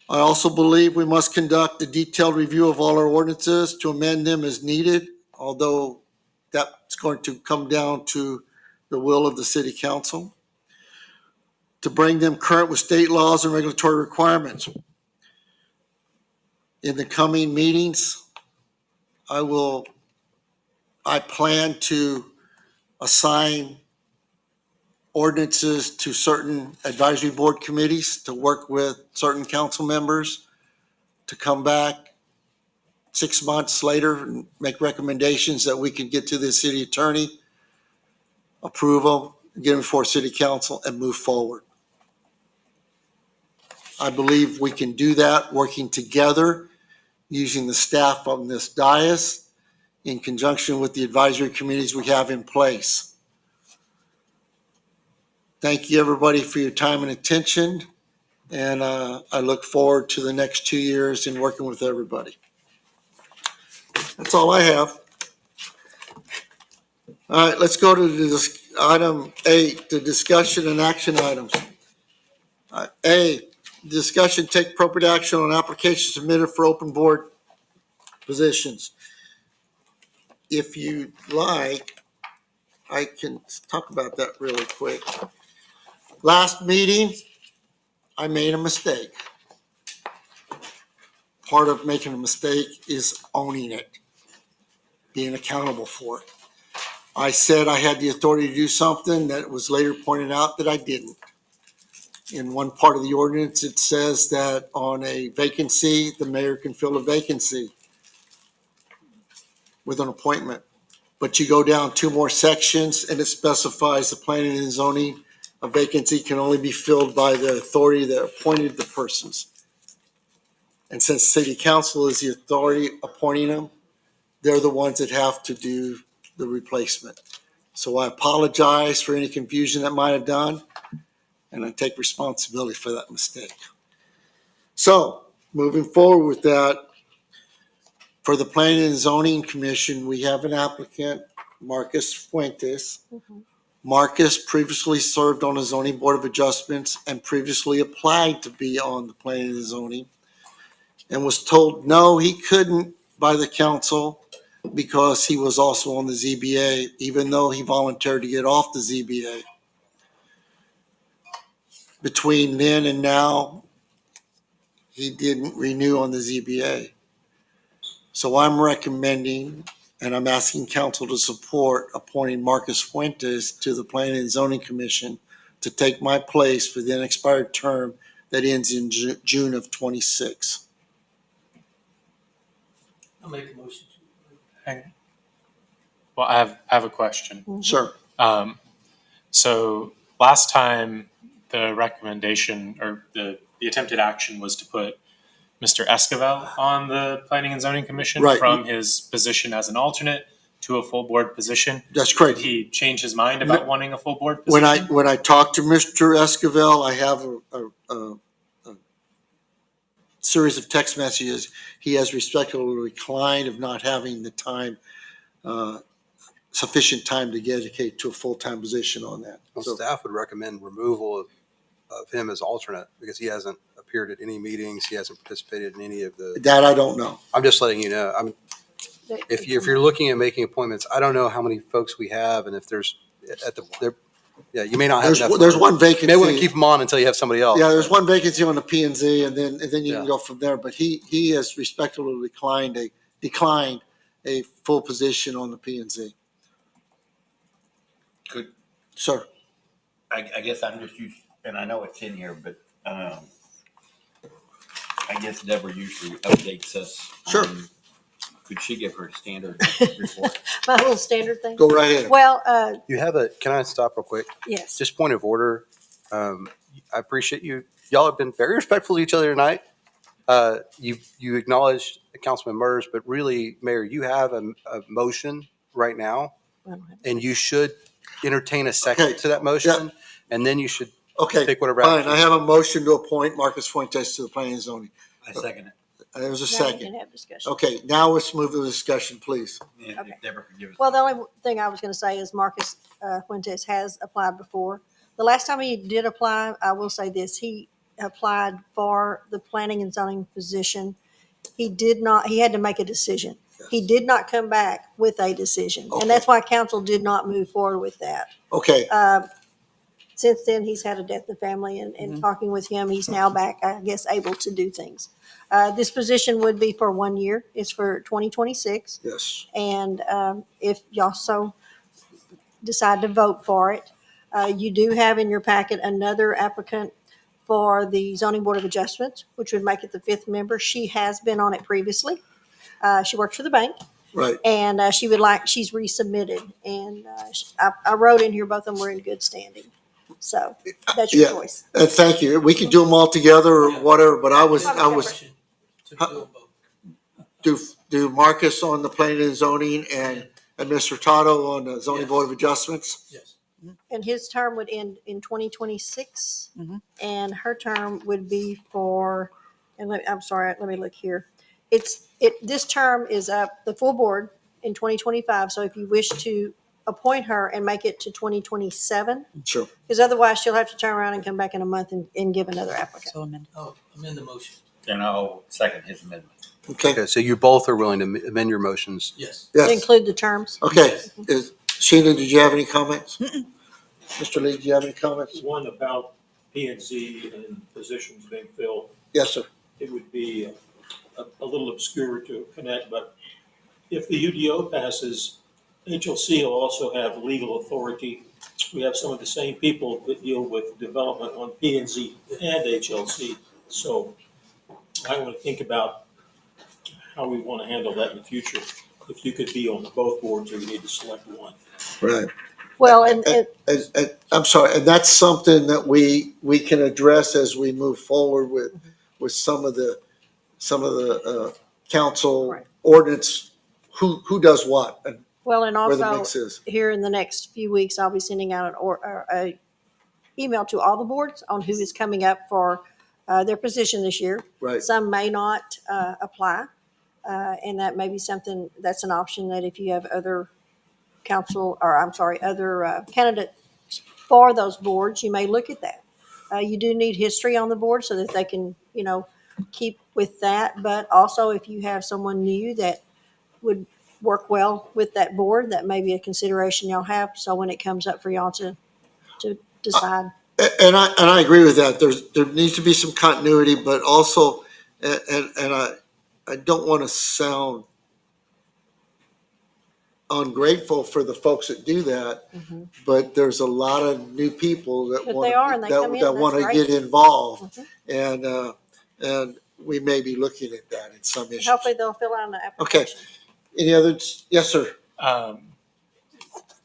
I also believe we must conduct a detailed review of all our ordinances to amend them as needed, although that's going to come down to the will of the city council to bring them current with state laws and regulatory requirements. In the coming meetings, I plan to assign ordinances to certain advisory board committees to work with certain council members to come back 6 months later and make recommendations that we can get to the city attorney, approval, get them before city council and move forward. I believe we can do that working together using the staff on this dais in conjunction with the advisory committees we have in place. Thank you, everybody, for your time and attention. And I look forward to the next 2 years in working with everybody. That's all I have. All right, let's go to item 8, the discussion and action items. A, discussion, take appropriate action on applications submitted for open board positions. If you like, I can talk about that really quick. Last meeting, I made a mistake. Part of making a mistake is owning it, being accountable for it. I said I had the authority to do something that was later pointed out that I didn't. In one part of the ordinance, it says that on a vacancy, the mayor can fill a vacancy with an appointment. But you go down 2 more sections and it specifies the planning and zoning, a vacancy can only be filled by the authority that appointed the persons. And since city council is the authority appointing them, they're the ones that have to do the replacement. So I apologize for any confusion that might have done, and I take responsibility for that mistake. So moving forward with that, for the Planning and Zoning Commission, we have an applicant, Marcus Fuentes. Marcus previously served on the Zoning Board of Adjustments and previously applied to be on the Planning and Zoning and was told no, he couldn't by the council because he was also on the ZBA, even though he volunteered to get off the ZBA. Between then and now, he didn't renew on the ZBA. So I'm recommending, and I'm asking council to support appointing Marcus Fuentes to the Planning and Zoning Commission to take my place for the unexpired term that ends in June of 26. I'll make a motion to approve. Well, I have a question. Sure. So last time the recommendation or the attempted action was to put Mr. Esquivel on the Planning and Zoning Commission Right. from his position as an alternate to a full board position. That's correct. Did he change his mind about wanting a full board position? When I talked to Mr. Esquivel, I have a series of text messages. He has respectfully declined of not having the time, sufficient time to dedicate to a full-time position on that. Well, So staff would recommend removal of him as alternate because he hasn't appeared at any meetings. He hasn't participated in any of the. that I don't know. I'm just letting you know. If you're looking at making appointments, I don't know how many folks we have, and if there's yeah, you may not have enough. There's one vacancy. You may want to keep them on until you have somebody else. Yeah, there's one vacancy on the P and Z, and then you can Yeah. go from there. But he has respectfully declined a full position on the P and Z. Could, Sir. I guess I'm just used, and I know it's in here, but I guess Deborah usually updates us. Sure. Could she give her standard report? My little standard thing. Go right ahead. Well, You have can I stop real quick? yes. Just point of order. I appreciate you. Y'all have been very respectful to each other tonight. You acknowledged Councilman Murs, but really, Mayor, you have a motion right now, and you should entertain a second to that motion, and then you should take whatever Fine. action. I have a motion to appoint Marcus Fuentes to the Planning and Zoning. I second it. There's a Now you second. can have discussion. Okay, now let's move to the discussion, please. If Deborah could give us. Well, the only thing I was going to say is Marcus Fuentes has applied before. The last time he did apply, I will say this, he applied for the planning and zoning position. He had to make a decision. He did not come back with a decision, Okay. and that's why council did not move forward with that. Okay, Since then, he's had a death in the family, and talking with him, he's now back, I guess, able to do things. This position would be for 1 year. It's for 2026. yes. And if y'all so decide to vote for it, you do have in your packet another applicant for the Zoning Board of Adjustment, which would make it the 5th member. She has been on it previously. She works for the bank. Right. And she's resubmitted. And I wrote in here, both of them were in good standing. So that's your Yeah. choice. Thank you. We could do them all together or whatever, but I was, To do them both. do Marcus on the planning and zoning and Mr. Tato on the zoning Yes. board of adjustments? Yes. And his term would end in 2026. Mhm. And her term would be for, I'm sorry, let me look here. This term is up, the full board, in 2025. So if you wish to appoint her and make it to 2027, Sure. because otherwise she'll have to turn around and come back in a month and give another applicant. Oh, amend the motion. And I'll second his amendment. Okay, Okay, so you both are willing to amend your motions? Yes. yes. Include the terms. Okay, Sheena, did you have any comments? Mr. Lee, do you have any comments? One about P and Z and positions being filled. Yes, sir. It would be a little obscure to connect, but if the UDO passes, HLC will also have legal authority. We have some of the same people that deal with development on P and Z and HLC. So I want to think about how we want to handle that in the future. If you could be on both boards or you need to select one. Right. Well, and I'm sorry, and that's something that we can address as we move forward with some of the council Right. ordinance, who does what and well, and where the also mix is. here in the next few weeks, I'll be sending out a email to all the boards on who is coming up for their position this year. Right. Some may not apply, and that may be something that's an option that if you have other other candidates for those boards, you may look at that. You do need history on the board so that they can, keep with that. But also, if you have someone new that would work well with that board, that may be a consideration y'all have. So when it comes up for y'all to decide. And I agree with that. There needs to be some continuity, but also, and I don't want to sound ungrateful for the folks that do that, but there's a lot of new people that But want they are, and they come in, that want to that's get great. involved, and we may be looking at that in some issues. Hopefully they'll fill out an application. Any others? Yes, sir.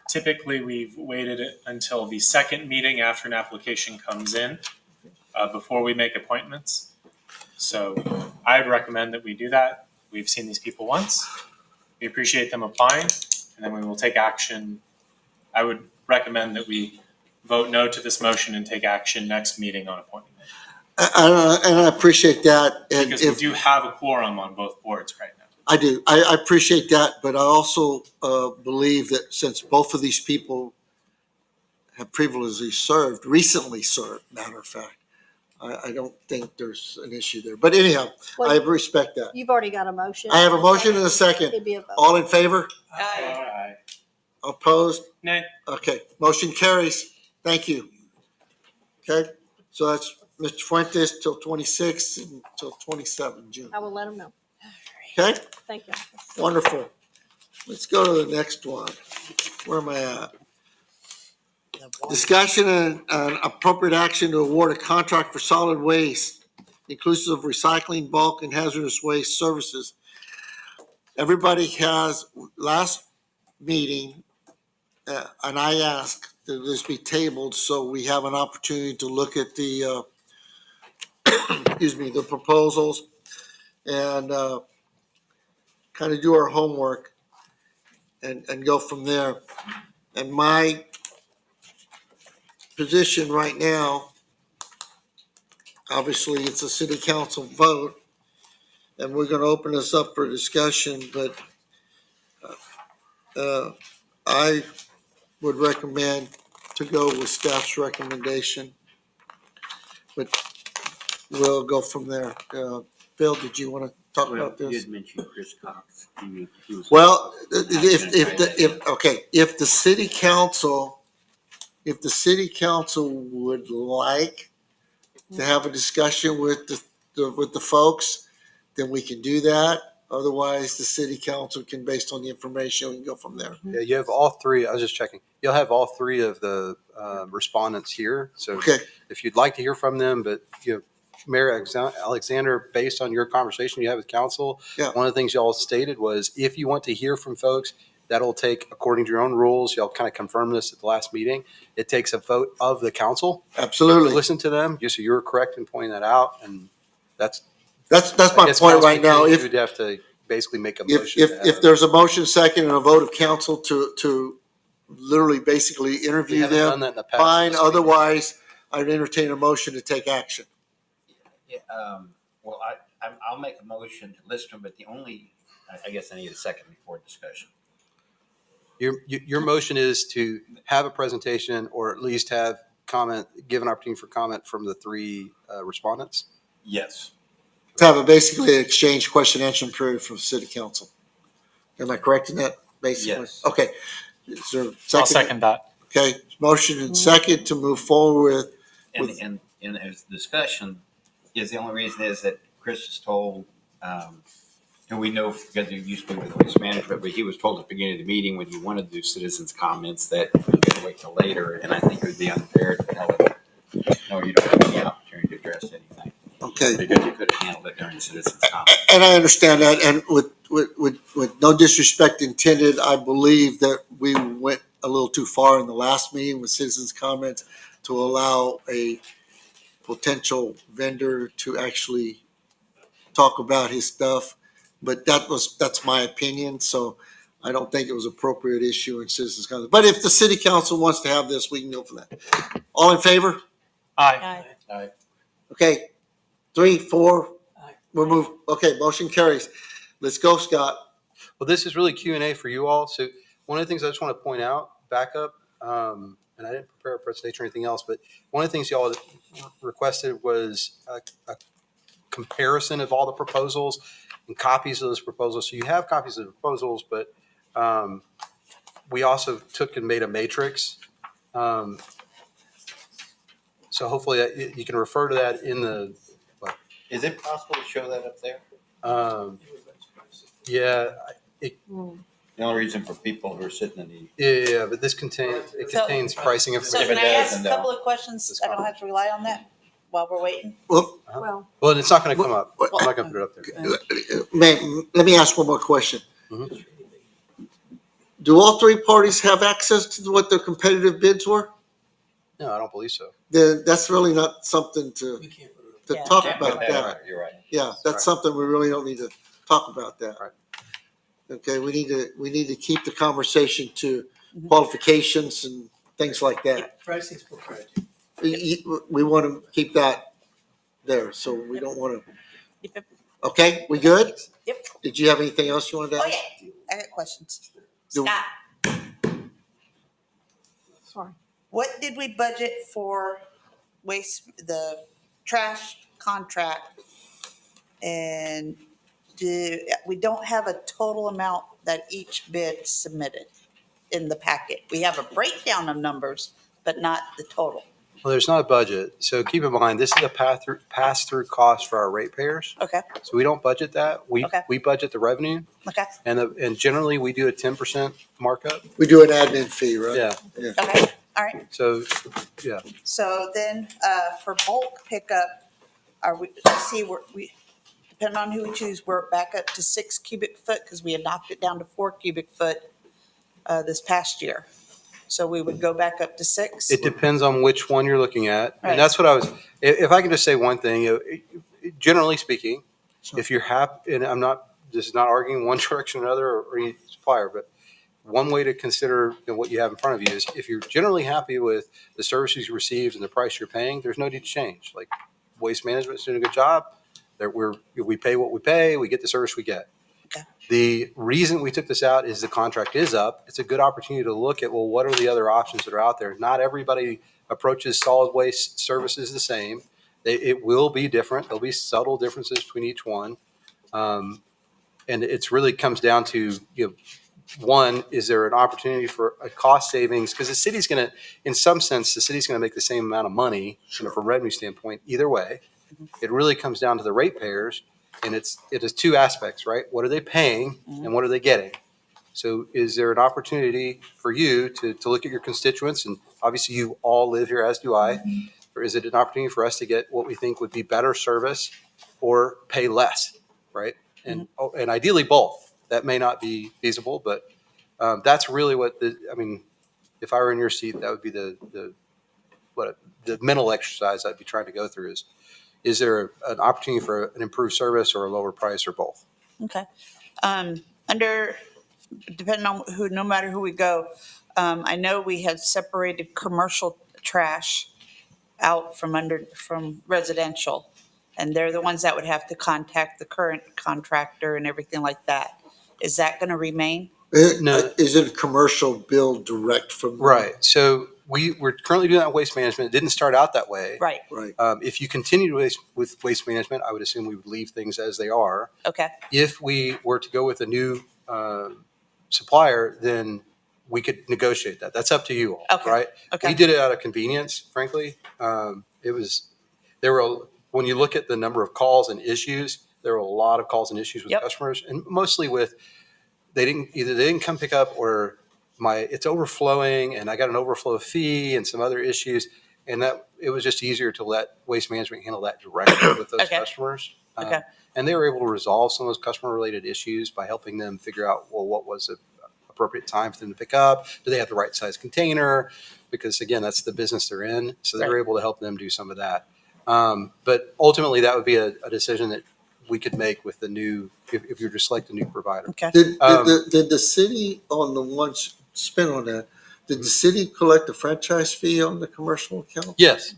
Typically, we've waited until the second meeting after an application comes in before we make appointments. So I'd recommend that we do that. We've seen these people once. We appreciate them applying, and then we will take action. I would recommend that we vote no to this motion and take action next meeting on appointing them. And I appreciate that. And Because we do have a quorum on both boards right now. I do. I appreciate that, but I also believe that since both of these people have recently served, matter of fact, I don't think there's an issue there. But anyhow, Well, I respect that. You've already got a motion. I have a motion and a second. It'd be a vote. All in favor? Aye. Opposed? Nay. Okay, motion carries. Thank you. Okay, so that's Mr. Fuentes till 26 and till 27 June. I will let them know. Okay, Thank you. wonderful. Let's go to the next one. Where am I at? Discussion and appropriate action to award a contract for solid waste, inclusive of recycling, bulk, and hazardous waste services. Everybody has, last meeting, and I asked that this be tabled so we have an opportunity to look at the, the proposals and kind of do our homework and go from there. And my position right now, obviously it's a city council vote, and we're going to open this up for discussion, but I would recommend to go with staff's recommendation, but we'll go from there. Phil, did you want to talk about You this? had mentioned Chris Cox. He was. Well, if the city council, would like to have a discussion with the folks, then we can do that. Otherwise, the city council can, based on the information, we can go from there. Yeah, you have all three. I was just checking. You'll have all three of the respondents here. So Okay, if you'd like to hear from them, but Mayor Alexander, based on your conversation you had with council, Yeah. one of the things y'all stated was if you want to hear from folks, that'll take, according to your own rules, y'all kind of confirmed this at the last meeting, it takes a vote of the council to absolutely. listen to them. Just so you're correct in pointing that out, and that's That's I my guess point council right now. committee, If you'd have to basically make a if motion. if, to have if there's a motion second and a vote of council to literally basically we interview haven't done them, that in the past. fine. This meeting. Otherwise, I'd entertain a motion to take action. Yeah, well, I'll make a motion to list them, but the only, I guess I need a second before discussion. Your motion is to have a presentation or at least have give an opportunity for comment from the three respondents? Yes. To have basically an exchange question answer period from city council. Am I correct in that, basically? Yes. Okay. Is there a I'll second that. Okay, motion and second to move forward with. And as discussion is the only reason is that Chris is told, and we know because he used to be with waste management, but he was told at the beginning of the meeting when he wanted to do citizens' comments that you're going to wait till later, and I think it would be unfair to tell him, no, you don't have any opportunity to address anything. Okay. Because you could have handled it during citizens' comments. And I understand that, and with no disrespect intended, I believe that we went a little too far in the last meeting with citizens' comments to allow a potential vendor to actually talk about his stuff. But that's my opinion, so I don't think it was appropriate issue in citizens' comments. But if the city council wants to have this, we can go for that. All in favor? Aye. Aye. Okay, 3, 4, Aye. we're moved. Okay, motion carries. Let's go, Scott. Well, this is really Q&A for you all. So one of the things I just want to point out, back up, and I didn't prepare a presentation or anything else, but one of the things y'all requested was a comparison of all the proposals and copies of those proposals. So you have copies of the proposals, but we also took and made a matrix. So hopefully you can refer to that in the. Is it possible to show that up there? Yeah. The only reason for people who are sitting in the. Yeah, but this contains pricing So information. can I ask a couple of questions? I don't have to rely on that while we're waiting? Well, Well, it's not going to come up. I'm not going to put it up there. let me ask one more question. Mhm. Do all three parties have access to what their competitive bids were? No, I don't believe so. Then that's really not something to We can't put it up. Yeah. talk Can't about put that. You're right. Yeah, that's something we really don't need to talk about that. Right. Okay, we need to keep the conversation to qualifications and things like that. Pricing's proprietary. We want to keep that there, so we don't want to. Yep. Okay, we good? Yep. Did you have anything else you wanted to Oh, ask? yeah, I got questions. Do- Scott, Sorry. what did we budget for the trash contract? And we don't have a total amount that each bid submitted in the packet. We have a breakdown of numbers, but not the total. Well, there's not a budget. So keep in mind, this is a pass-through cost for our ratepayers. Okay, So we don't budget that. Okay. We budget the revenue, okay, and generally we do a 10% markup. We do an admin fee, right? Yeah. okay, all right. So, yeah. So then, for bulk pickup, we depending on who we choose, we're back up to 6 cubic foot because we had knocked it down to 4 cubic foot this past year. So we would go back up to 6. It depends on which one you're looking at. Right. And that's what if I can just say one thing, generally speaking, if you're happy, and this is not arguing one direction or another or any supplier, but one way to consider what you have in front of you is if you're generally happy with the services you received and the price you're paying, there's no need to change. Like Waste Management's doing a good job. We pay what we pay, we get the service we get. Okay. The reason we took this out is the contract is up. It's a good opportunity to look at, well, what are the other options that are out there? Not everybody approaches solid waste services the same. It will be different. There'll be subtle differences between each one. And it's really comes down to, one, is there an opportunity for a cost savings? Because the city's going to, in some sense, the city's going to make the same amount of money from a revenue standpoint either way. It really comes down to the ratepayers, and it is two aspects, right? What are they paying and what are they getting? So is there an opportunity for you to look at your constituents? And obviously you all live here, as do I. Or is it an opportunity for us to get what we think would be better service or pay less, right? And ideally both. That may not be feasible, but that's really what if I were in your seat, that would be the mental exercise I'd be trying to go through is there an opportunity for an improved service or a lower price or both? Okay. Depending on who, no matter who we go, I know we had separated commercial trash out from residential. And they're the ones that would have to contact the current contractor and everything like that. Is that going to remain? No. Is it a commercial bill direct from? Right. So we're currently doing that with waste management. It didn't start out that way. Right. Right. If you continue with waste management, I would assume we would leave things as they are. Okay. If we were to go with a new supplier, then we could negotiate that. That's up to you all, Okay. right? Okay. We did it out of convenience, frankly. When you look at the number of calls and issues, there were a lot of calls and issues with customers, and mostly with they didn't come pick up, or it's overflowing and I got an overflow fee and some other issues, and that it was just easier to let waste management handle that directly with those customers. Okay. And they were able to resolve some of those customer related issues by helping them figure out, well, what was the appropriate time for them to pick up? Do they have the right size container? Because again, that's the business they're in. So they were able to help them do some of that. But ultimately that would be a decision that we could make with the new, if you just select a new provider. Okay. Did the city on the ones spent on that, did the city collect a franchise fee on the commercial account? Yes.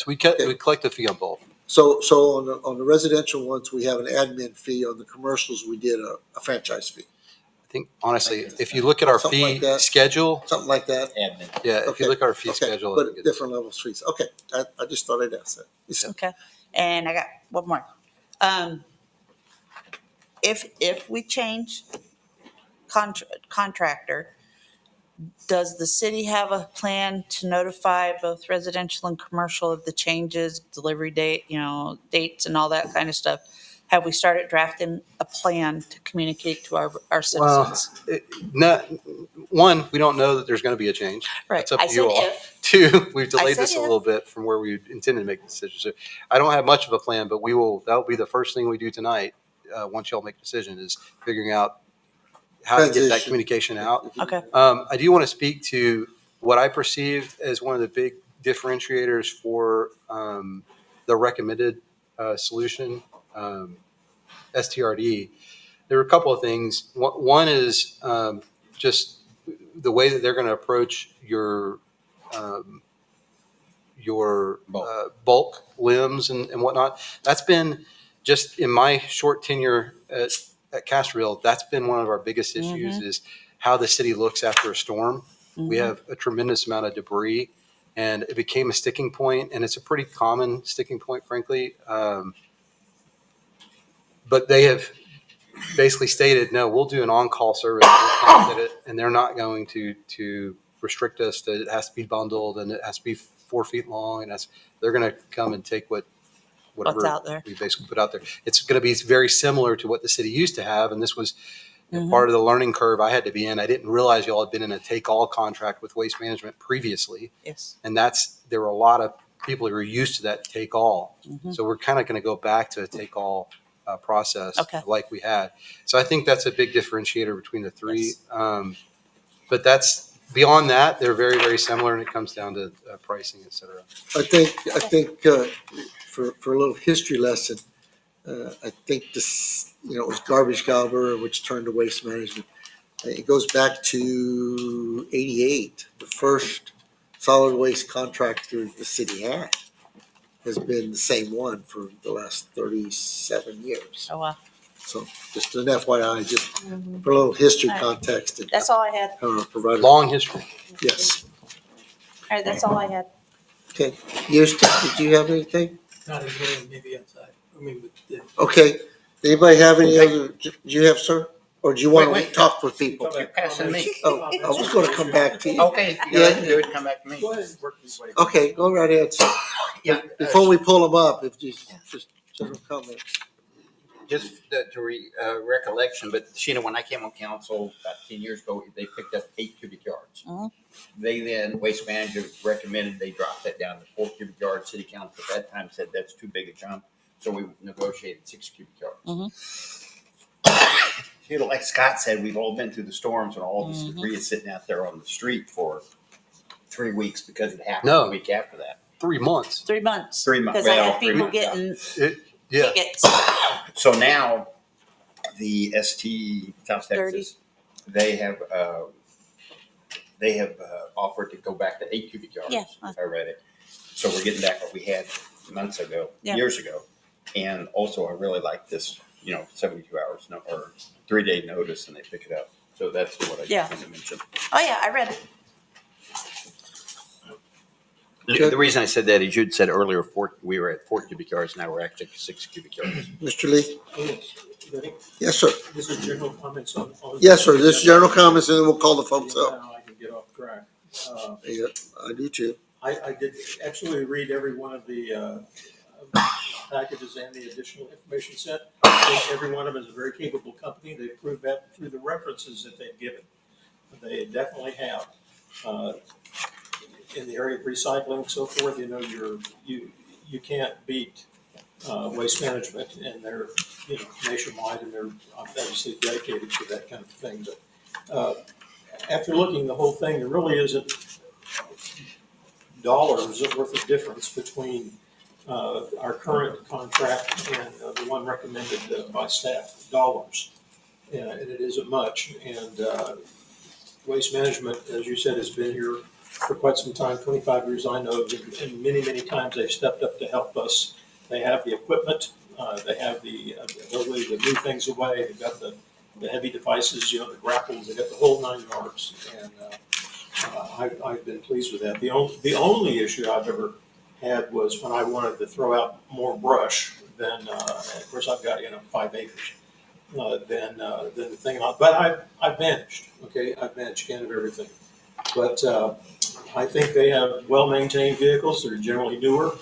We collect a fee on both. So on the residential ones, we have an admin fee. On the commercials, we did a franchise fee. I think honestly, if you look at our Something fee like that. schedule, Something like that. Admin. yeah, if you look at our fee schedule, But different levels fees. Okay, I just thought I'd ask that. Okay. And I got one more. If we change contractor, does the city have a plan to notify both residential and commercial of the changes, delivery date, dates and all that kind of stuff? Have we started drafting a plan to communicate to our citizens? One, we don't know that there's going to be a change. Right. That's up to I you said all. if. Two, we've delayed said this a if. little bit from where we intended to make the decision. So I don't have much of a plan, but that'll be the first thing we do tonight. Once y'all make a decision, is figuring out how to get that Transition. communication out. Okay. I do want to speak to what I perceive as one of the big differentiators for the recommended solution, STRD. There are a couple of things. One is just the way that they're going to approach your bulk limbs and whatnot. That's been just in my short tenure at Castroville. That's been one of our biggest issues is how the city looks after a storm. We have a tremendous amount of debris, and it became a sticking point, and it's a pretty common sticking point, frankly. But they have basically stated, no, we'll do an on-call service, and they're not going to restrict us to it has to be bundled and it has to be 4 feet long, and they're going to come and take whatever What's out there. we basically put out there. It's going to be very similar to what the city used to have, and this was part of the learning curve I had to be in. I didn't realize y'all had been in a take-all contract with Waste Management previously, Yes. and there were a lot of people who were used to that take-all. So we're kind of going to go back to a take-all process like we had. So I think that's a big differentiator between the three. Yes. But that's beyond that, they're very, very similar, and it comes down to pricing, et cetera. I think for a little history lesson, I think this, it was Garbage Galver, which turned to Waste Management. It goes back to '88. The first solid waste contractor the city had has been the same one for the last 37 years. Oh, wow. So just an FYI, just for a little history context. And, That's all I had. provide Long history. Yes. All right, that's all I had. Okay. Houston, did you have anything? Not in here, maybe outside. I mean, Okay. Anybody have any other, do you have, sir? Or do you want Wait, to talk with people? You're passing me. Oh, I was gonna come back to you. Okay, if you're gonna do it, come back to me. Go ahead and work these ways. Okay, go right ahead, sir. Yeah, Before we pull them up, if you, just general comment. just recollection, but Sheena, when I came on council about 10 years ago, they picked up 8 cubic yards. Mhm. They then, Waste Management recommended they drop that down to 4 cubic yards. City council at that time said that's too big a jump, so we negotiated 6 cubic yards. You know, like Scott said, we've all been through the storms and all this debris is sitting out there on the street for 3 weeks because it happened No. the week after that. 3 months. 3 months. 3 months. Because I Well, had 3 people months, yeah. getting Yeah. tickets. So now, the ST South Texas, they have offered to go back to 8 cubic yards. Yeah. If I read it, so we're getting back what we had months ago, Yeah. years ago, and also I really like this, 72 hours or 3-day notice, and they pick it up. So that's what I Yeah. just wanted to mention. Oh, yeah, I read it. The reason I said that is you'd said earlier we were at 4 cubic yards, now we're actually 6 cubic yards. Mr. Lee? Yes. Ready? Yes, sir. This is general comments on. Yes, sir. This is general comments, and then we'll call the folks up. Now I can get off track. Yeah, I do too. I did absolutely read every one of the packages and the additional information set. I think every one of them is a very capable company. They proved that through the references that they've given. They definitely have. In the area of recycling and so forth, you can't beat Waste Management, and they're nationwide, and they're obviously dedicated to that kind of thing. But after looking the whole thing, there really isn't dollars worth of difference between our current contract and the one recommended by staff, dollars. And it isn't much. And Waste Management, as you said, has been here for quite some time, 25 years I know, and many, many times they've stepped up to help us. They have the equipment, they have the ability to move things away, they've got the heavy devices, the grapples, they've got the whole 9 yards. And I've been pleased with that. The only issue I've ever had was when I wanted to throw out more brush than, of course I've got, 5 acres. Than the thing, but I've managed, okay? I've managed kind of everything. But I think they have well-maintained vehicles. They're generally newer.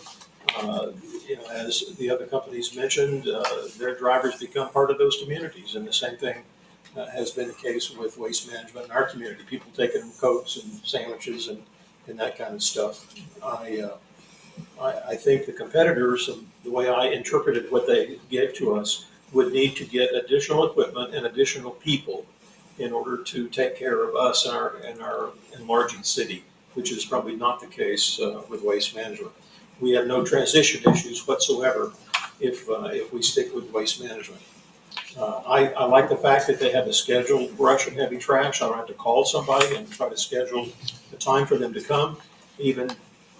As the other companies mentioned, their drivers become part of those communities. And the same thing has been the case with Waste Management in our community. People taking coats and sandwiches and that kind of stuff. I think the competitors, the way I interpreted what they gave to us, would need to get additional equipment and additional people in order to take care of us and our enlarging city, which is probably not the case with Waste Management. We have no transition issues whatsoever if we stick with Waste Management. I like the fact that they have a scheduled brush and heavy trash. I don't have to call somebody and try to schedule the time for them to come, even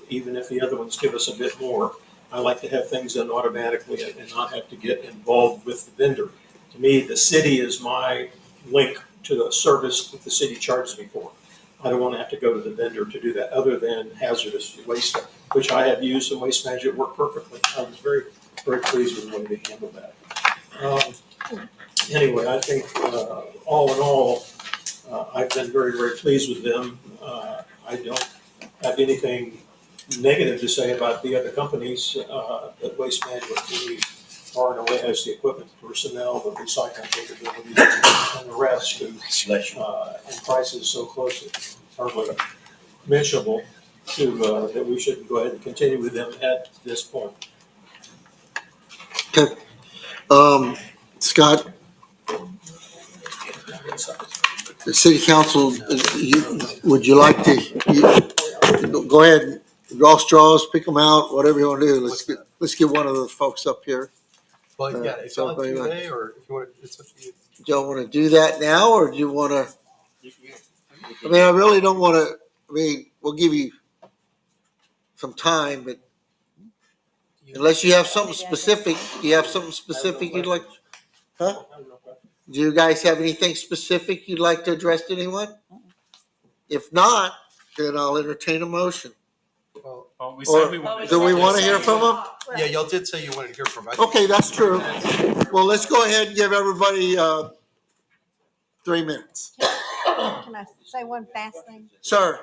if the other ones give us a bit more. I like to have things done automatically and not have to get involved with the vendor. To me, the city is my link to the service that the city charges me for. I don't want to have to go to the vendor to do that, other than hazardous waste, which I have used and Waste Management worked perfectly. I was very, very pleased with the way they handled that. Anyway, I think all in all, I've been very, very pleased with them. I don't have anything negative to say about the other companies that Waste Management really far and away has the equipment, personnel, the recycling capabilities, and the rest. And prices so close, it's hardly mentionable to that we should go ahead and continue with them at this point. Okay. Scott, the city council, would you like to, go ahead and draw straws, pick them out, whatever you want to do. Let's get one of the folks up here. Well, yeah, it's on today, or if you want, it's up to you. Do y'all want to do that now, or do you want to? I mean, I really don't want to. I mean, we'll give you some time, but unless you have something specific, you'd like? Huh? Do you guys have anything specific you'd like to address to anyone? If not, then I'll entertain a motion. Well, Well, we Or said we wanted. do we want to hear from them? Yeah, y'all did say you wanted to hear from us. Okay, that's true. Well, let's go ahead and give everybody 3 minutes. Can I say one fast thing? Sir,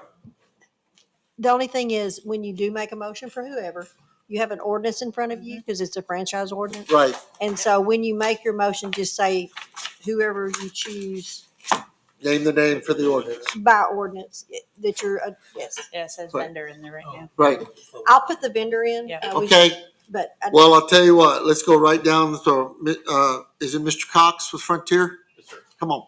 The only thing is, when you do make a motion for whoever, you have an ordinance in front of you because it's a franchise ordinance. right, And so when you make your motion, just say whoever you choose name the name for the ordinance. by ordinance that you're, yes. Yeah, it says Right. vendor in there right now. Right, I'll put the vendor in. Yeah. okay. But Well, I'll tell you what, let's go right down to, is it Mr. Cox with Frontier? Yes, sir. Come on.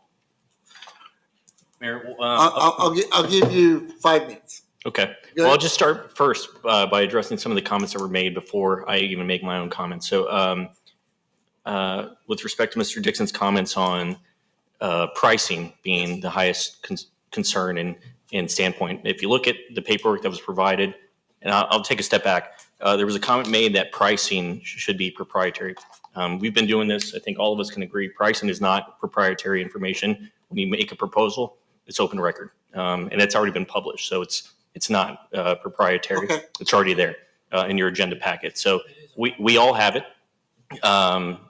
Mayor, I'll give you 5 minutes. okay. Good. Well, I'll just start first by addressing some of the comments that were made before I even make my own comments. So with respect to Mr. Dixon's comments on pricing being the highest concern and standpoint, if you look at the paperwork that was provided, and I'll take a step back, there was a comment made that pricing should be proprietary. We've been doing this. I think all of us can agree pricing is not proprietary information. When you make a proposal, it's open record, and it's already been published. So it's not proprietary. Okay. It's already there in your agenda packet. So we all have it.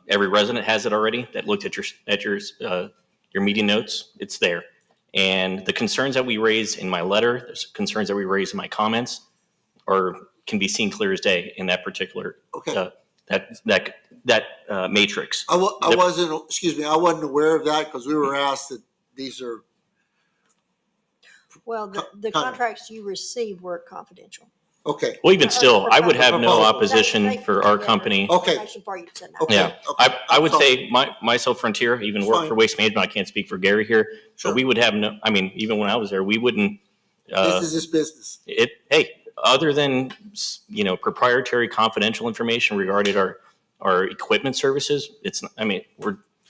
Every resident has it already that looked at your meeting notes. It's there. And the concerns that we raised in my letter, the concerns that we raised in my comments, can be seen clear as day in that particular Okay. that matrix. I wasn't aware of that because we were asked that these are, well, the contracts you received were confidential. okay, Well, even still, I would have no Proposal. opposition for our company. okay, Information for you to know. okay. Yeah, okay. I would So- say myself, Frontier, even It's work fine. for Waste Management. I can't speak for Gary here, Sure. but we would have no. I mean, even when I was there, we wouldn't. This is his business. Hey, other than proprietary confidential information regarding our equipment services, it's. I mean,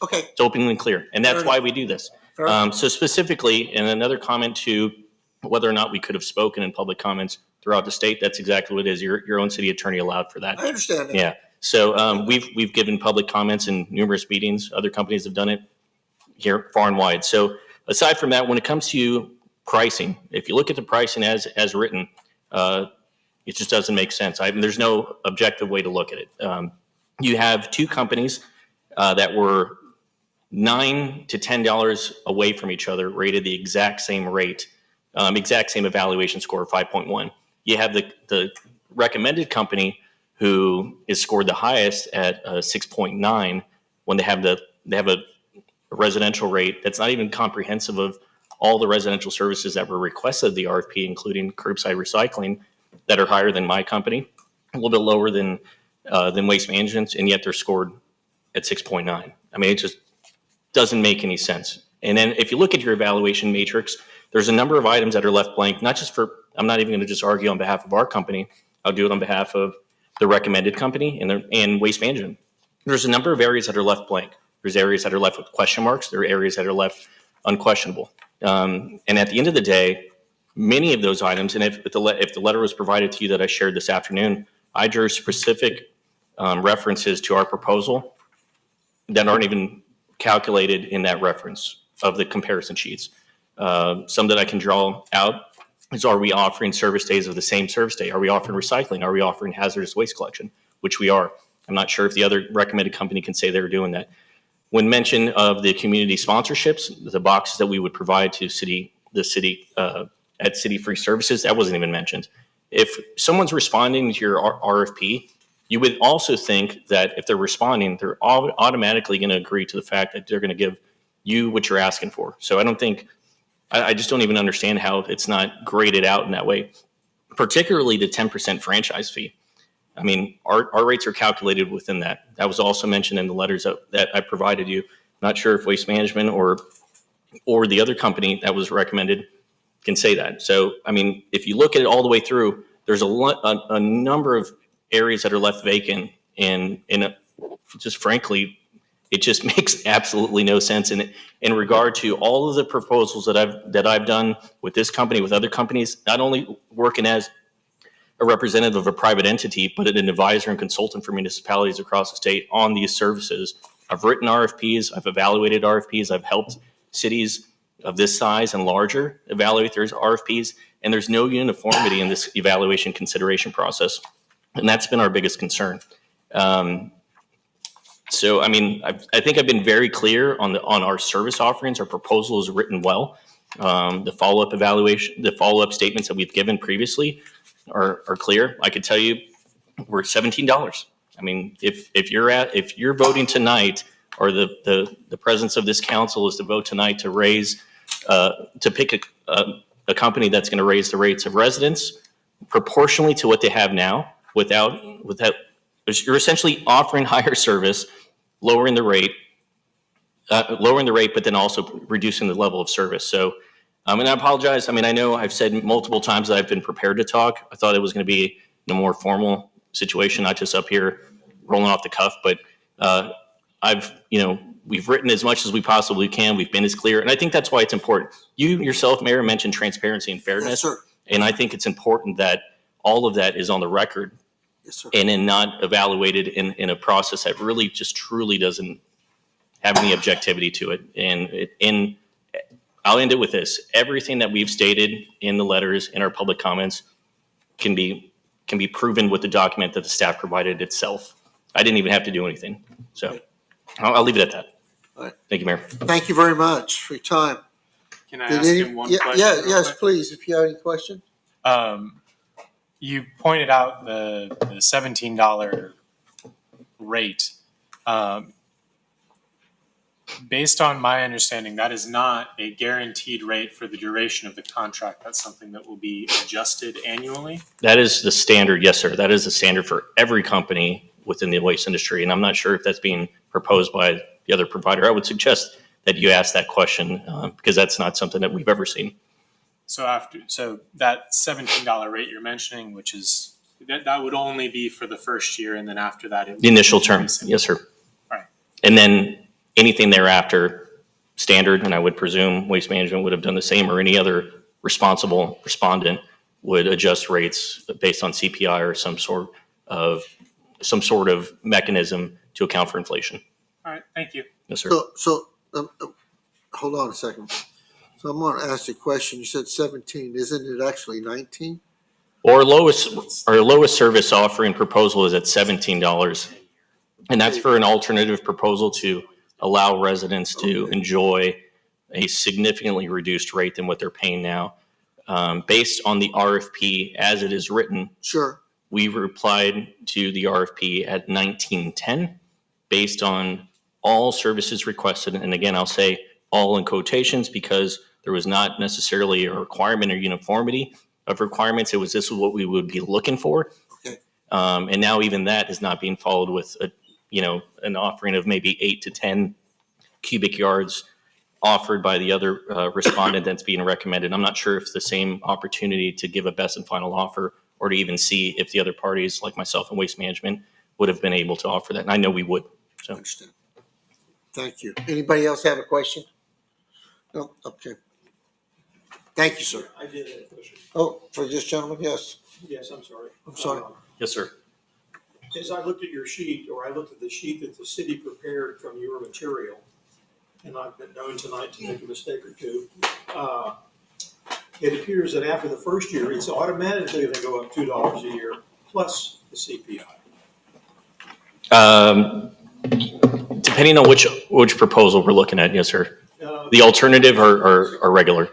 Okay, it's open and clear, and that's Fair why enough. we do this. fair enough. So specifically, and another comment to whether or not we could have spoken in public comments throughout the state. That's exactly what it is. Your own city attorney allowed for that. I understand that. Yeah. So we've given public comments in numerous meetings. Other companies have done it here far and wide. So aside from that, when it comes to pricing, if you look at the pricing as written, it just doesn't make sense. There's no objective way to look at it. You have two companies that were $9 to $10 away from each other, rated the exact same rate, exact same evaluation score of 5.1. You have the recommended company who is scored the highest at 6.9 when they have a residential rate that's not even comprehensive of all the residential services that were requested of the RFP, including curbside recycling, that are higher than my company, a little bit lower than Waste Management, and yet they're scored at 6.9. I mean, it just doesn't make any sense. And then if you look at your evaluation matrix, there's a number of items that are left blank, not just for, I'm not even going to just argue on behalf of our company. I'll do it on behalf of the recommended company and Waste Management. There's a number of areas that are left blank. There's areas that are left with question marks. There are areas that are left unquestionable. And at the end of the day, many of those items, and if the letter was provided to you that I shared this afternoon, I drew specific references to our proposal that aren't even calculated in that reference of the comparison sheets. Some that I can draw out is, are we offering service days of the same service day? Are we offering recycling? Are we offering hazardous waste collection? Which we are. I'm not sure if the other recommended company can say they're doing that. When mention of the community sponsorships, the boxes that we would provide to the city at City Free Services, that wasn't even mentioned. If someone's responding to your RFP, you would also think that if they're responding, they're automatically going to agree to the fact that they're going to give you what you're asking for. So I just don't even understand how it's not graded out in that way, particularly the 10% franchise fee. I mean, our rates are calculated within that. That was also mentioned in the letters that I provided you. Not sure if Waste Management or the other company that was recommended can say that. So, I mean, if you look at it all the way through, there's a number of areas that are left vacant, and just frankly, it just makes absolutely no sense in regard to all of the proposals that I've done with this company, with other companies, not only working as a representative of a private entity, but an advisor and consultant for municipalities across the state on these services. I've written RFPs, I've evaluated RFPs, I've helped cities of this size and larger evaluate their RFPs, and there's no uniformity in this evaluation consideration process. And that's been our biggest concern. So, I mean, I think I've been very clear on our service offerings. Our proposal is written well. The follow-up evaluation, the follow-up statements that we've given previously are clear. I could tell you we're $17. I mean, if you're voting tonight, or the presence of this council is to vote tonight to raise, to pick a company that's going to raise the rates of residents proportionally to what they have now, without you're essentially offering higher service, lowering the rate, but then also reducing the level of service. So, and I apologize. I mean, I know I've said multiple times that I've been prepared to talk. I thought it was going to be in a more formal situation, not just up here rolling off the cuff, but we've written as much as we possibly can. We've been as clear. And I think that's why it's important. You yourself, Mayor, mentioned transparency and fairness. Yes, sir. And I think it's important that all of that is on the record. Yes, sir. And then not evaluated in a process that really just truly doesn't have any objectivity to it. And I'll end it with this. Everything that we've stated in the letters, in our public comments, can be proven with the document that the staff provided itself. I didn't even have to do anything. So I'll leave it at that. All right. Thank you, Mayor. Thank you very much for your time. Can I ask him one question? Yes, please, if you have any questions. You pointed out the $17 rate. Based on my understanding, that is not a guaranteed rate for the duration of the contract. That's something that will be adjusted annually. That is the standard. Yes, sir. That is the standard for every company within the waste industry. And I'm not sure if that's being proposed by the other provider. I would suggest that you ask that question because that's not something that we've ever seen. So that $17 rate you're mentioning, which is that would only be for the first year, and then after that, The initial term. Yes, sir. Right. And then anything thereafter, standard, and I would presume Waste Management would have done the same, or any other responsible respondent would adjust rates based on CPI or some sort of mechanism to account for inflation. All right. Thank you. Yes, sir. So hold on a second. So I'm going to ask you a question. You said 17. Isn't it actually 19? Our lowest service offering proposal is at $17, and that's for an alternative proposal to allow residents to enjoy a significantly reduced rate than what they're paying now. Based on the RFP as it is written, Sure. we replied to the RFP at $19.10 based on all services requested. And again, I'll say all in quotations because there was not necessarily a requirement or uniformity of requirements. This is what we would be looking for. Okay. And now even that is not being followed with an offering of maybe 8 to 10 cubic yards offered by the other respondent that's being recommended. I'm not sure if the same opportunity to give a best and final offer or to even see if the other parties like myself and Waste Management would have been able to offer that. And I know we would. So. I understand. Thank you. Anybody else have a question? No? Okay. Thank you, sir. I did have a question. Oh, for this gentleman? Yes. Yes, I'm sorry. I'm sorry. Yes, sir. As I looked at your sheet, or I looked at the sheet that the city prepared from your material, and I've been known tonight to make a mistake or two, it appears that after the first year, it's automatically going to go up $2 a year plus the CPI. Depending on which proposal we're looking at, yes, sir. The alternative or regular?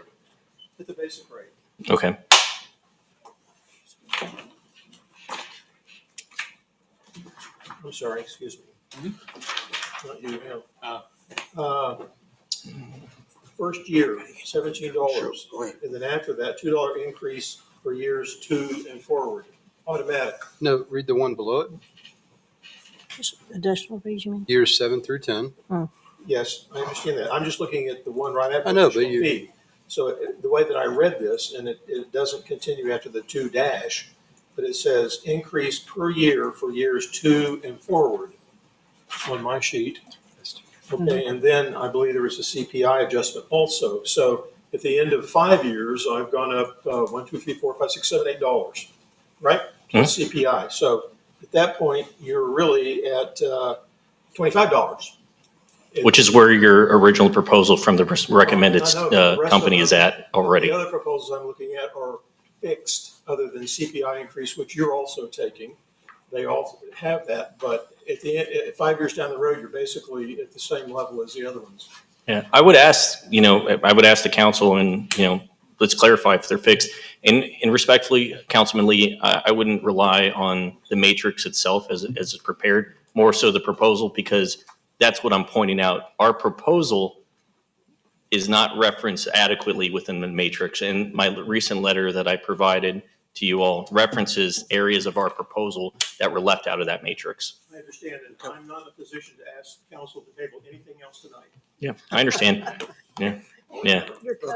At the basic rate. Okay. I'm sorry, excuse me. Not you, first year, $17. Go ahead. And then after that, $2 increase for years 2 and forward, automatic. No, read the one below it. Additional fees, you mean? Years 7 through 10. Yes, I understand that. I'm just looking at the one right after. I know, but additional fee. So the way that I read this, and it doesn't continue after the 2 dash, but it says increase per year for years 2 and forward on my sheet. Okay, and then I believe there was a CPI adjustment also. So at the end of 5 years, I've gone up $1, $2, $3, $4, $5, $6, $7, $8, right? Plus CPI. So at that point, you're really at $25 Which is where your original proposal from the recommended I know, but the rest company of is them- at already. The other proposals I'm looking at are fixed, other than CPI increase, which you're also taking. They all have that, but at the end, 5 years down the road, you're basically at the same level as the other ones. Yeah, I would ask, I would ask the council and, let's clarify if they're fixed. And respectfully, Councilman Lee, I wouldn't rely on the matrix itself as it's prepared, more so the proposal, because that's what I'm pointing out. Our proposal is not referenced adequately within the matrix. And my recent letter that I provided to you all references areas of our proposal that were left out of that matrix. I understand, and I'm not in a position to ask council to table anything else tonight. Yeah, I understand. Yeah.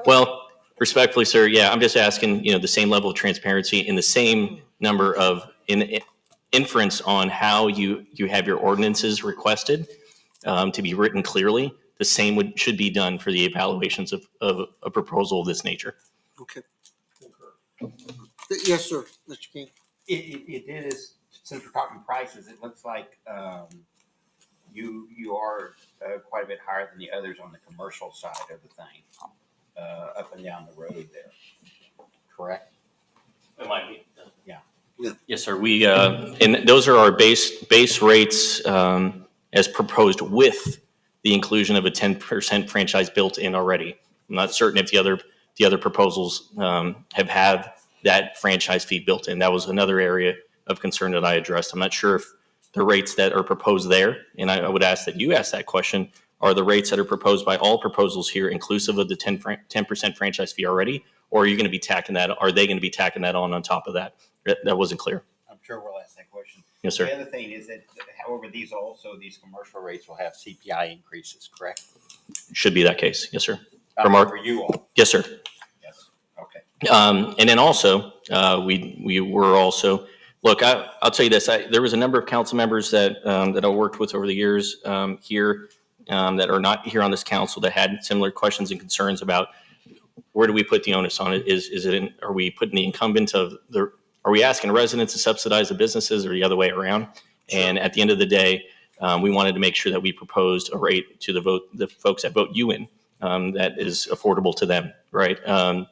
Well, respectfully, sir, yeah, I'm just asking, the same level of transparency and the same number of inference on how you have your ordinances requested to be written clearly. The same should be done for the evaluations of a proposal of this nature. Okay. Yes, sir, Mr. King. It is, since we're talking prices, it looks like you are quite a bit higher than the others on the commercial side of the thing, up and down the road there. Correct? It might be. Yeah. Yeah. Yes, sir. We and those are our base rates as proposed with the inclusion of a 10% franchise built in already. I'm not certain if the other proposals have had that franchise fee built in. That was another area of concern that I addressed. I'm not sure if the rates that are proposed there, and I would ask that you ask that question, are the rates that are proposed by all proposals here inclusive of the 10% franchise fee already, or are you going to be tacking that? Are they going to be tacking that on top of that? That wasn't clear. I'm sure we'll ask that question. Yes, sir. The other thing is that, however, these commercial rates will have CPI increases, correct? Should be that case. Yes, sir. From our, For you all? yes, sir. Yes. Okay. And then also, we were also, look, I'll tell you this, there was a number of council members that I worked with over the years here that are not here on this council that had similar questions and concerns about where do we put the onus on it? Are we putting the incumbent are we asking residents to subsidize the businesses or the other way around? Sure. And at the end of the day, we wanted to make sure that we proposed a rate to the folks that vote you in that is affordable to them, right? And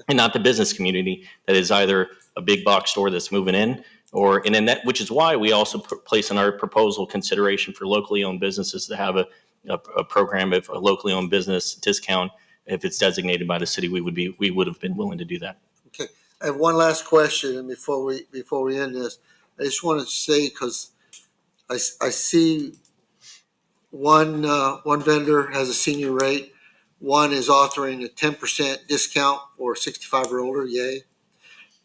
not the business community that is either a big box store that's moving in and then which is why we also place in our proposal consideration for locally owned businesses to have a program of a locally owned business discount. If it's designated by the city, we would have been willing to do that. Okay, I have one last question, and before we end this, I just wanted to say, because I see one vendor has a senior rate, one is offering a 10% discount for 65 or older, yay,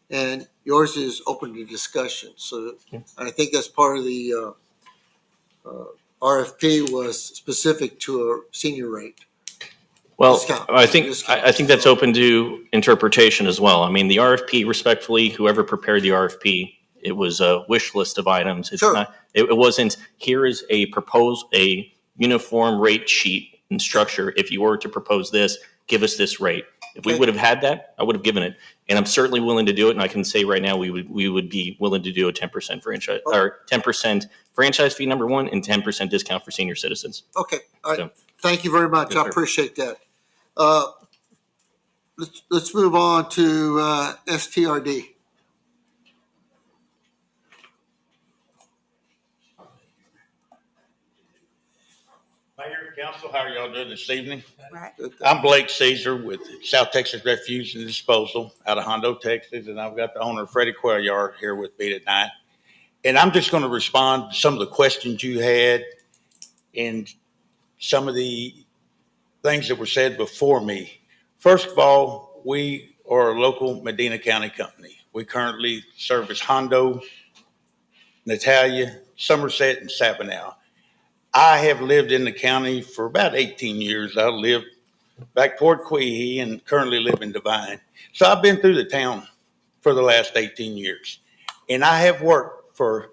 and yours is open to discussion. So I think that's part of the RFP was specific to a senior rate. Well, Discount. I think that's open to interpretation as well. I mean, the RFP, respectfully, whoever prepared the RFP, it was a wish list of items. It's Sure. not. It wasn't. Here is a uniform rate sheet and structure. If you were to propose this, give us this rate. If we would have had that, I would have given it. And I'm certainly willing to do it. And I can say right now, we would be willing to do a 10% franchise or 10% franchise fee, number one, and 10% discount for senior citizens. Okay, all right. So, Thank you very much. Yes, I sir. appreciate that. Let's move on to STRD. Mayor, council, how are y'all doing this evening? Right. I'm Blake Caesar with South Texas Refuse and Disposal out of Hondo, Texas, and I've got the owner of Freddie Quail Yard here with me tonight. And I'm just going to respond to some of the questions you had and some of the things that were said before me. First of all, we are a local Medina County company. We currently service Hondo, Natalia, Somerset, and Sabinal. I have lived in the county for about 18 years. I lived back toward Quehee and currently live in Divine. So I've been through the town for the last 18 years. And I have worked for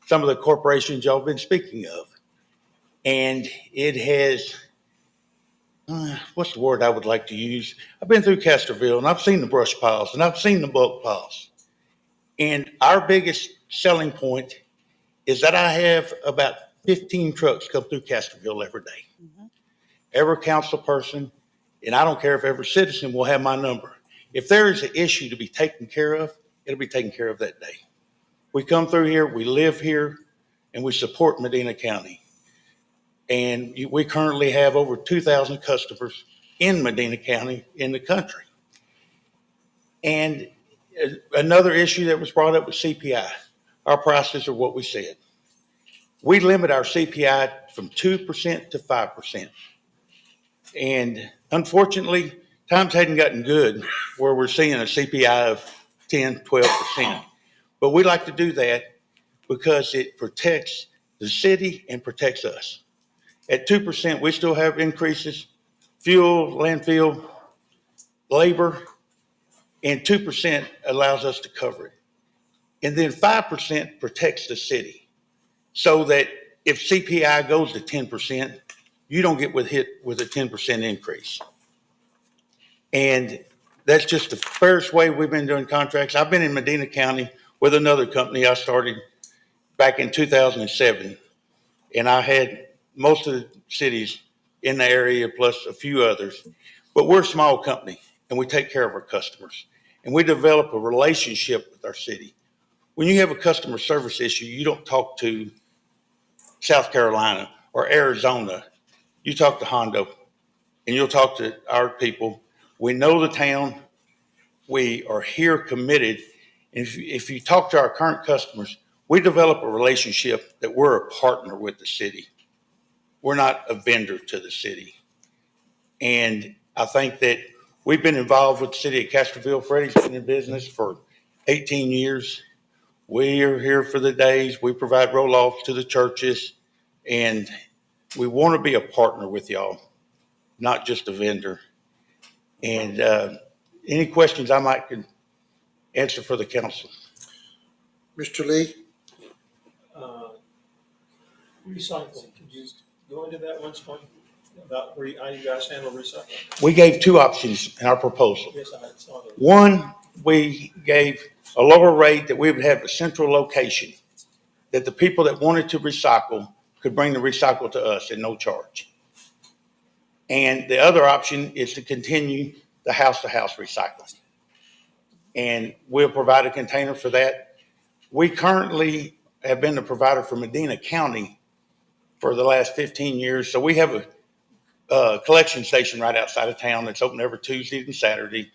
some of the corporations y'all been speaking of. And it has, what's the word I would like to use? I've been through Castroville and I've seen the brush piles and I've seen the bulk piles. And our biggest selling point is that I have about 15 trucks come through Castroville every day. every council person, and I don't care if every citizen will have my number. If there is an issue to be taken care of, it'll be taken care of that day. We come through here, we live here, and we support Medina County. And we currently have over 2,000 customers in Medina County in the country. And another issue that was brought up was CPI. Our prices are what we said. We limit our CPI from 2% to 5%. And unfortunately, times hadn't gotten good where we're seeing a CPI of 10, 12%. But we like to do that because it protects the city and protects us. At 2%, we still have increases, fuel, landfill, labor, and 2% allows us to cover it. And then 5% protects the city so that if CPI goes to 10%, you don't get hit with a 10% increase. And that's just the fairest way we've been doing contracts. I've been in Medina County with another company I started back in 2007. And I had most of the cities in the area plus a few others. But we're a small company and we take care of our customers. And we develop a relationship with our city. When you have a customer service issue, you don't talk to South Carolina or Arizona. You talk to Hondo and you'll talk to our people. We know the town. We are here committed. And if you talk to our current customers, we develop a relationship that we're a partner with the city. We're not a vendor to the city. And I think that we've been involved with the city of Castroville. Freddie's been in business for 18 years. We are here for the days. We provide roll-offs to the churches. And we want to be a partner with y'all, not just a vendor. And any questions I might could answer for the council. Mr. Lee? Recycling, could you go into that once more about how you guys handle recycling? We gave two options in our proposal. Yes, I saw those. One, we gave a lower rate that we would have a central location, that the people that wanted to recycle could bring the recycle to us at no charge. And the other option is to continue the house-to-house recycling. And we'll provide a container for that. We currently have been the provider for Medina County for the last 15 years. So we have a collection station right outside of town that's open every Tuesday and Saturday.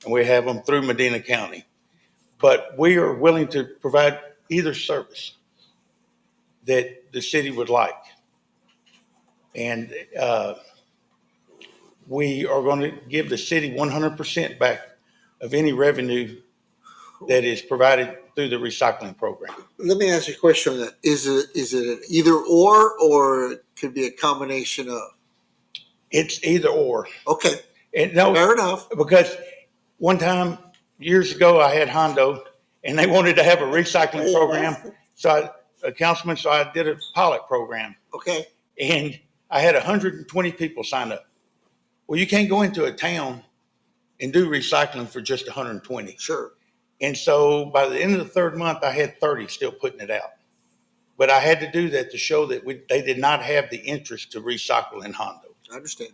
And we have them through Medina County. But we are willing to provide either service that the city would like. And we are going to give the city 100% back of any revenue that is provided through the recycling program. Let me ask you a question on that. Is it an either or it could be a combination of? It's either or. Okay. And no, fair enough. Because one time, years ago, I had Hondo, and they wanted to have a recycling program. So I did a pilot program. Okay. And I had 120 people sign up. Well, you can't go into a town and do recycling for just 120. Sure. And so by the end of the third month, I had 30 still putting it out. But I had to do that to show that they did not have the interest to recycle in Hondo. I understand.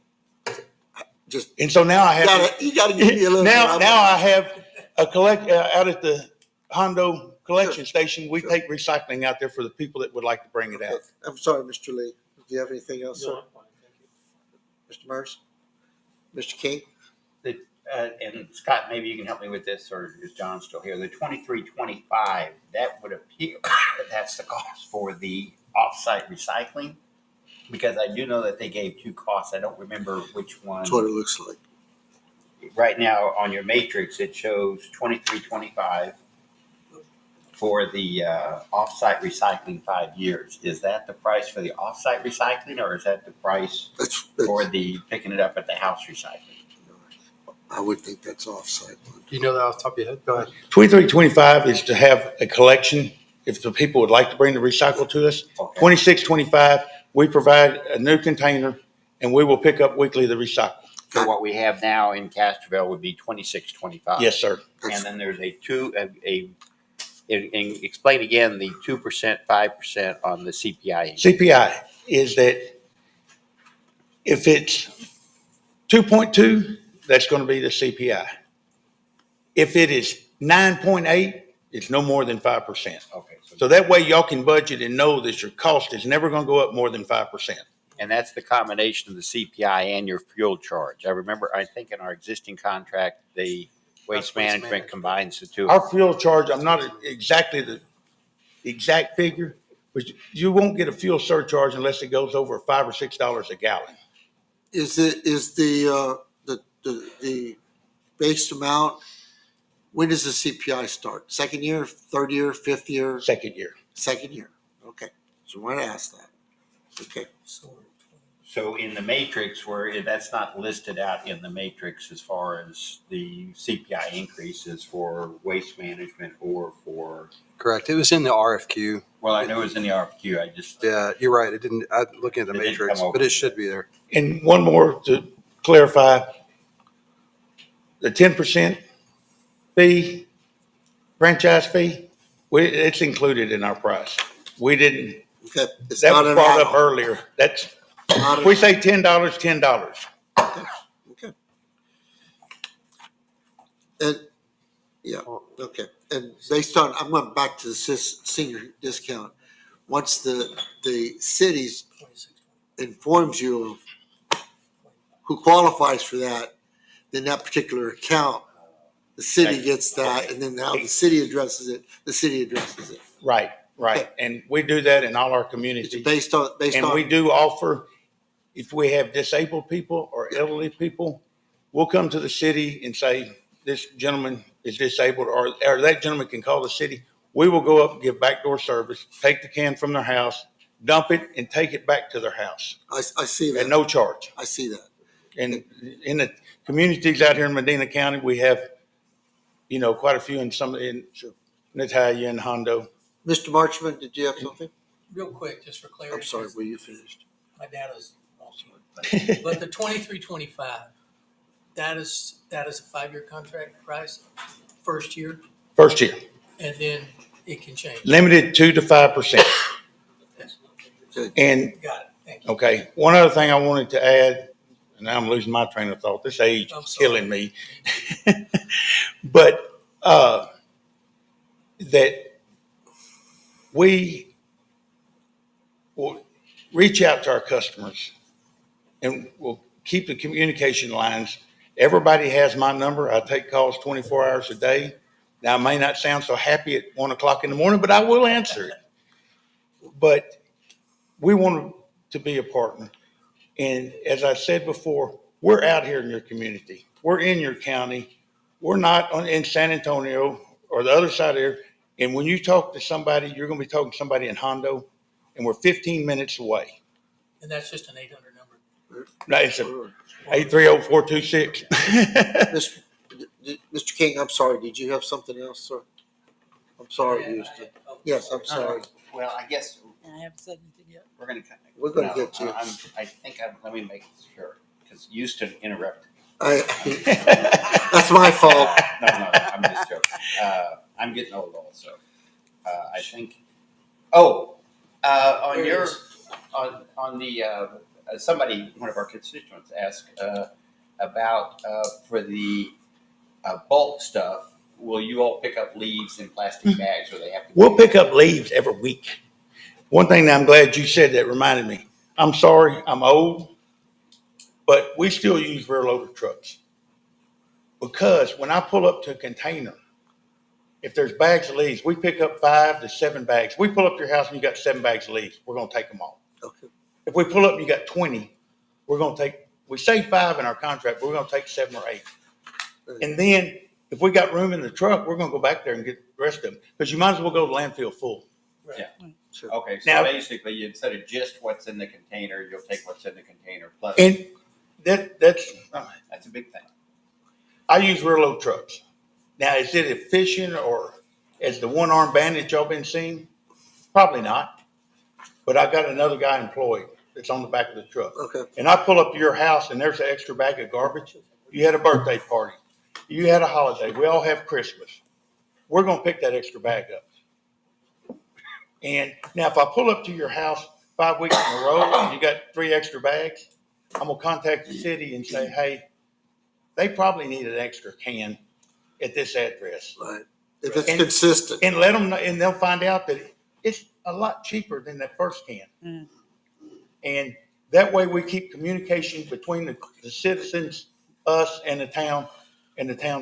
And so now I have you got to give me a little. now I have a out at the Hondo collection station. We take recycling out there for the people that would like to bring it out. I'm sorry, Mr. Lee. Do you have anything else, sir? No, I'm fine, thank you. Mr. Murs? Mr. King? And Scott, maybe you can help me with this, or is John still here? The 2325, that would appear that that's the cost for the off-site recycling, because I do know that they gave two costs. I don't remember which one. That's what it looks like. Right now on your matrix, it shows 2325 for the off-site recycling 5 years. Is that the price for the off-site recycling, or is that the price for the picking it up at the house recycling? I would think that's offsite. Do you know that off the top of your head? Go ahead. 2325 is to have a collection if the people would like to bring the recycle to us. Okay. 2625, we provide a new container and we will pick up weekly the recycle. So what we have now in Castroville would be 2625. Yes, sir. And then there's explain again the 2%, 5% on the CPI. CPI is that If it's 2.2, that's going to be the CPI. If it is 9.8, it's no more than 5%. Okay. So that way y'all can budget and know that your cost is never going to go up more than 5%. And that's the combination of the CPI and your fuel charge. I think in our existing contract, the waste management combines the two. Our fuel charge, I'm not exactly the exact figure, but you won't get a fuel surcharge unless it goes over $5 or $6 a gallon. Is the base amount, when does the CPI start? Second year, third year, fifth year? Second year. Second year, okay. So I want to ask that. Okay. So in the matrix, where that's not listed out in the matrix as far as the CPI increases for waste management or for. Correct. It was in the RFQ. Well, I know it was in the RFQ. I just. Yeah, you're right. It didn't, I'm looking at the It didn't matrix, come over but it yet. should be there. And one more to clarify, the 10% fee, franchise fee, it's included in our price. We didn't, Okay. It's that not was an brought up add-on. earlier. That's, Not if an- we say $10. Okay. And, yeah, okay. And based on, I'm going back to the senior discount. Once the cities informs you of who qualifies for that, then that particular account, the city gets that, and then how the city addresses it, the city addresses it. Right, right. And we do that in all our communities. It's based on. And we do offer, if we have disabled people or elderly people, we'll come to the city and say, this gentleman is disabled, or that gentleman can call the city. We will go up and give backdoor service, take the can from their house, dump it, and take it back to their house I see that. at no charge. I see that. And in the communities out here in Medina County, we have, quite a few in Natalia and Hondo. Mr. Marchman, did you have something? Real quick, just for clarity. I'm sorry, were you finished? My data's also, but the 23-25, that is a 5-year contract price, first year, First year, and then it can change. limited 2 to 5%. And, Got it, thank you. okay, one other thing I wanted to add, and now I'm losing my train of thought. This age is killing me. But that we will reach out to our customers and we'll keep the communication lines. Everybody has my number. I take calls 24 hours a day. Now, I may not sound so happy at 1 o'clock in the morning, but I will answer it. But we want to be a partner. And as I said before, we're out here in your community. We're in your county. We're not in San Antonio or the other side of there. And when you talk to somebody, you're going to be talking to somebody in Hondo, and we're 15 minutes away. And that's just an 800 number. No, it's a 830-426. Mr. King, I'm sorry. Did you have something else, sir? I'm sorry, Houston. Yes, I'm sorry. Well, I guess And I haven't said anything yet. we're going to. We're gonna get you. Let me make sure, because Houston interrupted. That's my fault. No, I'm just joking. I'm getting old also. I think, on your, on the, somebody, one of our constituents asked about for the bulk stuff, will you all pick up leaves in plastic bags, or they have to? We'll pick up leaves every week. One thing that I'm glad you said that reminded me. I'm sorry, I'm old, but we still use rear loader trucks. Because when I pull up to a container, if there's bags of leaves, we pick up 5 to 7 bags. We pull up to your house and you got 7 bags of leaves, we're gonna take them all. Okay. If we pull up and you got 20, we say 5 in our contract, but we're gonna take 7 or 8. And then if we got room in the truck, we're gonna go back there and get the rest of them. Because you might as well go to landfill full. Yeah. Sure. Okay, so Now- basically, instead of just what's in the container, you'll take what's in the container plus. And that's a big thing. I use rear load trucks. Now, is it efficient or as the one-arm bandit y'all been seeing? Probably not. But I got another guy employed that's on the back of the truck. Okay. And I pull up to your house and there's an extra bag of garbage. You had a birthday party. You had a holiday. We all have Christmas. We're going to pick that extra bag up. And now if I pull up to your house 5 weeks in a row and you got 3 extra bags, I'm gonna contact the city and say, hey, they probably need an extra can at this address. Right. If it's And- consistent. And let them know, and they'll find out that it's a lot cheaper than that first can. Mm. And that way we keep communication between the citizens, us and the town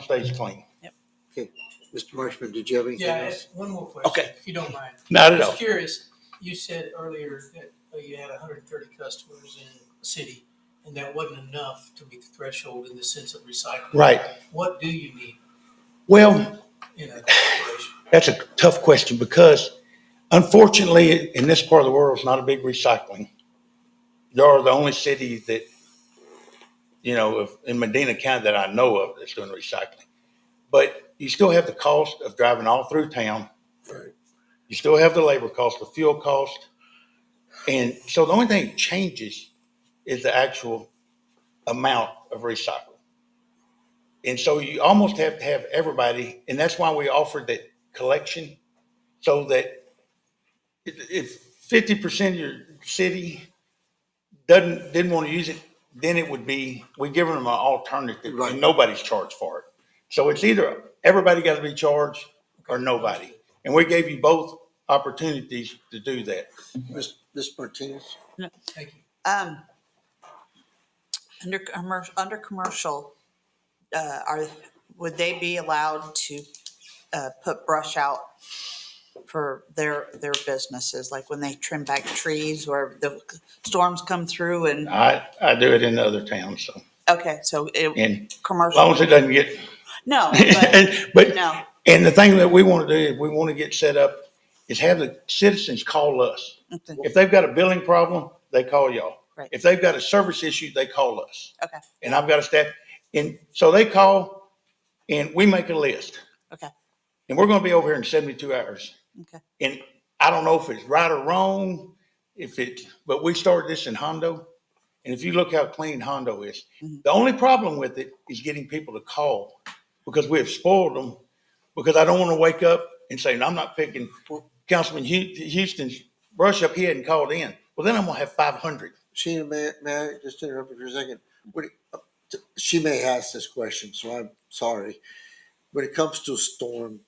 stays clean. Okay, Mr. Marshman, did you have anything Yeah, else? one more question, Okay. if you don't mind. Not at I all. was curious, you said earlier that you had 130 customers in the city, and that wasn't enough to meet the threshold in the sense of recycling. Right. What do you need Well, in a corporation? that's a tough question because unfortunately, in this part of the world, it's not a big recycling. They are the only city that, in Medina County that I know of that's doing recycling. But you still have the cost of driving all through town. Right. You still have the labor cost, the fuel cost. And so the only thing that changes is the actual amount of recycling. And so you almost have to have everybody, and that's why we offered that collection, so that if 50% of your city didn't want to use it, then it would be, we give them an alternative, Right. and nobody's charged for it. So it's either everybody got to be charged or nobody. And we gave you both opportunities to do that. Ms. Martinez? Thank you. Under commercial, would they be allowed to put brush out for their businesses, like when they trim back trees or the storms come through and? I do it in other towns, so. Okay, so And as commercial. long as it doesn't get. No, But no. And the thing that we want to do, is we want to get set up, is have the citizens call us. Okay. If they've got a billing problem, they call y'all. Right. If they've got a service issue, they call us. Okay. And I've got a staff, and so they call, and we make a list. Okay. And we're going to be over here in 72 hours. Okay. And I don't know if it's right or wrong, but we started this in Hondo. And if you look how clean Hondo is, the only problem with it is getting people to call, because we have spoiled them. Because I don't want to wake up and say, no, I'm not picking Councilman Houston's brush up. He hadn't called in. Well, then I'm going to have 500. Sheena, may I just interrupt you for a second? She may ask this question, so I'm sorry. When it comes to a storm,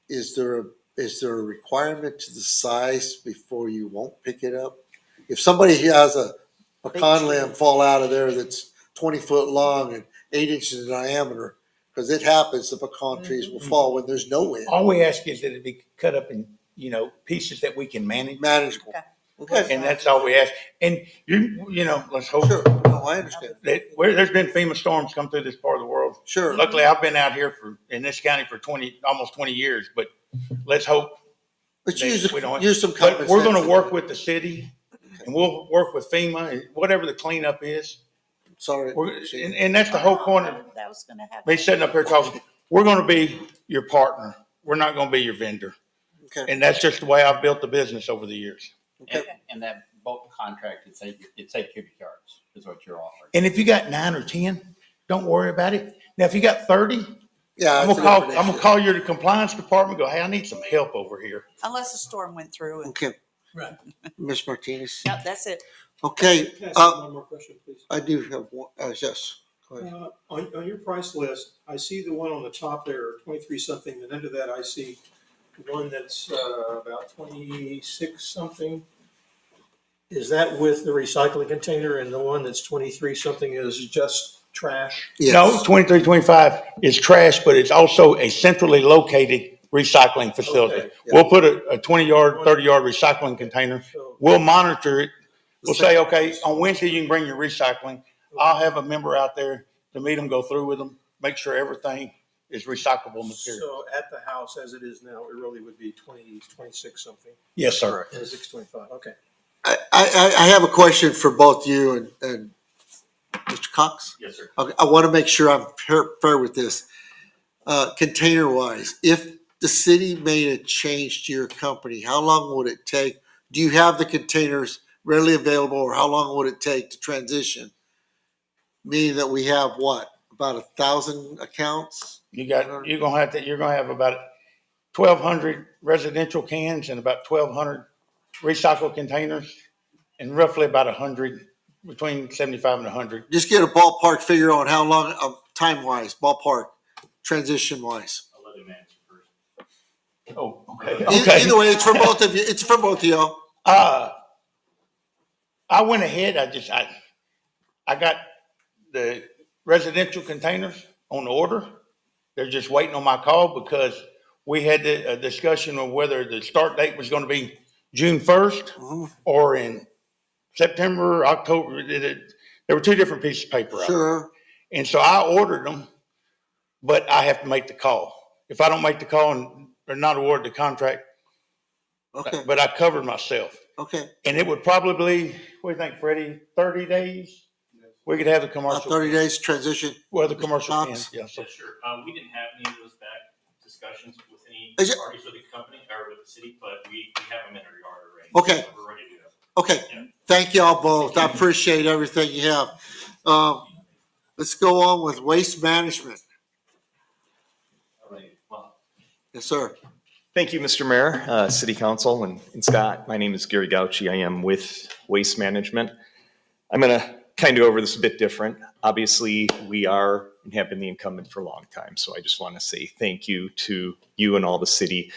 is there a requirement to the size before you won't pick it up? If somebody has a pecan limb fall out of there that's 20 foot long and 8 inches in diameter, because it happens, the pecan trees will fall when there's no wind. All we ask is that it be cut up in, pieces that we can manage. Manageable. Okay. And that's all we ask. And let's hope. Sure. No, I understand. That there's been FEMA storms come through this part of the world. Sure. Luckily, I've been out here in this county for almost 20 years, but let's hope. But use some common But we're going sense. to work with the city, and we'll work with FEMA and whatever the cleanup is. Sorry. And that's the whole point of That was gonna happen. me sitting up here talking. We're going to be your partner. We're not going to be your vendor. Okay. And that's just the way I've built the business over the years. And that bulk contract, it's 8 cubic yards is what you're offering. And if you got 9 or 10, don't worry about it. Now, if you got 30, Yeah. I'm that's a gonna different call issue. your compliance department. Go, hey, I need some help over here. Unless the storm went through and, Okay. Right. Ms. Martinez? yep, that's it. Okay, Can I ask one more question, please? I do have one, yes. Go ahead. On your price list, I see the one on the top there, 23 something, and under that I see one that's about 26 something. Is that with the recycling container, and the one that's 23 something is just trash? Yes. No, 23, 25 is trash, but it's also a centrally located recycling facility. Okay, yeah. We'll put a 20-yard, 30-yard recycling container. So, We'll monitor it. We'll say, okay, on Wednesday, you can bring your recycling. I'll have a member out there to meet them, go through with them, make sure everything is recyclable material. so at the house as it is now, it really would be 20, 26 something, Yes, sir. 26.25, okay. I have a question for both you and Mr. Cox. Yes, sir. Okay, I want to make sure I'm fair with this. Container wise, if the city made a change to your company, how long would it take? Do you have the containers readily available, or how long would it take to transition? Meaning that we have what, about 1,000 accounts? You're gonna have about 1,200 residential cans and about 1,200 recycled containers, and roughly about 100 between 75 and 100. Just get a ballpark figure on how long, time-wise, ballpark, transition-wise. I'll let him answer first. Oh, okay. Either way, it's for both of you. It's for both of y'all. I went ahead. I got the residential containers on order. They're just waiting on my call because we had a discussion on whether the start date was going to be June 1st or in September, October. There were two different pieces of paper out there. And so I ordered them, but I have to make the call. If I don't make the call and they're not awarded the contract, okay. But I covered myself. Okay. And it would probably, what do you think, Freddie, 30 days? We could have the commercial. 30 days transition. Well, the commercial can, Yeah, sure. We didn't have any of those back discussions with any Is it- parties with the company or with the city, but we have them in our yard already. Okay. So we're ready to do that. Okay. Yeah. Thank y'all both. I appreciate everything you have. Let's go on with waste management. All right. Well, Yes, sir. Thank you, Mr. Mayor, City Council, and Scott. My name is Gary Gauchi. I am with Waste Management. I'm going to kind of go over this a bit different. Obviously, we are and have been the incumbent for a long time, so I just want to say thank you to you and all the city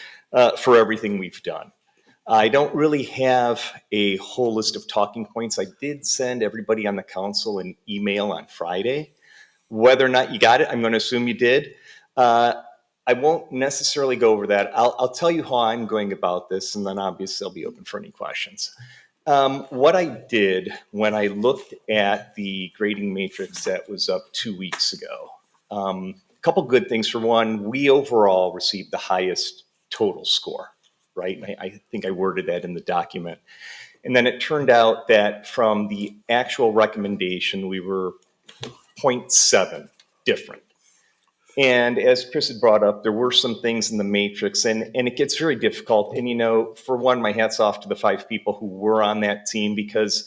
for everything we've done. I don't really have a whole list of talking points. I did send everybody on the council an email on Friday. Whether or not you got it, I'm going to assume you did. I won't necessarily go over that. I'll tell you how I'm going about this, and then obviously I'll be open for any questions. What I did when I looked at the grading matrix that was up 2 weeks ago, a couple good things. For one, we overall received the highest total score, right? I think I worded that in the document. And then it turned out that from the actual recommendation, we were 0.7 different. And as Chris had brought up, there were some things in the matrix, and it gets very difficult. And, you know, for one, my hat's off to the 5 people who were on that team, because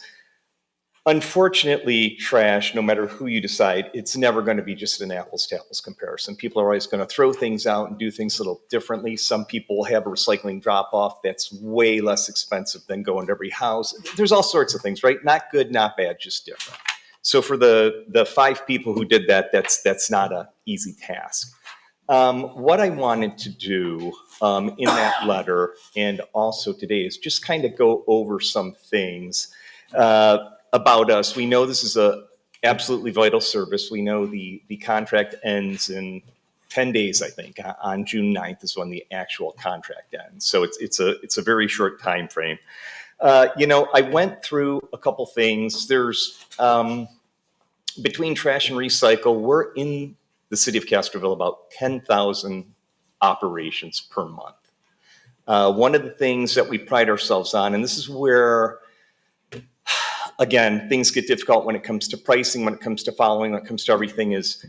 unfortunately, trash, no matter who you decide, it's never going to be just an apples to apples comparison. People are always going to throw things out and do things a little differently. Some people have a recycling drop off that's way less expensive than going to every house. There's all sorts of things, right? Not good, not bad, just different. So for the 5 people who did that, that's not an easy task. What I wanted to do in that letter and also today is just kind of go over some things about us. We know this is a absolutely vital service. We know the contract ends in 10 days, I think. On June 9th is when the actual contract ends. So it's a very short time frame. You know, I went through a couple things. There's between trash and recycle, we're in the city of Castroville about 10,000 operations per month. One of the things that we pride ourselves on, and this is where, again, things get difficult when it comes to pricing, when it comes to following, when it comes to everything, is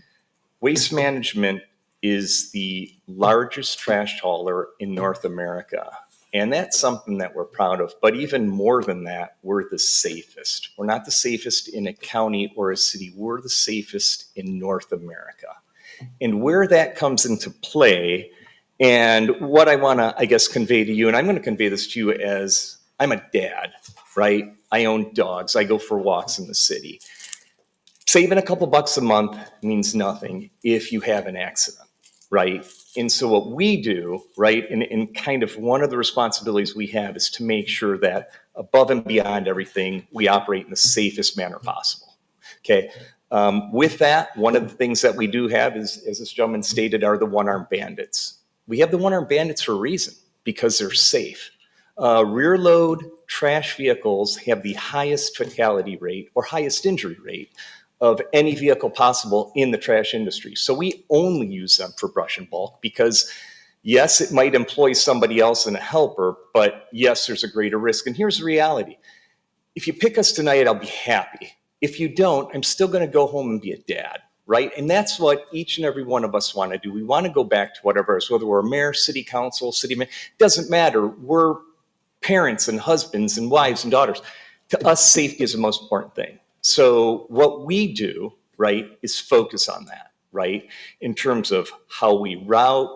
Waste Management is the largest trash hauler in North America. And that's something that we're proud of. But even more than that, we're the safest. We're not the safest in a county or a city. We're the safest in North America. And where that comes into play, and what I want to, I guess, convey to you, and I'm going to convey this to you as I'm a dad, right? I own dogs. I go for walks in the city. Saving a couple bucks a month means nothing if you have an accident, right? And so what we do, right, and kind of one of the responsibilities we have is to make sure that above and beyond everything, we operate in the safest manner possible, okay? With that, one of the things that we do have is, as this gentleman stated, are the one-armed bandits. We have the one-armed bandits for a reason, because they're safe. Rear load trash vehicles have the highest fatality rate or highest injury rate of any vehicle possible in the trash industry. So we only use them for brush and bulk because, yes, it might employ somebody else and a helper, but yes, there's a greater risk. And here's the reality. If you pick us tonight, I'll be happy. If you don't, I'm still going to go home and be a dad, right? And that's what each and every one of us want to do. We want to go back to whatever it is, whether we're a mayor, city council, city man, doesn't matter. We're parents and husbands and wives and daughters. To us, safety is the most important thing. So what we do, right, is focus on that, right, in terms of how we route,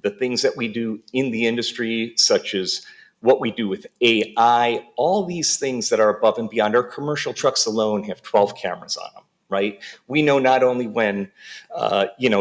the things that we do in the industry, such as what we do with AI, all these things that are above and beyond. Our commercial trucks alone have 12 cameras on them, right? We know not only when,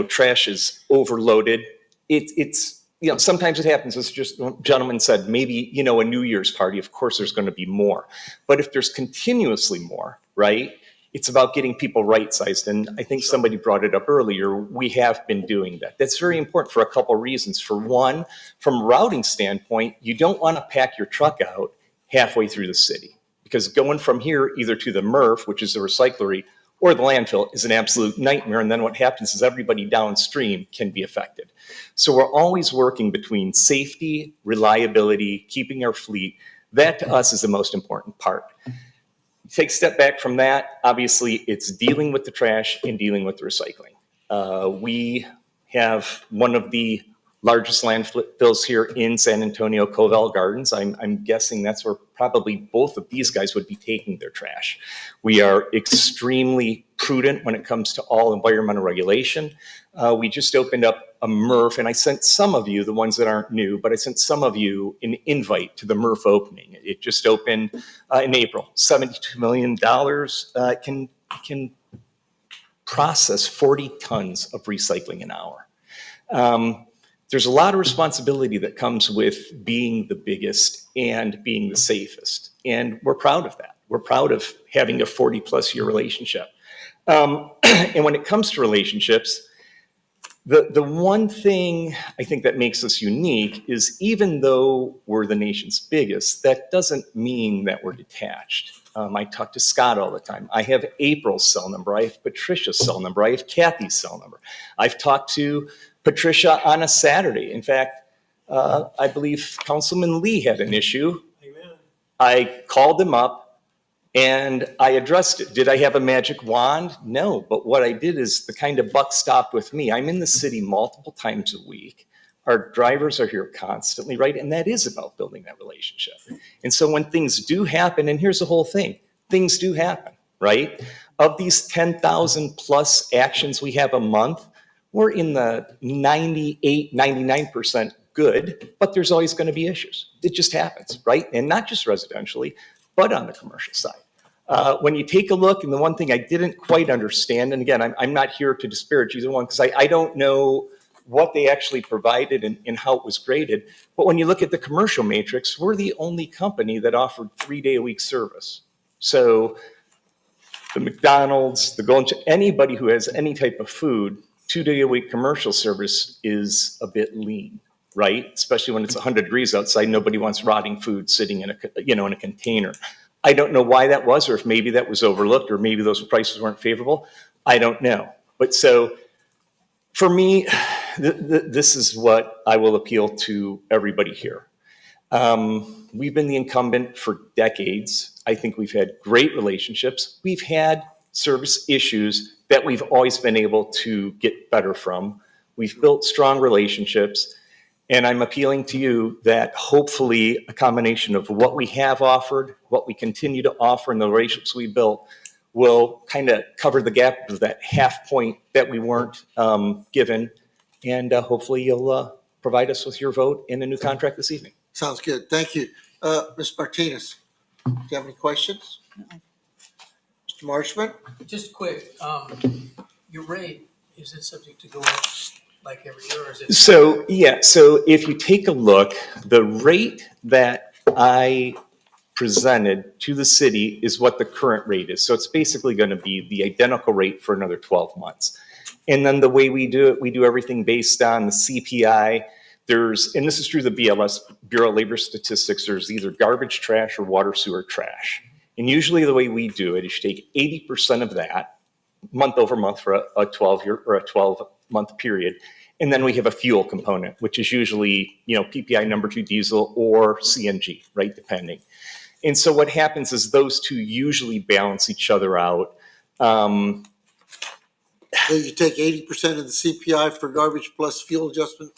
trash is overloaded, it's sometimes it happens, as just one gentleman said, maybe, a New Year's party, of course there's going to be more. But if there's continuously more, right, it's about getting people right-sized. And I think somebody brought it up earlier, we have been doing that. That's very important for a couple reasons. For one, from a routing standpoint, you don't want to pack your truck out halfway through the city, because going from here either to the MRF, which is the recyclery, or the landfill is an absolute nightmare. And then what happens is everybody downstream can be affected. So we're always working between safety, reliability, keeping our fleet. That to us is the most important part. Take a step back from that. Obviously, it's dealing with the trash and dealing with the recycling. We have one of the largest landfills here in San Antonio, Covell Gardens. I'm guessing that's where probably both of these guys would be taking their trash. We are extremely prudent when it comes to all environmental regulation. We just opened up a MRF, and I sent some of you, the ones that aren't new, but I sent some of you an invite to the MRF opening. It just opened in April. $72 million can process 40 tons of recycling an hour. There's a lot of responsibility that comes with being the biggest and being the safest. And we're proud of that. We're proud of having a 40-plus year relationship. And when it comes to relationships, the one thing I think that makes us unique is even though we're the nation's biggest, that doesn't mean that we're detached. I talk to Scott all the time. I have April's cell number. I have Patricia's cell number. I have Kathy's cell number. I've talked to Patricia on a Saturday. In fact, I believe Councilman Lee had an issue. Amen. I called him up and I addressed it. Did I have a magic wand? No, but what I did is the kind of buck stopped with me. I'm in the city multiple times a week. Our drivers are here constantly, right? And that is about building that relationship. And so when things do happen, and here's the whole thing, things do happen, right? Of these 10,000 plus actions we have a month, we're in the 98, 99% good, but there's always going to be issues. It just happens, right? And not just residentially, but on the commercial side. When you take a look, and the one thing I didn't quite understand, and again, I'm not here to disparage either one, because I don't know what they actually provided and how it was graded, but when you look at the commercial matrix, we're the only company that offered 3-day-a-week service. So the McDonald's, the Golden, anybody who has any type of food, 2-day-a-week commercial service is a bit lean, right? Especially when it's 100 degrees outside, nobody wants rotting food sitting in a container. I don't know why that was, or if maybe that was overlooked, or maybe those prices weren't favorable. I don't know. But so for me, this is what I will appeal to everybody here. We've been the incumbent for decades. I think we've had great relationships. We've had service issues that we've always been able to get better from. We've built strong relationships. And I'm appealing to you that hopefully a combination of what we have offered, what we continue to offer, and the relationships we built will kind of cover the gap of that half point that we weren't given. And hopefully you'll provide us with your vote in a new contract this evening. Sounds good. Thank you. Ms. Martinez, do you have any questions? Mr. Marshman? Just quick, your rate, is it subject to go up like every year, or is it? So if you take a look, the rate that I presented to the city is what the current rate is. So it's basically going to be the identical rate for another 12 months. And then the way we do it, we do everything based on the CPI. And this is through the BLS, Bureau of Labor Statistics, there's either garbage trash or water sewer trash. And usually the way we do it is you take 80% of that month over month for a 12-year or a 12-month period. And then we have a fuel component, which is usually, PPI number 2 diesel or CNG, right, depending. And so what happens is those two usually balance each other out. So you take 80% of the CPI for garbage plus fuel adjustment?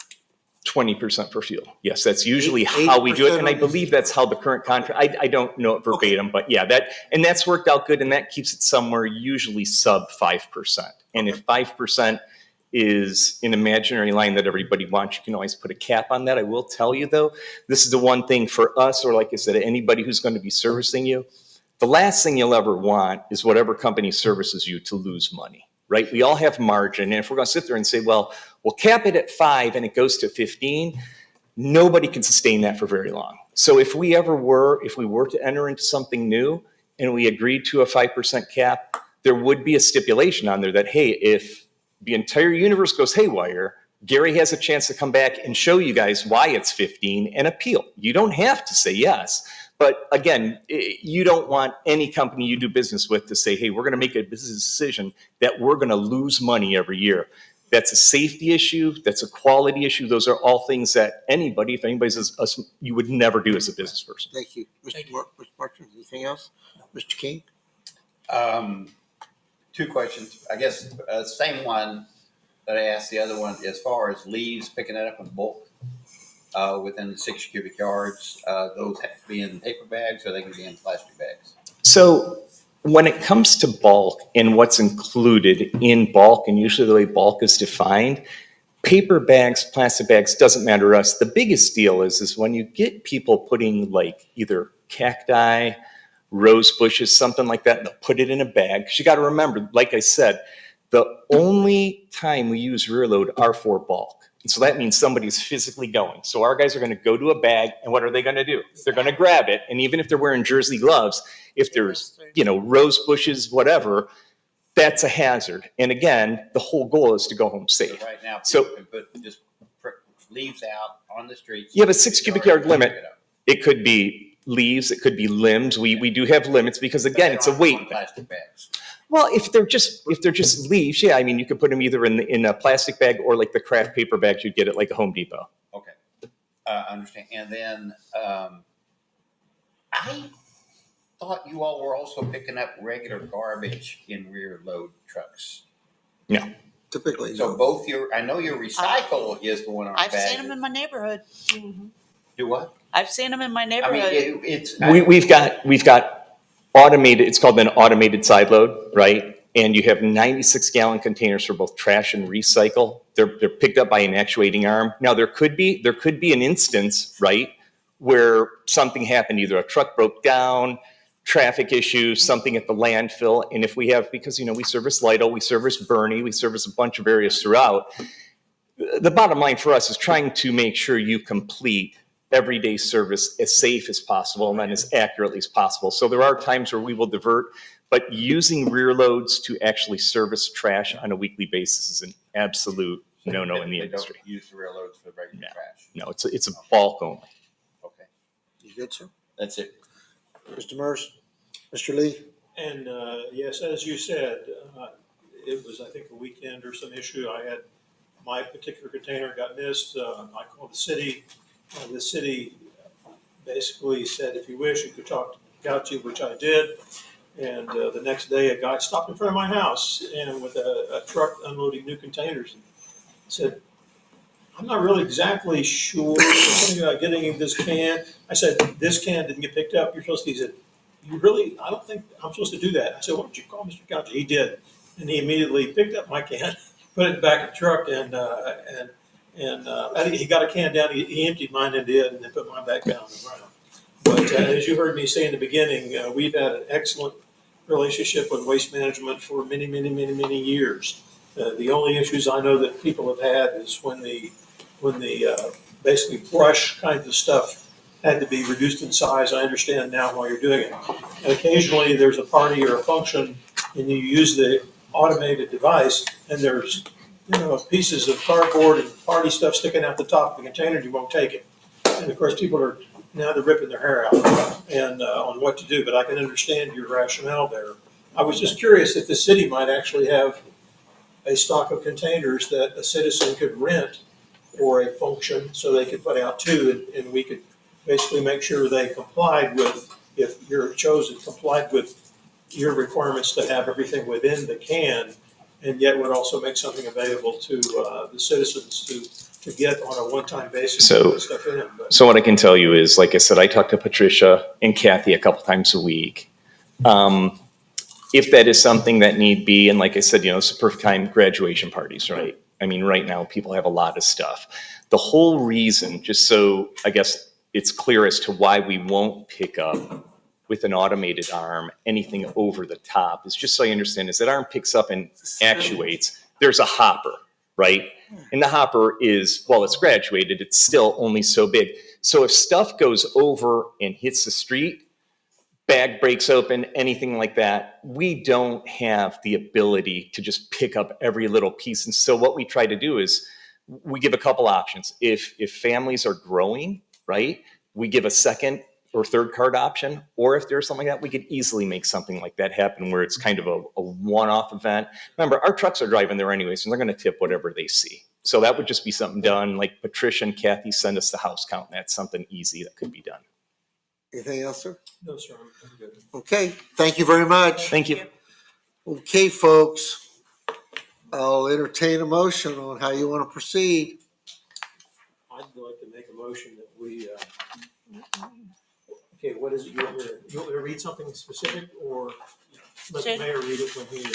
20% for fuel. Yes, that's usually how we do it. And I believe that's how the current contract, I don't know it verbatim, but yeah, that's worked out good, and that keeps it somewhere usually sub 5%. And if 5% is an imaginary line that everybody wants. You can always put a cap on that. I will tell you though, this is the one thing for us, or like I said, anybody who's going to be servicing you, the last thing you'll ever want is whatever company services you to lose money, right? We all have margin. And if we're going to sit there and say, well, we'll cap it at 5 and it goes to 15, nobody can sustain that for very long. So if we were to enter into something new and we agreed to a 5% cap, there would be a stipulation on there that, hey, if the entire universe goes haywire, Gary has a chance to come back and show you guys why it's 15 and appeal. You don't have to say yes. But again, you don't want any company you do business with to say, hey, we're going to make a business decision that we're going to lose money every year. That's a safety issue. That's a quality issue. Those are all things that anybody, if anybody says us, you would never do as a business person. Thank you. Mr. Martin, anything else? Mr. King? 2 questions. I guess same one that I asked the other one, as far as leaves, picking it up in bulk within the 6 cubic yards, those have to be in paper bags or they can be in plastic bags? So when it comes to bulk and what's included in bulk, and usually the way bulk is defined, paper bags, plastic bags, doesn't matter to us. The biggest deal is when you get people putting like either cacti, rose bushes, something like that, and they'll put it in a bag. Because you got to remember, like I said, the only time we use rear load are for bulk. And so that means somebody's physically going. So our guys are going to go to a bag, and what are they going to do? They're going to grab it. And even if they're wearing jersey gloves, if there's, rose bushes, whatever, that's a hazard. And again, the whole goal is to go home safe. So right now, So people can put just leaves out on the streets. you have a 6 cubic yard limit. It could be leaves, it could be limbs. We do have limits because again, it's a weight. Plastic bags. Well, if they're just leaves, yeah, I mean, you could put them either in a plastic bag or like the craft paper bags you'd get at like a Home Depot. Okay, understand. And then I thought you all were also picking up regular garbage in rear load trucks. No. Typically, so no. both I know your recycle is going on. I've bags. seen them in my neighborhood. Do what? I've seen them in my I neighborhood. mean, We've got automated. It's called an automated side load, right? And you have 96-gallon containers for both trash and recycle. They're picked up by an actuating arm. Now there could be an instance, right, where something happened. Either a truck broke down, traffic issues, something at the landfill. And if we have, because we service Lido, we service Bernie, we service a bunch of areas throughout. The bottom line for us is trying to make sure you complete everyday service as safe as possible and then as accurately as possible. So there are times where we will divert, but using rear loads to actually service trash on a weekly basis is an absolute no-no in the industry. Don't use the rear loads for regular trash. No, it's a bulk only. Okay. You good, sir? That's it. Mr. Mers? Mr. Lee? And yes, as you said, it was, I think, a weekend or some issue. I had my particular container got missed. I called the city. The city basically said, if you wish, you could talk to Gauchi, which I did. And the next day, a guy stopped in front of my house and with a truck unloading new containers. And said, I'm not really exactly sure. Something about getting this can. I said, this can didn't get picked up. You're supposed to. He said, you really? I don't think I'm supposed to do that. I said, why don't you call Mr. Gauchi? He did, and he immediately picked up my can, put it in the back of the truck, and I think he got a can down. He emptied mine into it and then put mine back down on the ground. But as you heard me say in the beginning, we've had an excellent relationship with Waste Management for many years. The only issues I know that people have had is when the basically brush kinds of stuff had to be reduced in size. I understand now why you're doing it. And occasionally there's a party or a function and you use the automated device and there's pieces of cardboard and party stuff sticking out the top of the container and you won't take it. And of course people are now they're ripping their hair out and on what to do, but I can understand your rationale there. I was just curious if the city might actually have a stock of containers that a citizen could rent for a function so they could put out too, and we could basically make sure they complied with, if you're chosen, complied with your requirements to have everything within the can, and yet would also make something available to the citizens to get on a one-time basis. So- put stuff in. But So what I can tell you is, like I said, I talk to Patricia and Kathy a couple times a week. If that is something that need be, and like I said, it's the perfect time, graduation parties, right? I mean, right now, people have a lot of stuff. The whole reason, just so I guess it's clear as to why we won't pick up with an automated arm anything over the top, is just so you understand, is that arm picks up and actuates. There's a hopper, right? And the hopper is, well, it's graduated, it's still only so big. So if stuff goes over and hits the street, bag breaks open, anything like that, we don't have the ability to just pick up every little piece. And so what we try to do is we give a couple options. If families are growing, right, we give a second or third card option, or if there's something like that, we could easily make something like that happen where it's kind of a one-off event. Remember, our trucks are driving there anyways, and they're going to tip whatever they see. So that would just be something done, like Patricia and Kathy send us the house count, and that's something easy that could be done. Anything else, sir? No, sir, I'm good. Okay, thank you very much. Thank you. Okay, folks, I'll entertain a motion on how you want to proceed. I'd like to make a motion that we, okay, what is it? You want me to read something specific, or let the mayor read it when he,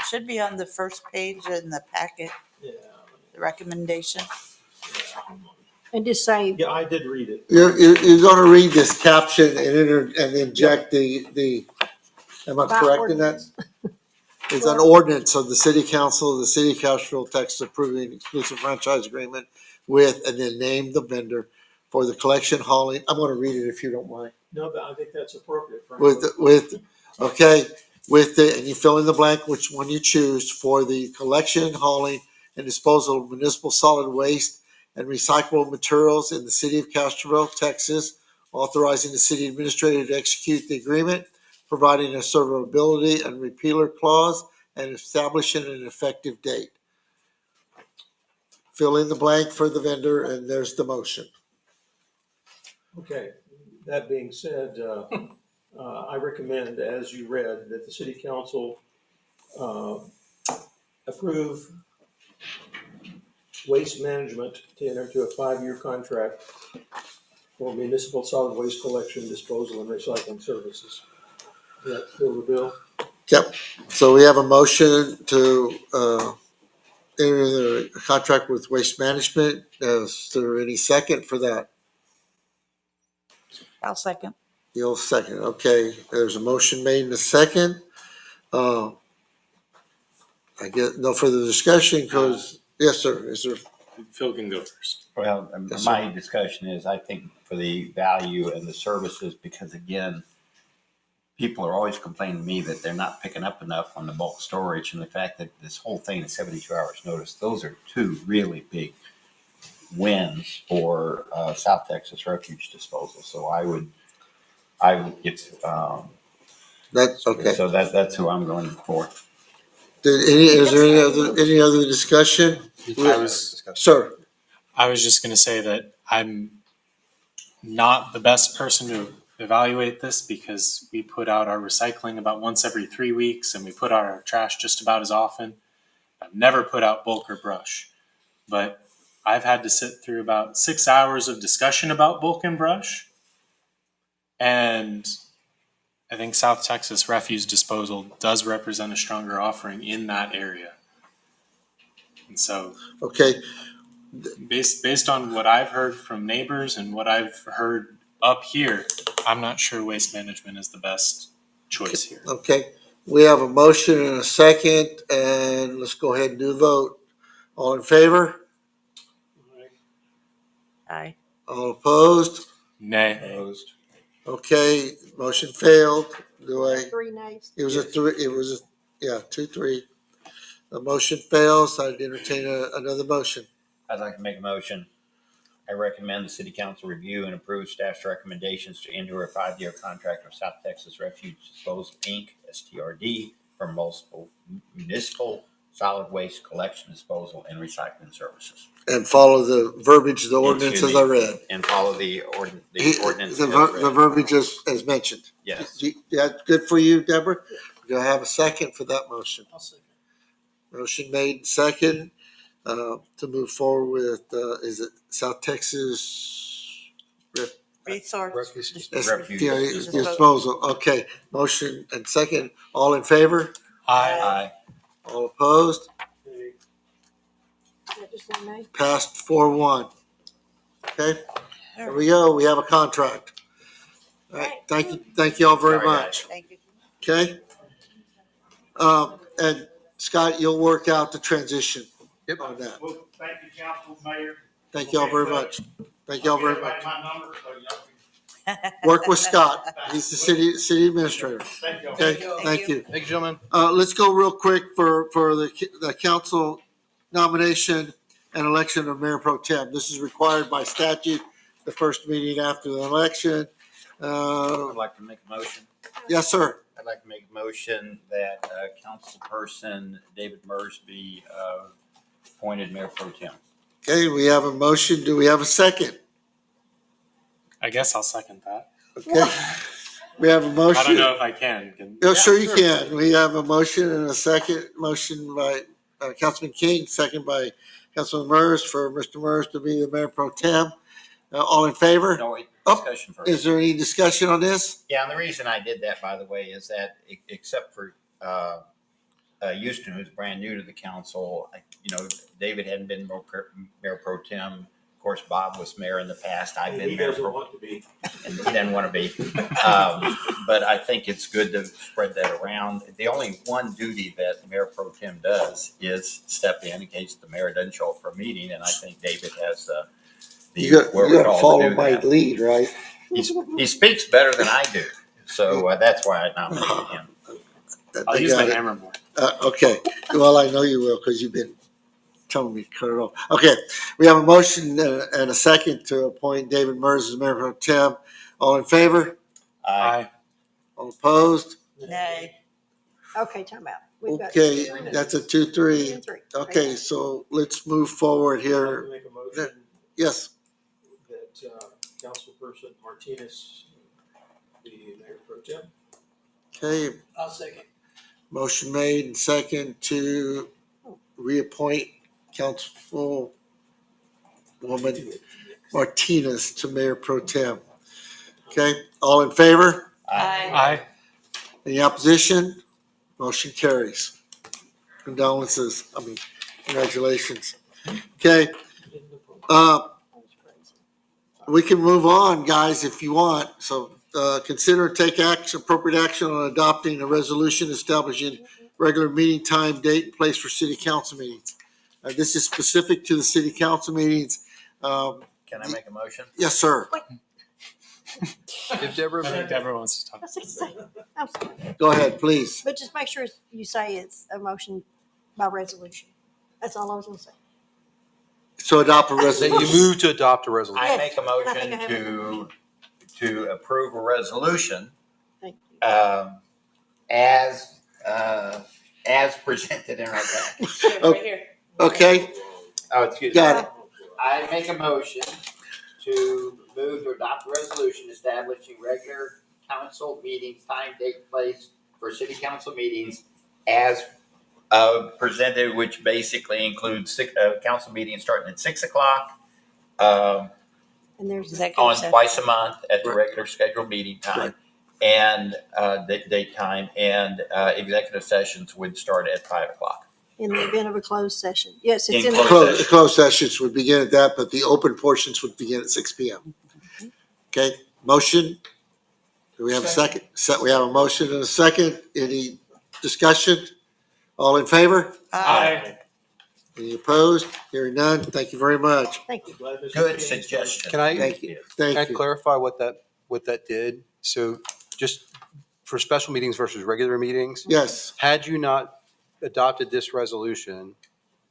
Should be on the first page in the packet, yeah. the recommendation. And just say, Yeah, I did read it. You're gonna read this caption and inject the, am I By correct in that? It's an ordinance of the city council of the city of Castroville, Texas, approving an exclusive franchise agreement with, and then name the vendor for the collection hauling. I'm gonna read it if you don't mind. No, but I think that's appropriate. For Okay, with the, and you fill in the blank, which one you choose, for the collection, hauling, and disposal of municipal solid waste and recyclable materials in the city of Castroville, Texas, authorizing the city administrator to execute the agreement, providing a severability and repealer clause, and establishing an effective date. Fill in the blank for the vendor, and there's the motion. Okay, that being said, I recommend, as you read, that the city council approve Waste Management to enter into a 5-year contract for municipal solid waste collection, disposal, and recycling services. Does that fill the bill? Yep, so we have a motion to enter the contract with Waste Management. Is there any second for that? I'll second. You'll second, okay. There's a motion made in a second. I get no further discussion because, yes, sir, is there? Phil can go first. Well, Yes, my discussion is, I think for the value and the services, because again, people are always complaining to me that they're not picking up enough on the bulk storage, and the fact that this whole thing is 72 hours notice, those are two really big wins for South Texas refuse disposal. So I would get, That's okay. so that's who I'm going for. Is there any other discussion? Sir, I was just going to say that I'm not the best person to evaluate this because we put out our recycling about once every 3 weeks and we put out our trash just about as often. I've never put out bulk or brush, but I've had to sit through about 6 hours of discussion about bulk and brush. And I think South Texas refuse disposal does represent a stronger offering in that area. And so, okay, based on what I've heard from neighbors and what I've heard up here, I'm not sure Waste Management is the best choice here. okay. We have a motion and a second, and let's go ahead and do the vote. All in favor? Aye. All opposed? Nay. Opposed. Okay, motion failed. Do I? 3 nays. It was a 2-3. The motion fails. I'd entertain another motion. I'd like to make a motion. I recommend the city council review and approve staff's recommendations to enter a 5-year contract with South Texas Refuge Disposal, Inc., STRD, for multiple municipal solid waste collection, disposal, and recycling services. And follow the verbiage of the ordinance as I read. And follow the ordinance. The verbiage as mentioned. Yes. That's good for you, Deborah? Do I have a second for that motion? I'll second. Motion made and second to move forward with, is it South Texas Resource. disposal? Okay, motion and second. All in favor? Aye. All opposed? that just in May? Passed 4-1. Okay, there we go. We have a contract. All right, thank you all very Sorry, guys. much. Thank you. Okay? And Scott, you'll work out the transition on that. Well, thank you, Council, Mayor. Thank you all very much. Thank you all very much. My number, so y'all can- Work with Scott. He's the city administrator. Thank you. Okay, Thank thank you. you. Thank you, gentlemen. Let's go real quick for the council nomination and election of Mayor Pro Tem. This is required by statute, the first meeting after the election. I'd like to make a motion. Yes, sir. I'd like to make a motion that Councilperson David Mers be appointed Mayor Pro Tem. Okay, we have a motion. Do we have a second? I guess I'll second that. Okay. We have a I motion. don't know if I can. Yeah, sure you can. We have a motion and a second. Motion by Councilman King, second by Councilman Mers for Mr. Mers to be the Mayor Pro Tem. All in favor? No, wait, Oh, discussion first. Is there any discussion on this? Yeah, and the reason I did that, by the way, is that except for Houston, who's brand new to the council, David hadn't been Mayor Pro Tem. Of course, Bob was mayor in the past. I've been He mayor doesn't pro, want to be. and he didn't want to be. But I think it's good to spread that around. The only one duty that Mayor Pro Tem does is step in case the mayor doesn't show up for a meeting, and I think David has the You got to wherewithal to follow do my that. lead, right? He speaks better than I do, so that's why I nominated him. I'll I use my got it. hammer more. Okay, well, I know you will because you've been telling me to cut it off. Okay, we have a motion and a second to appoint David Mers as Mayor Pro Tem. All in favor? Aye. All opposed? Nay. Okay, time out. We've got Okay, 3 minutes. that's a 2-3. 2 and 3. Okay, so let's move forward I'd like here. to make a motion Yes, that Councilperson Martinez be Mayor Pro Tem. okay, I'll second. motion made and second to reappoint Councilwoman Martinez to Mayor Pro Tem. Okay, all in favor? Aye. Any opposition? Motion carries. Congratulations. Okay, we can move on, guys, if you want. So, consider and take appropriate action on adopting a resolution establishing regular meeting time, date, and place for city council meetings. This is specific to the city council meetings. Can I make a motion? Yes, sir. If Deborah, I think Deborah wants to talk. I was gonna say, I'm sorry. Go ahead, please. But just make sure you say it's a motion by resolution. That's all I was gonna say. So adopt a that resolution. you move to adopt a resolution. I make a I think I motion have to approve a resolution Thank you. as presented in our package. Okay, Oh, excuse me. got it. I make a motion to move to adopt a resolution establishing regular council meetings, time, date, place for city council meetings as presented, which basically includes council meetings starting at 6 o'clock And there's on twice a month at the regular scheduled meeting time. And date time, and executive sessions would start at 5 o'clock. in the event of a closed session. Yes, it's In in closed the, Closed sessions would begin at that, but the open portions would begin at 6 p.m. Okay, motion? Do we have a second? We have a motion and a second. Any discussion? All in favor? Aye. Any opposed? Hearing none. Thank you very much. thank you. Glad Mr. Good King's suggestion. Can I, Thank you. can I Thank you. clarify what that did? So just for special meetings versus regular meetings, Yes, had you not adopted this resolution,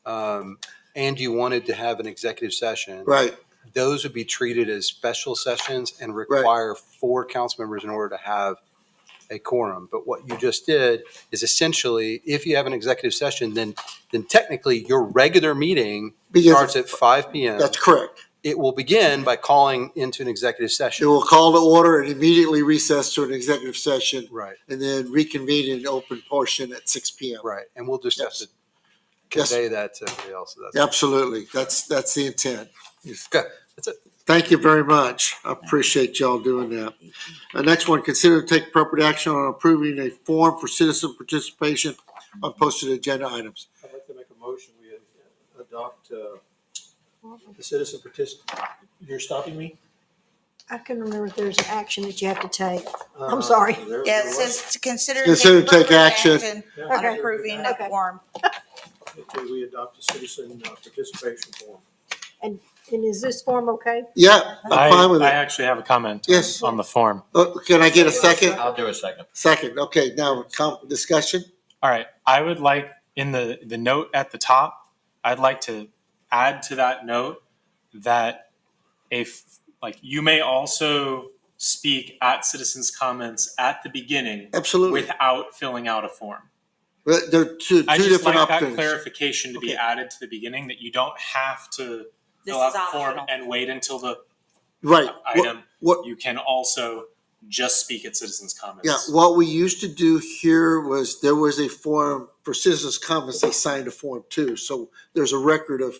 and you wanted to have an executive session, right. those would be treated as special sessions and require 4 council members in order to have a quorum. But what you just did is essentially, if you have an executive session, then technically your regular meeting Begins starts at 5 p.m. That's correct. It will begin by calling into an executive It session. will call to order and immediately recess to an executive session Right, and then reconvene in an open portion at 6 p.m. right. And we'll just have Yes. to Yes. convey that to everybody else. So that's Absolutely. That's the intent. okay. That's it. Thank you very much. I appreciate y'all doing that. Next one, consider to take appropriate action on approving a form for citizen participation on posted agenda items. I'd like to make a motion, we adopt the citizen you're stopping me? I couldn't remember if there's an action that you have to take. I'm sorry. Yeah, it says to consider. Consider and take appropriate action. On Okay. approving a Okay. form. Okay, we adopt a citizen participation form. And is this form okay? Yeah, I'm fine with I it. actually have a comment Yes. on the form. Can I get a second? I'll do a second. Second, okay, now discussion? All right, I would like in the note at the top, I'd like to add to that note that you may also speak at citizens' comments at the beginning Absolutely. without filling out a form. But there are two I just different like that opportunities. clarification to be added to the beginning that you don't have to This fill out is the form optional. and wait until the Right. item. What- You can also just speak at citizens' comments. Yeah, what we used to do here was there was a form for citizens' comments, they signed a form too. So there's a record of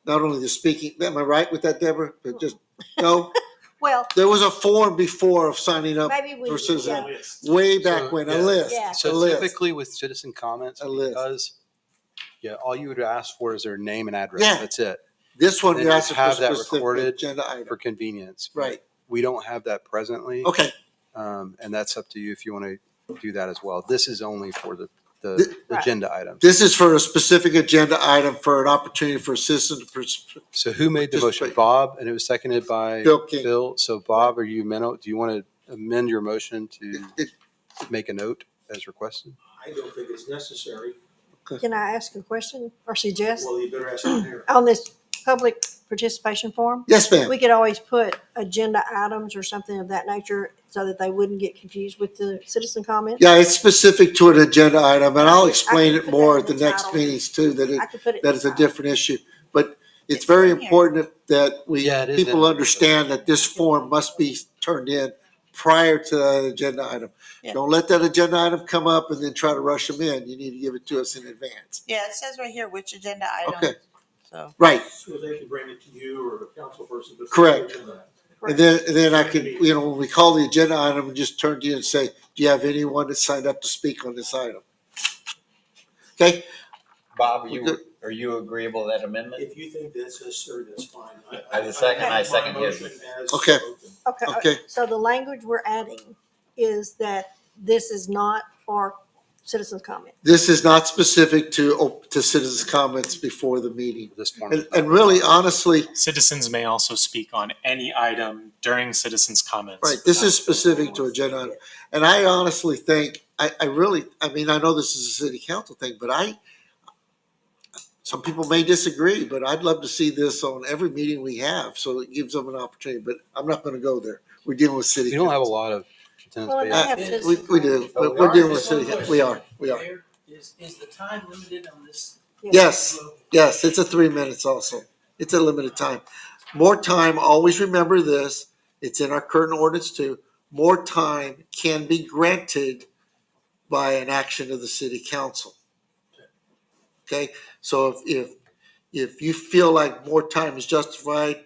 not only the speaking, am I right with that, Deborah? But just, no, Well, there was a form before of signing up maybe we, for citizens, yeah. way back So, when, yeah. a list, Yeah. a So list. typically with citizen comments, A list. because, all you would ask for is their name and address. Yeah. That's it. This one, Then you're you asking for have that specific recorded agenda item. for convenience. but Right, We don't have that presently. okay. And that's up to you if you want to do that as well. This is only for the Right. agenda items. This is for a specific agenda item for an opportunity for a citizen to So who made the motion? participate. Bob, and it was seconded by Phil King. Phil. So Bob, do you want to amend your motion to It- make a note as requested? I don't think it's necessary. Can I ask a question or suggest? Well, you better ask them here. On this public participation form, Yes, ma'am. we could always put agenda items or something of that nature so that they wouldn't get confused with the citizen comments. Yeah, it's specific to an agenda item, and I'll explain I it can put more that at the in the next title. meetings too, that I could put it. that in is the a title. different issue. But it's It's very in here. important that we, Yeah, it is in people there. understand that this form must be turned in prior to that agenda item. Yeah. Don't let that agenda item come up and then try to rush them in. You need to give it to us in advance. Yeah, it says right here which agenda item. Okay. So. Right, So they can bring it to you or a council person. before Correct. the agenda. and then I can, when we call the agenda item, we just turn to you and say, do you have anyone that signed up to speak on this item? Okay, Bob, We're are you agreeable to that amendment? If you think that's necessary, that's fine. As a second, I second his. My motion as Okay. spoken. Okay. So the language we're adding is that this is not for citizens' comment. this is not specific to citizens' comments before the meeting. This form. And really, honestly, Citizens may also speak on any item during citizens' comments. right, this is specific to agenda item. And I honestly think, I mean, I know this is a city council thing, but some people may disagree, but I'd love to see this on every meeting we have, so it gives them an opportunity, but I'm not gonna go there. We're dealing with city. We don't have a council. lot of attendance. Well, and but they have We citizens. do, but we're dealing with city, we are. Mayor, is the time limited on this? Yes, yes, it's a 3 minutes also. It's a limited time. More time, always remember this, it's in our current ordinance too. More time can be granted by an action of the city council. Okay, so if you feel like more time is justified,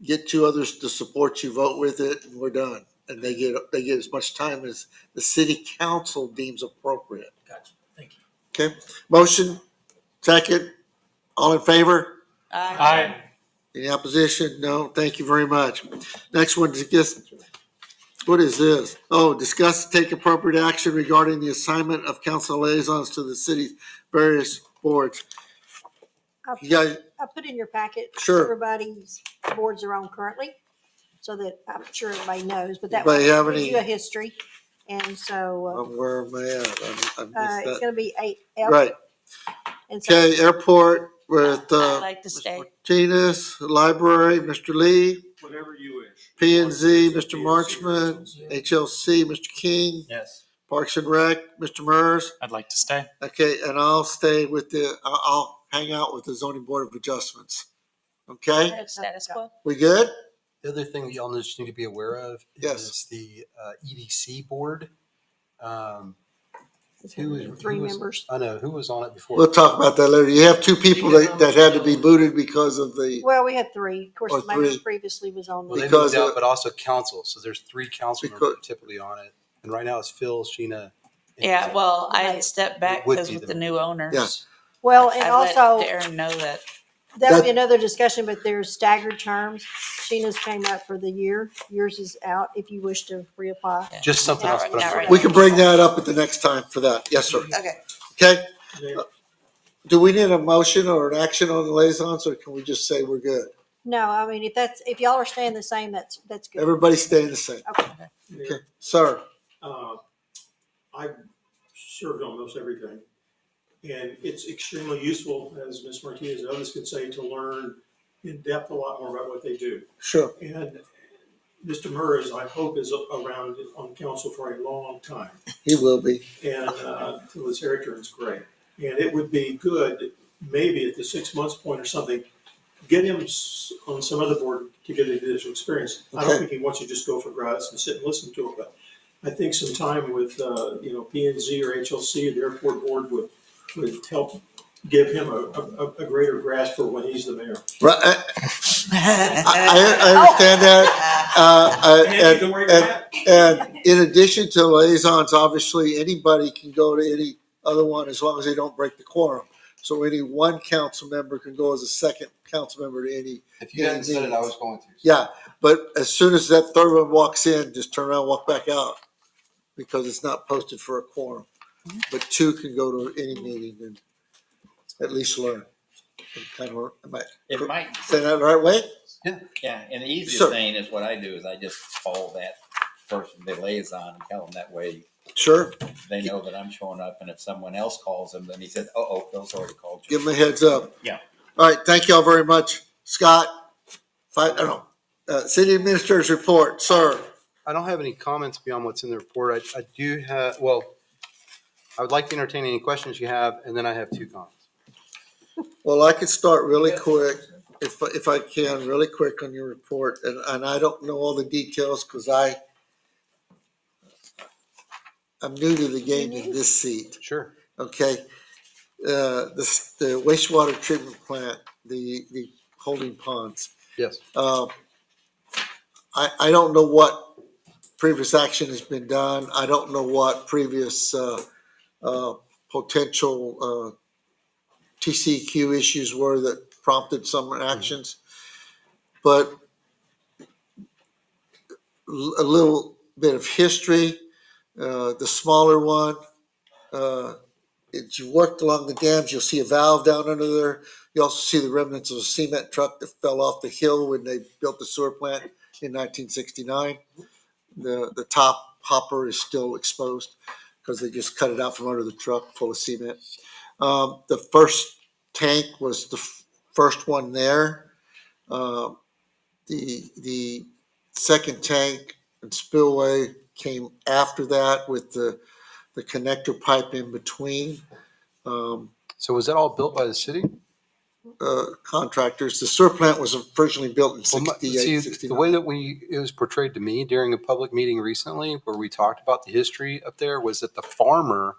get two others to support you, vote with it, and we're done. And they get as much time as the city council deems appropriate. Gotcha, thank you. Okay, motion, second, all in favor? Aye. Any opposition? No, thank you very much. Next one is just, what is this? Oh, discuss, take appropriate action regarding the assignment of council liaisons to the city's various boards. You guys, I put in your packet. Sure. Everybody's boards are on currently, so that I'm sure everybody knows, but that Anybody have gives any- you a history. And so, where am I at? I missed it's that. gonna be 8F. Right, And so, okay, airport with, I'd like to stay. Martinez, library, Mr. Lee, Whatever you wish. P and Z, Mr. Marchman, HLC, Mr. King, Yes. Parks and Rec, Mr. Mers. I'd like to stay. Okay, and I'll stay with I'll hang out with the zoning board of adjustments. Okay, Status quo. we good? The other thing that y'all just need to be aware of Yes. is the EDC board. it's gonna be 3 members. I know, who was on it before? We'll talk about that later. You have two people that had to be booted because of the, Well, we had 3. Of course, Or the mayor 3. previously was on Well, they the, moved because out, of- but also council. So there's 3 council members Because- that are typically on it. And right now it's Phil, Sheena. and Yeah, well, I Right. had stepped back Would because be with the- the new owners. Yeah. well, and I let also, Darren know that That would be another discussion, but there's staggered terms. Sheena's came up for the year. Yours is out if you wish to reapply. Just something else. But I'm- We can bring that up at the next time for that. Yes, sir. Okay. Okay? Do we need a motion or an action on the liaisons, or can we just say we're good? No, I mean, if y'all are staying the same, that's good. Everybody's staying the same. Okay. Okay, sir. I've served almost everything. And it's extremely useful, as Ms. Martinez and others could say, to learn in depth a lot more about what they do. Sure. And Mr. Murray, I hope, is around on council for a long time. He will be. And till his hair turns gray. And it would be good, maybe at the 6 months point or something, get him on some other board to get additional experience. I don't Okay. think he wants you to just go for gratis and sit and listen to it, but I think some time with, P&Z or HLC, the airport board would help give him a greater grasp for when he's the mayor. Right. I understand that. And in addition to liaisons, obviously, anybody can go to any other one as long as they don't break the quorum. So any one council member can go as a second council member to any. If you hadn't said it, I was going to. Yeah, but as soon as that third one walks in, just turn around, walk back out, because it's not posted for a quorum. But two can go to any meeting and at least learn. And kind of, It might. say that the right way? Yeah, and the easiest Sure. thing is what I do is I just call that person, the liaison, and tell them that way. Sure. They know that I'm showing up, and if someone else calls them, then he said, "Uh-oh, Bill's already called you." Give them a heads up. Yeah. All right, thank y'all very much. Scott, city administrator's report, sir. I don't have any comments beyond what's in the report. I do have, well, I would like to entertain any questions you have, and then I have two comments. Well, I could start really quick, if I can, really quick on your report, and I don't know all the details, because I'm new to the game in this seat. Sure. Okay, the wastewater treatment plant, the holding ponds. Yes. I don't know what previous action has been done. I don't know what previous potential TCEQ issues were that prompted some actions. But a little bit of history, the smaller one, you worked along the dams, you'll see a valve down under there. You also see the remnants of a cement truck that fell off the hill when they built the sewer plant in 1969. The top hopper is still exposed because they just cut it out from under the truck full of cement. The first tank was the first one there. The second tank and spillway came after that with the connector pipe in between. So was that all built by the city? Contractors. The sewer plant was originally built in 68, See, 69. the way that it was portrayed to me during a public meeting recently where we talked about the history up there was that the farmer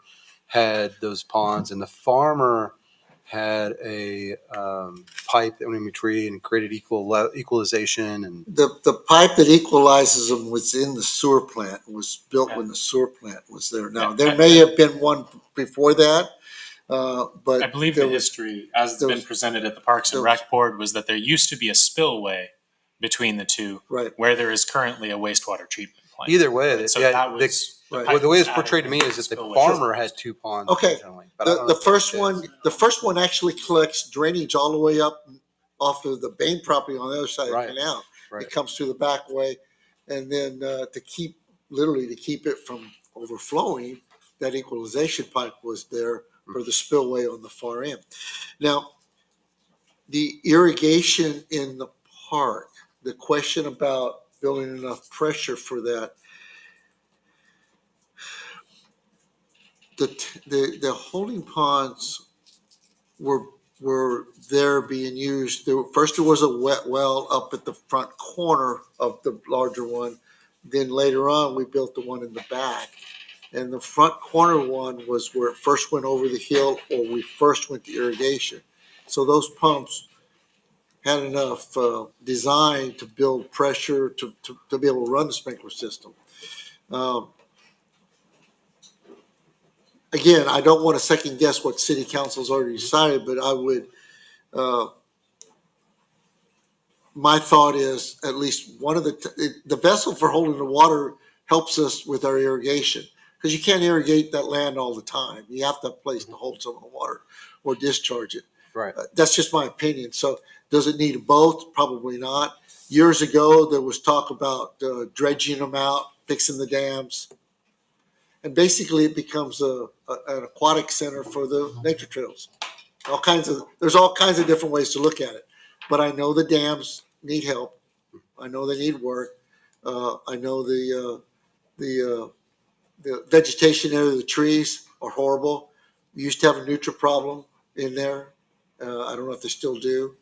had those ponds and the farmer had a pipe that went in between and created equalization. And the pipe that equalizes them was in the sewer plant, was built when the sewer plant was there. Now, there may have been one before that, but I believe the history, as it's been presented at the Parks and Rec Board, was that there used to be a spillway between the two, right, where there is currently a wastewater treatment plant. Either way, And so yeah, that was the way it's portrayed to me is that the farmer had two ponds. okay. But I don't know The if first one actually collects drainage all the way up off of the Bain property on the other side of the canal. Right. It comes through the back way, and then to keep it from overflowing, that equalization pipe was there for the spillway on the far end. Now, the irrigation in the park, the question about building enough pressure for that, the holding ponds were there being used. First there was a wet well up at the front corner of the larger one. Then later on we built the one in the back. And the front corner one was where it first went over the hill, or we first went to irrigation. So those pumps had enough design to build pressure to be able to run the sprinkler system. Again, I don't want to second guess what city council's already decided, but I would my thought is at least one of the vessel for holding the water helps us with our irrigation. Because you can't irrigate that land all the time. You have to have a place to hold some of the water or discharge it. Right. That's just my opinion. So does it need both? Probably not. Years ago, there was talk about dredging them out, fixing the dams. And basically it becomes an aquatic center for the nature trails. There's all kinds of different ways to look at it. But I know the dams need help. I know they need work. I know the vegetation there, the trees are horrible. We used to have a nutria problem in there. I don't know if they still do.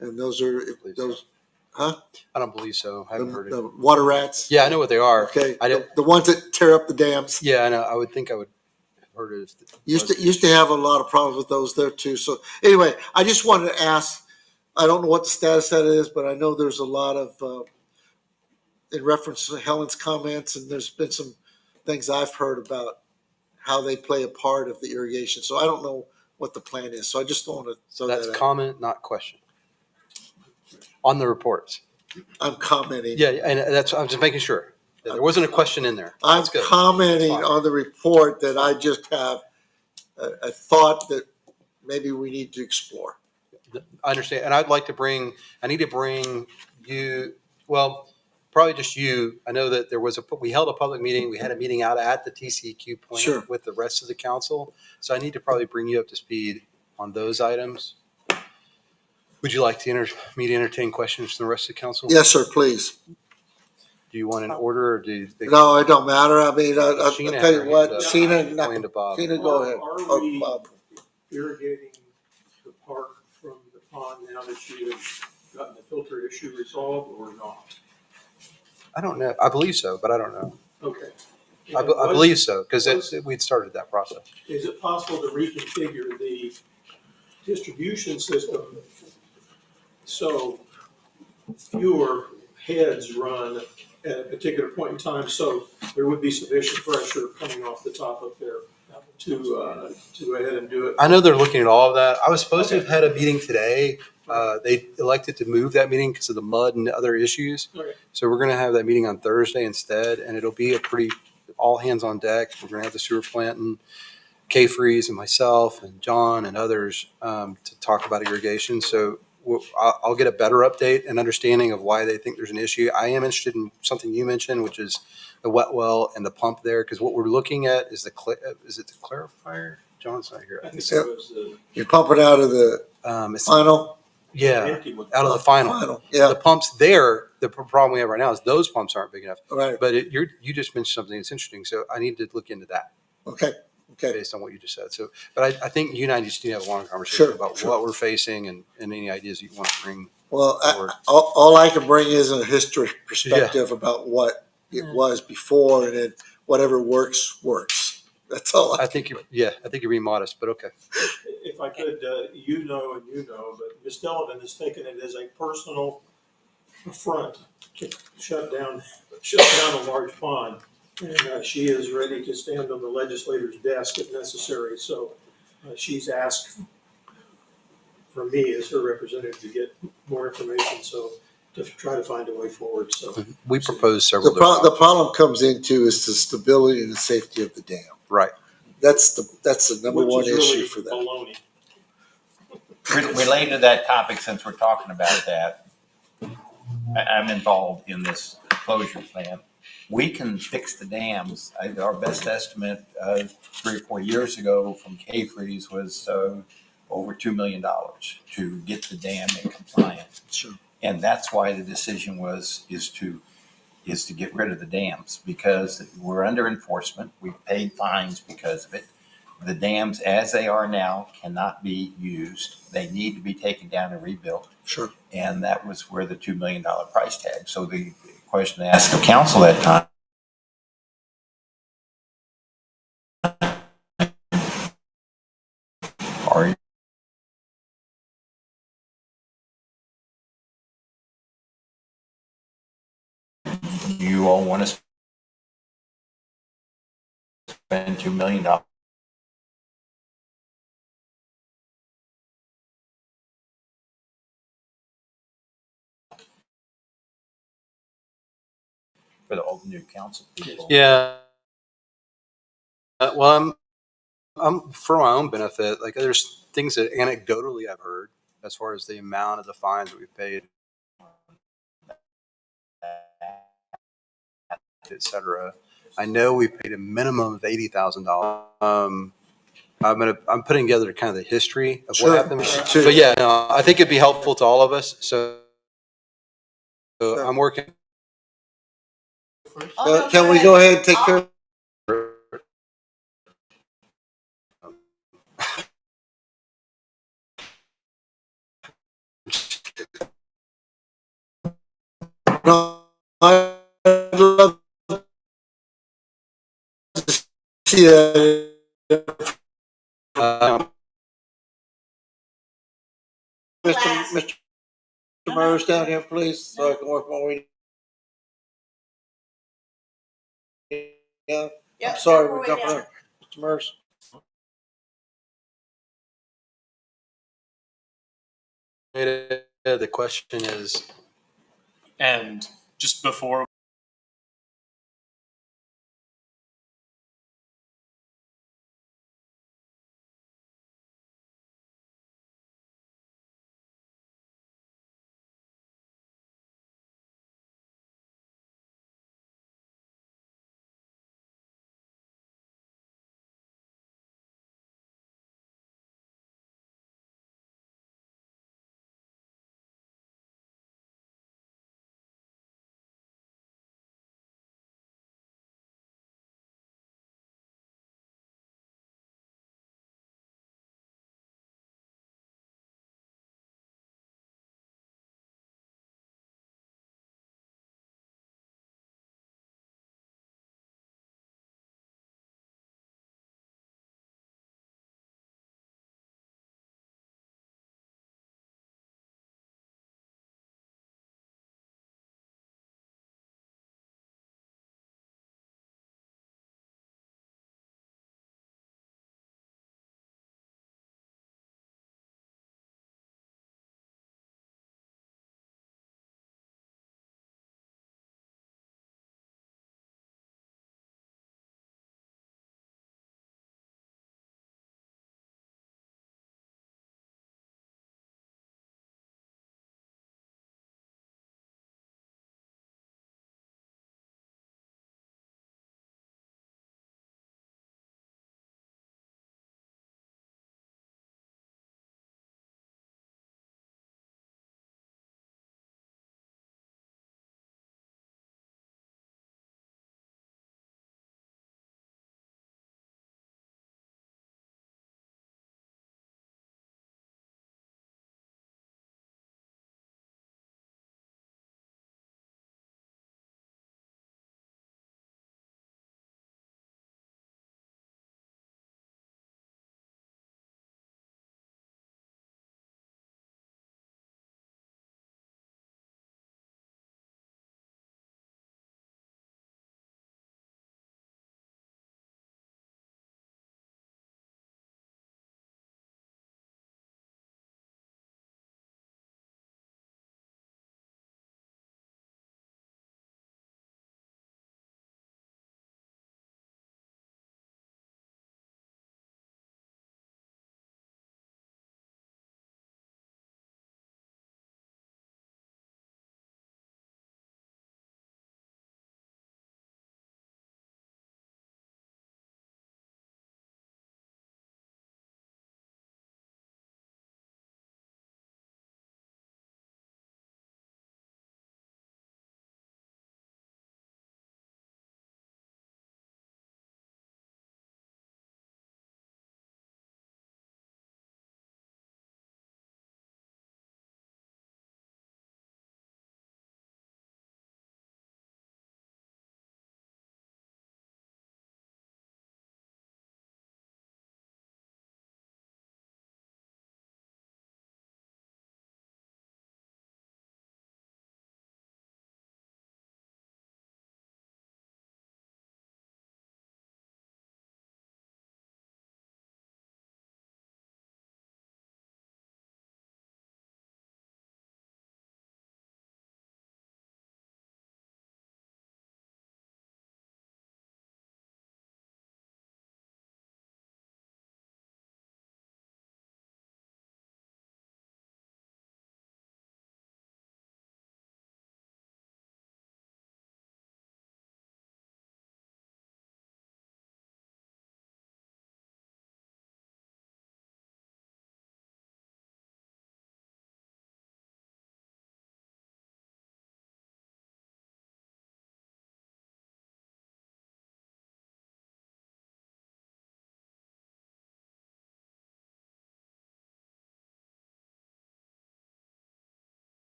And those are those, huh? I don't believe so. I haven't heard it. The water rats. Yeah, I know what they are. Okay. I didn't. The ones that tear up the dams. Yeah, I know. I would think I would have heard it. Used to have a lot of problems with those there too. So anyway, I just wanted to ask. I don't know what the status of that is, but I know there's a lot of in reference to Helen's comments, and there's been some things I've heard about how they play a part of the irrigation. So I don't know what the plan is. So I just want to throw That's that out. comment, not question. On the reports. I'm commenting. Yeah, and I'm just making sure. Yeah, there wasn't a question in there. I'm That's good. commenting That's fine. on the report that I just have a thought that maybe we need to explore. I understand. And I need to bring you, well, probably just you. I know that we held a public meeting. We had a meeting out at the TCEQ plant Sure. with the rest of the council. So I need to probably bring you up to speed on those items. Would you like me to entertain questions from the rest of the council? Yes, sir, please. Do you want an order or do you think? No, it don't matter. I mean, I'll Sheena tell you or what, the- Sheena, Explain to Bob. Sheena, go ahead. Are Oh, we Bob. irrigating the park from the pond now that you have gotten the filter issue resolved or not? I don't know. I believe so, but I don't know. Okay. I believe so because we'd started that process. Is it possible to reconfigure the distribution system so fewer heads run at a particular point in time, so there would be sufficient pressure coming off the top of there to go ahead and do it? I know they're looking at all of that. I was supposed to have had a meeting today. They elected to move that meeting because of the mud and other issues. Okay. So we're going to have that meeting on Thursday instead, and it'll be a pretty all hands on deck. We're going to have the sewer plant and K-Freeze and myself and John and others to talk about irrigation. So I'll get a better update and understanding of why they think there's an issue. I am interested in something you mentioned, which is the wet well and the pump there, because what we're looking at is is it the clarifier? John's not here. I think that was the You're pumping out of the final? Yeah, empty one. out of the final. Yeah, The pumps there, the problem we have right now is those pumps aren't big enough. right. But you just mentioned something that's interesting, so I need to look into that Okay, okay. based on what you just said. So, but I think you and I just need to have a long conversation Sure, about sure. what we're facing and any ideas you want to bring. Well, forward. all I can bring is a history perspective about what it was before, and then whatever works. That's all. I think you're being modest, but okay. If I could, you know, but Ms. Delavan has taken it as a personal affront to shut down a large pond. And she is ready to stand on the legislator's desk if necessary. So she's asked for me as her representative to get more information, so to try to find a way forward. So We proposed several. The different problem comes into is the stability and the safety of the dam. Right. That's the number which one is really issue for that. baloney. Related to that topic, since we're talking about that, I'm involved in this closure plan. We can fix the dams. Our best estimate 3 or 4 years ago from K-Freeze was over $2 million to get the dam in compliance. Sure. And that's why the decision is to get rid of the dams, because we're under enforcement. We've paid fines because of it. The dams, as they are now, cannot be used. They need to be taken down and rebuilt. Sure. And that was where the $2 million price tag. So the question asked of council that time, are you all want to spend $2 million? for all the new council people. Yeah. Well, I'm for my own benefit. Like there's things that anecdotally I've heard as far as the amount of the fines that we've paid, etc. I know we paid a minimum of $80,000. I'm putting together kind of the history of Sure. what happened. Sure. But yeah, no, I think it'd be helpful to all of us. So Sure. I'm working. Can we go ahead and take care of? No, I'd love to see that. Mr. Murs down here, please, so I can work my way. Yeah, I'm sorry, we're jumping over. Mr. Murs. The question is, And just before